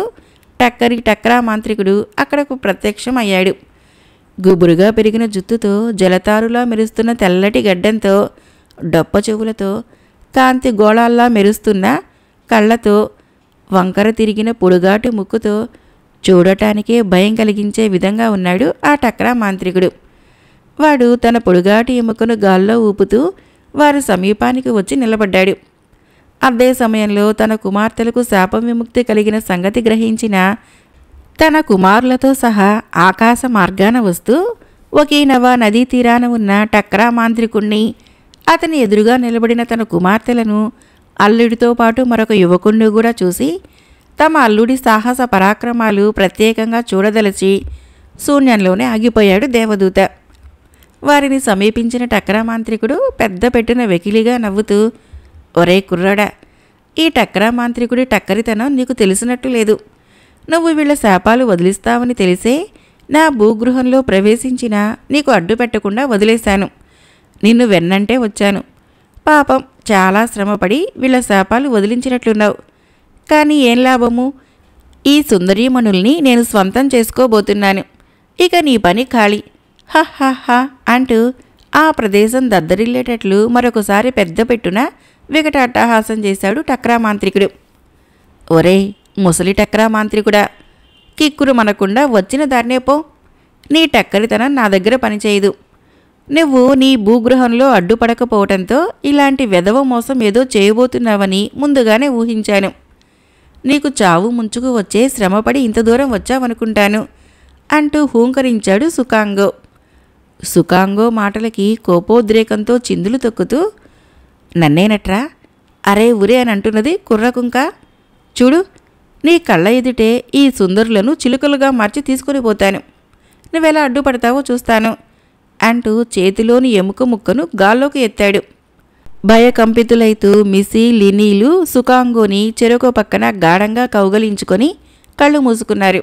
A: టక్రా మాంత్రికుడు అక్కడకు ప్రత్యక్షం అయ్యాడు. గుబురుగా పెరిగిన జుత్తుతో, జలతారులా మెరుస్తున్న తెల్లటి గడ్డంతో, డొప్ప చెవులతో, కాంతి గోళాల్లా మెరుస్తున్న కళ్ళతో, వంకర తిరిగిన పొడుగాటి ముక్కుతో చూడటానికే భయం కలిగించే విధంగా ఉన్నాడు ఆ టక్రా మాంత్రికుడు. వాడు తన పొడుగాటి ఎముకను గాల్లో ఊపుతూ వారి సమీపానికి వచ్చి నిలబడ్డాడు. అదే సమయంలో తన కుమార్తెలకు శాపం విముక్తి కలిగిన సంగతి గ్రహించిన తన కుమారులతో సహా ఆకాశ మార్గాన వస్తూ ఒకీనవా నదీ తీరాన ఉన్న టక్రా మాంత్రికుణ్ణి, అతని ఎదురుగా నిలబడిన తన కుమార్తెలను, అల్లుడితో పాటు మరొక యువకుణ్ణి కూడా చూసి తమ అల్లుడి సాహస పరాక్రమాలు ప్రత్యేకంగా చూడదలచి శూన్యంలోనే ఆగిపోయాడు దేవదూత. వారిని సమీపించిన టక్రా మాంత్రికుడు పెద్ద పెట్టున వెకిలిగా నవ్వుతూ, ఒరే కుర్రాడా, ఈ టక్రా మాంత్రికుడి టక్కరితనం నీకు తెలిసినట్టు లేదు. నువ్వు వీళ్ళ శాపాలు వదిలిస్తావని తెలిసే నా భూగృహంలో ప్రవేశించినా నీకు అడ్డు పెట్టకుండా వదిలేశాను. నిన్ను వెన్నంటే వచ్చాను. పాపం చాలా శ్రమపడి వీళ్ళ శాపాలు వదిలించినట్లున్నావు. కానీ ఏం లాభము? ఈ సుందరీమణుల్ని నేను స్వంతం చేసుకోబోతున్నాను. ఇక నీ పని ఖాళీ. హ అంటూ ఆ ప్రదేశం దద్దరిల్లేటట్లు మరొకసారి పెద్ద పెట్టున వికటాట్టహాసం చేశాడు టక్రా మాంత్రికుడు. ఒరే ముసలి టక్రా మాంత్రికుడా, కిక్కురు మనకుండా వచ్చిన దాన్నే పో. నీ టక్కరితనం నా దగ్గర పనిచేయదు. నువ్వు నీ భూగృహంలో అడ్డుపడకపోవటంతో ఇలాంటి వెధవ మోసం ఏదో చేయబోతున్నావని ముందుగానే ఊహించాను. నీకు చావు ముంచుకు వచ్చే శ్రమపడి ఇంత దూరం వచ్చావనుకుంటాను అంటూ హూంకరించాడు సుకాంగో. సుకాంగో మాటలకి కోపోద్రేకంతో చిందులు తొక్కుతూ, నన్నేనట్రా అరే ఉరే అని అంటున్నది కుర్రకుంక? చూడు, నీ కళ్ళ ఎదుటే ఈ సుందరులను చిలుకలుగా మార్చి తీసుకుని పోతాను. నువ్వెలా అడ్డుపడతావో చూస్తాను అంటూ చేతిలోని ఎముక ముక్కను గాల్లోకి ఎత్తాడు. భయకంపితులైతూ మిస్సీ, లినీలు సుకాంగోని చెరొక పక్కన గాఢంగా కౌగలించుకొని కళ్ళు మూసుకున్నారు.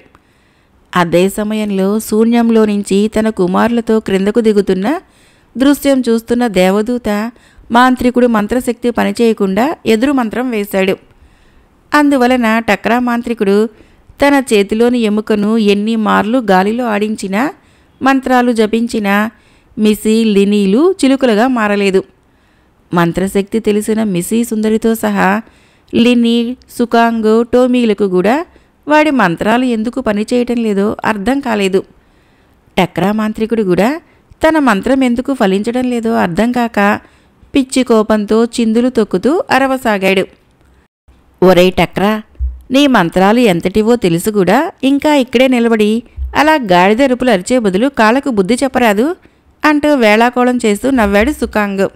A: అదే సమయంలో శూన్యంలో నుంచి తన కుమారులతో క్రిందకు దిగుతున్న దృశ్యం చూస్తున్న దేవదూత మాంత్రికుడు మంత్రశక్తి పనిచేయకుండా ఎదురు మంత్రం వేశాడు. అందువలన టక్రా మాంత్రికుడు తన చేతిలోని ఎముకను ఎన్ని మార్లు గాలిలో ఆడించినా, మంత్రాలు జపించినా మిస్సీ, లినీలు చిలుకలుగా మారలేదు. మంత్రశక్తి తెలిసిన మిస్సీ సుందరితో సహా లినీ, సుకాంగో, టోమీలకు కూడా వాడి మంత్రాలు ఎందుకు పనిచేయటం లేదో అర్థం కాలేదు. టక్రా మాంత్రికుడు కూడా తన మంత్రం ఎందుకు ఫలించడం లేదో అర్థం కాక పిచ్చి కోపంతో చిందులు తొక్కుతూ అరవసాగాడు. ఒరే టక్రా, నీ మంత్రాలు ఎంతటివో తెలుసు కూడా ఇంకా ఇక్కడే నిలబడి అలా గాడిదరుపులు అరిచే బదులు కాళ్ళకు బుద్ధి చెప్పరాదు అంటూ వేళాకోళం చేస్తూ నవ్వాడు సుకాంగో.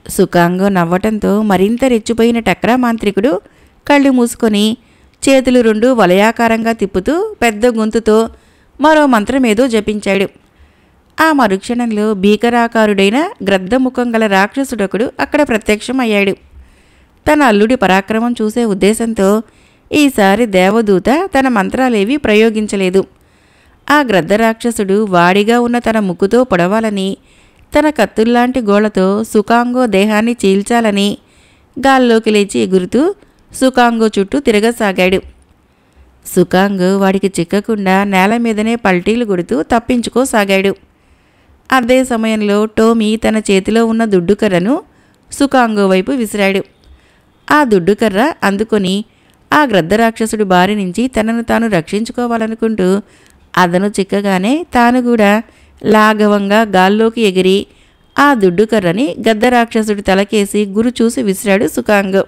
A: సుకాంగో నవ్వటంతో మరింత రెచ్చిపోయిన టక్రా మాంత్రికుడు కళ్ళు మూసుకొని చేతులు రెండు వలయాకారంగా తిప్పుతూ పెద్ద గొంతుతో మరో మంత్రమేదో జపించాడు. ఆ మరుక్షణంలో భీకరాకారుడైన గ్రద్దముఖం గల రాక్షసుడొకడు అక్కడ ప్రత్యక్షమయ్యాడు. తన అల్లుడి పరాక్రమం చూసే ఉద్దేశంతో ఈసారి దేవదూత తన మంత్రాలేవీ ప్రయోగించలేదు. ఆ గ్రద్దరాక్షసుడు వాడిగా ఉన్న తన ముక్కుతో పొడవాలని, తన కత్తుల్లాంటి గోళ్లతో సుకాంగో దేహాన్ని చీల్చాలని గాల్లోకి లేచి ఎగురుతూ సుకాంగో చుట్టూ తిరగసాగాడు. సుకాంగో వాడికి చిక్కకుండా నేల మీదనే పల్టీలు కొడుతూ తప్పించుకోసాగాడు. అదే సమయంలో టోమీ తన చేతిలో ఉన్న దుడ్డుకర్రను సుకాంగో వైపు విసిరాడు. ఆ దుడ్డుకర్ర అందుకొని ఆ గ్రద్దరాక్షసుడి బారి నుంచి తనను తాను రక్షించుకోవాలనుకుంటూ అదను చిక్కగానే తాను కూడా లాఘవంగా గాల్లోకి ఎగిరి ఆ దుడ్డుకర్రని గద్దరాక్షసుడి తలకేసి గురి చూసి విసిరాడు సుకాంగో.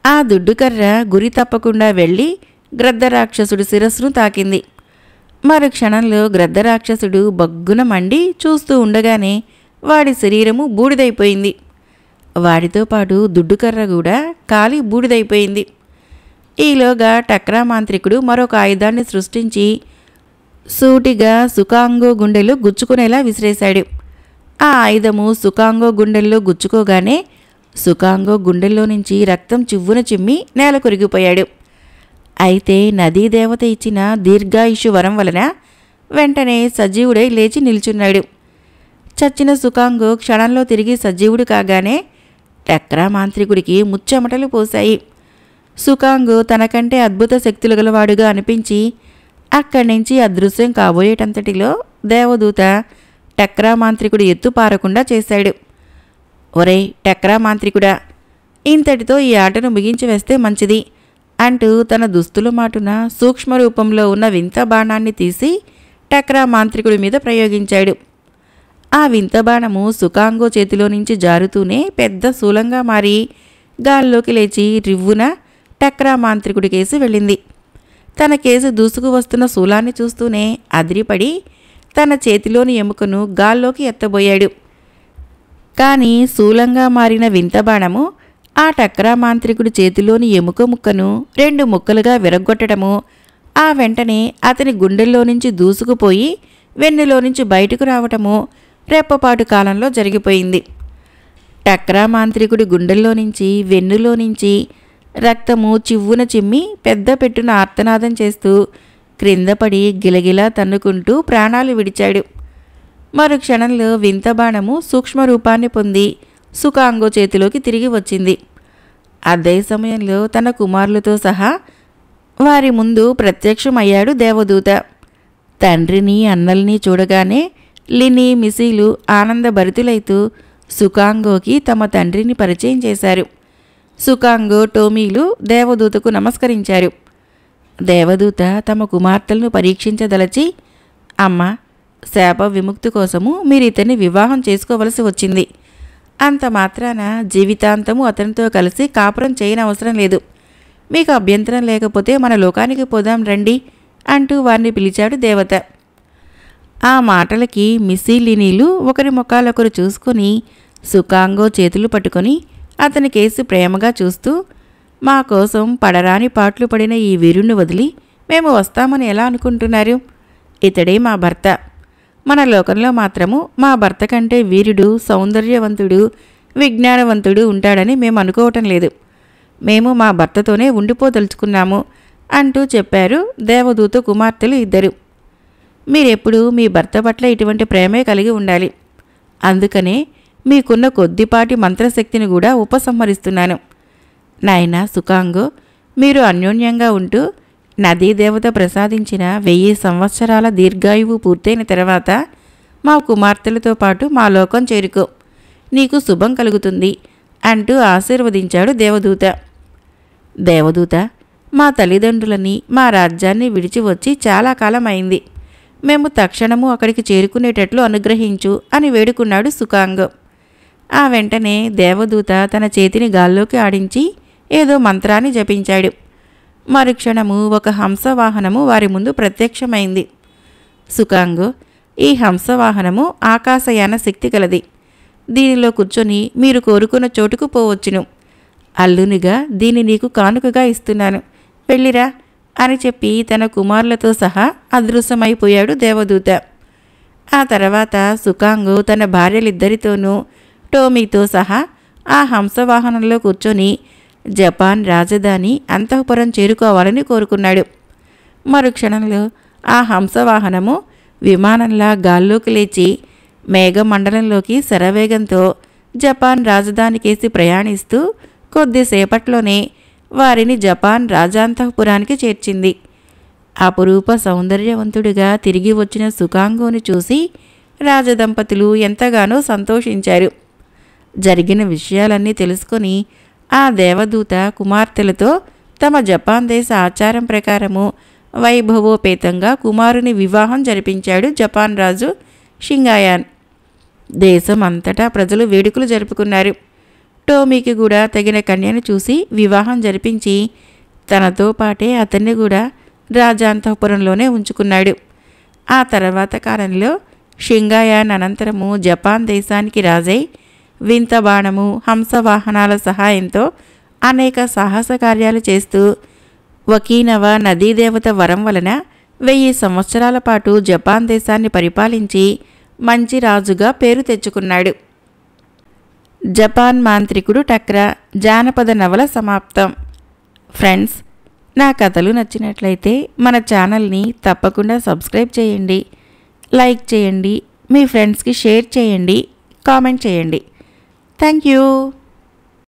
A: ఆ దుడ్డుకర్ర గురి తప్పకుండా వెళ్ళి గ్రద్దరాక్షసుడి శిరస్సును తాకింది. మరు క్షణంలో గ్రద్దరాక్షసుడు బగ్గున మండి చూస్తూ ఉండగానే వాడి శరీరము బూడిదైపోయింది. వాడితో పాటు దుడ్డుకర్ర కూడా కాలి బూడిదైపోయింది. ఈలోగా టక్రా మాంత్రికుడు మరొక ఆయుధాన్ని సృష్టించి సూటిగా సుకాంగో గుండెలు గుచ్చుకునేలా విసిరేశాడు. ఆ ఆయుధము సుకాంగో గుండెల్లో గుచ్చుకోగానే సుకాంగో గుండెల్లో నుంచి రక్తం చివ్వున చిమ్మి నేల కొరిగిపోయాడు. అయితే నదీదేవత ఇచ్చిన దీర్ఘాయుషు వరం వలన వెంటనే సజీవుడై లేచి నిల్చున్నాడు. చచ్చిన సుకాంగో క్షణంలో తిరిగి సజీవుడు కాగానే టక్రా మాంత్రికుడికి ముచ్చెమటలు పోశాయి. సుకాంగో తనకంటే అద్భుత శక్తులు గలవాడుగా అనిపించి అక్కడి నుంచి అదృశ్యం కాబోయేటంతటిలో దేవదూత టక్రా మాంత్రికుడు ఎత్తు పారకుండా చేశాడు. ఒరేయ్ టక్రా మాంత్రికుడా, ఇంతటితో ఈ ఆటను ముగించి వేస్తే మంచిది అంటూ తన దుస్తుల మాటున సూక్ష్మ రూపంలో ఉన్న వింత బాణాన్ని తీసి టక్రా మాంత్రికుడి మీద ప్రయోగించాడు. ఆ వింత బాణము సుకాంగో చేతిలో నుంచి జారుతూనే పెద్ద శూలంగా మారి గాల్లోకి లేచి రివ్వున టక్రా మాంత్రికుడి కేసి వెళ్ళింది. తన కేసు దూసుకు వస్తున్న శూలాన్ని చూస్తూనే అదిరిపడి తన చేతిలోని ఎముకను గాల్లోకి ఎత్తబోయాడు. కానీ శూలంగా మారిన వింత బాణము ఆ టక్రా మాంత్రికుడి చేతిలోని ఎముక ముక్కను 2 ముక్కలుగా విరగ్గొట్టడము, ఆ వెంటనే అతని గుండెల్లో నుంచి దూసుకుపోయి వెన్నులో నుంచి బయటకు రావటము రెప్పపాటు కాలంలో జరిగిపోయింది. టక్రా మాంత్రికుడి గుండెల్లో నుంచి వెన్నులో నుంచి రక్తము చివ్వున చిమ్మి పెద్ద పెట్టున ఆర్తనాదం చేస్తూ క్రిందపడి గిలగిలా తన్నుకుంటూ ప్రాణాలు విడిచాడు. మరు క్షణంలో వింత బాణము సూక్ష్మ రూపాన్ని పొంది సుకాంగో చేతిలోకి తిరిగి వచ్చింది. అదే సమయంలో తన కుమారులతో సహా వారి ముందు ప్రత్యక్షమయ్యాడు దేవదూత. తండ్రిని అన్నల్ని చూడగానే లిని మిసీలు ఆనందభరితులైతూ సుకాంగోకి తమ తండ్రిని పరిచయం చేశారు. సుకాంగో టోమీలు దేవదూతకు నమస్కరించారు. దేవదూత తమ కుమార్తెలను పరీక్షించదలచి, అమ్మ, శాప విముక్తి కోసము మీరు ఇతన్ని వివాహం చేసుకోవలసి వచ్చింది. అంత మాత్రాన జీవితాంతము అతనితో కలిసి కాపురం చేయనవసరం లేదు. మీకు అభ్యంతరం లేకపోతే మన లోకానికి పోదాం రండి అంటూ వారిని పిలిచాడు దేవత. ఆ మాటలకి మిస్సీలినీలు ఒకరి ముఖాలొకరు చూసుకొని సుకాంగో చేతులు పట్టుకొని అతని కేసి ప్రేమగా చూస్తూ, మా కోసం పడరాని పాట్లు పడిన ఈ వీరుణ్ణి వదిలి మేము వస్తామని ఎలా అనుకుంటున్నారు? ఇతడే మా భర్త. మన లోకంలో మాత్రము మా భర్త కంటే వీరుడు, సౌందర్యవంతుడు, విజ్ఞానవంతుడు ఉంటాడని మేము అనుకోవటం లేదు. మేము మా భర్తతోనే ఉండిపోదలుచుకున్నాము అంటూ చెప్పారు దేవదూత కుమార్తెలు ఇద్దరు. మీరెప్పుడు మీ భర్త పట్ల ఇటువంటి ప్రేమే కలిగి ఉండాలి. అందుకనే మీకున్న కొద్దిపాటి మంత్రశక్తిని కూడా ఉపసంహరిస్తున్నాను. నాయనా సుకాంగో, మీరు అన్యోన్యంగా ఉంటూ నదీదేవత ప్రసాదించిన 1000 సంవత్సరాల దీర్ఘాయువు పూర్తయిన తర్వాత మా కుమార్తెలతో పాటు మా లోకం చేరుకో, నీకు శుభం కలుగుతుంది అంటూ ఆశీర్వదించాడు దేవదూత. దేవదూత, మా తల్లిదండ్రులని మా రాజ్యాన్ని విడిచి వచ్చి చాలా కాలం అయింది. మేము తక్షణము అక్కడికి చేరుకునేటట్లు అనుగ్రహించు అని వేడుకున్నాడు సుకాంగో. ఆ వెంటనే దేవదూత తన చేతిని గాల్లోకి ఆడించి ఏదో మంత్రాన్ని జపించాడు. మరుక్షణము ఒక హంసవాహనము వారి ముందు ప్రత్యక్షమైంది. సుకాంగో, ఈ హంసవాహనము ఆకాశయాన శక్తి కలది. దీనిలో కూర్చొని మీరు కోరుకున్న చోటుకు పోవచ్చును. అల్లునిగా దీన్ని నీకు కానుకగా ఇస్తున్నాను, వెళ్ళిరా అని చెప్పి తన కుమారులతో సహా అదృశ్యమైపోయాడు దేవదూత. ఆ తర్వాత సుకాంగో తన భార్యలిద్దరితోనూ టోమీతో సహా ఆ హంసవాహనంలో కూర్చొని జపాన్ రాజధాని అంతఃపురం చేరుకోవాలని కోరుకున్నాడు. మరుక్షణంలో ఆ హంసవాహనము విమానంలా గాల్లోకి లేచి మేఘమండలంలోకి శరవేగంతో జపాన్ రాజధానికేసి ప్రయాణిస్తూ కొద్దిసేపట్లోనే వారిని జపాన్ రాజాంతఃపురానికి చేర్చింది. అపురూప సౌందర్యవంతుడిగా తిరిగి వచ్చిన సుకాంగోని చూసి రాజదంపతులు ఎంతగానో సంతోషించారు. జరిగిన విషయాలన్నీ తెలుసుకొని ఆ దేవదూత కుమార్తెలతో తమ జపాన్ దేశ ఆచారం ప్రకారము వైభవోపేతంగా కుమారుని వివాహం జరిపించాడు జపాన్ రాజు షింగాయాన్. దేశం అంతటా ప్రజలు వేడుకలు జరుపుకున్నారు. టోమీకి కూడా తగిన కన్యను చూసి వివాహం జరిపించి తనతో పాటే అతన్ని కూడా రాజాంతఃపురంలోనే ఉంచుకున్నాడు. ఆ తర్వాత కాలంలో షింగాయాన్ అనంతరము జపాన్ దేశానికి రాజై వింత బాణము, హంసవాహనాల సహాయంతో అనేక సాహస కార్యాలు చేస్తూ వకీనవ నదీదేవత వరం వలన 1000 సంవత్సరాల పాటు జపాన్ దేశాన్ని పరిపాలించి మంచి రాజుగా పేరు తెచ్చుకున్నాడు. జపాన్ మాంత్రికుడు టక్రా జానపద నవల సమాప్తం. ఫ్రెండ్స్, నా కథలు నచ్చినట్లయితే మన ఛానల్ని తప్పకుండా సబ్స్క్రైబ్ చేయండి, లైక్ చేయండి, మీ ఫ్రెండ్స్కి షేర్ చేయండి, కామెంట్ చేయండి. Thank you.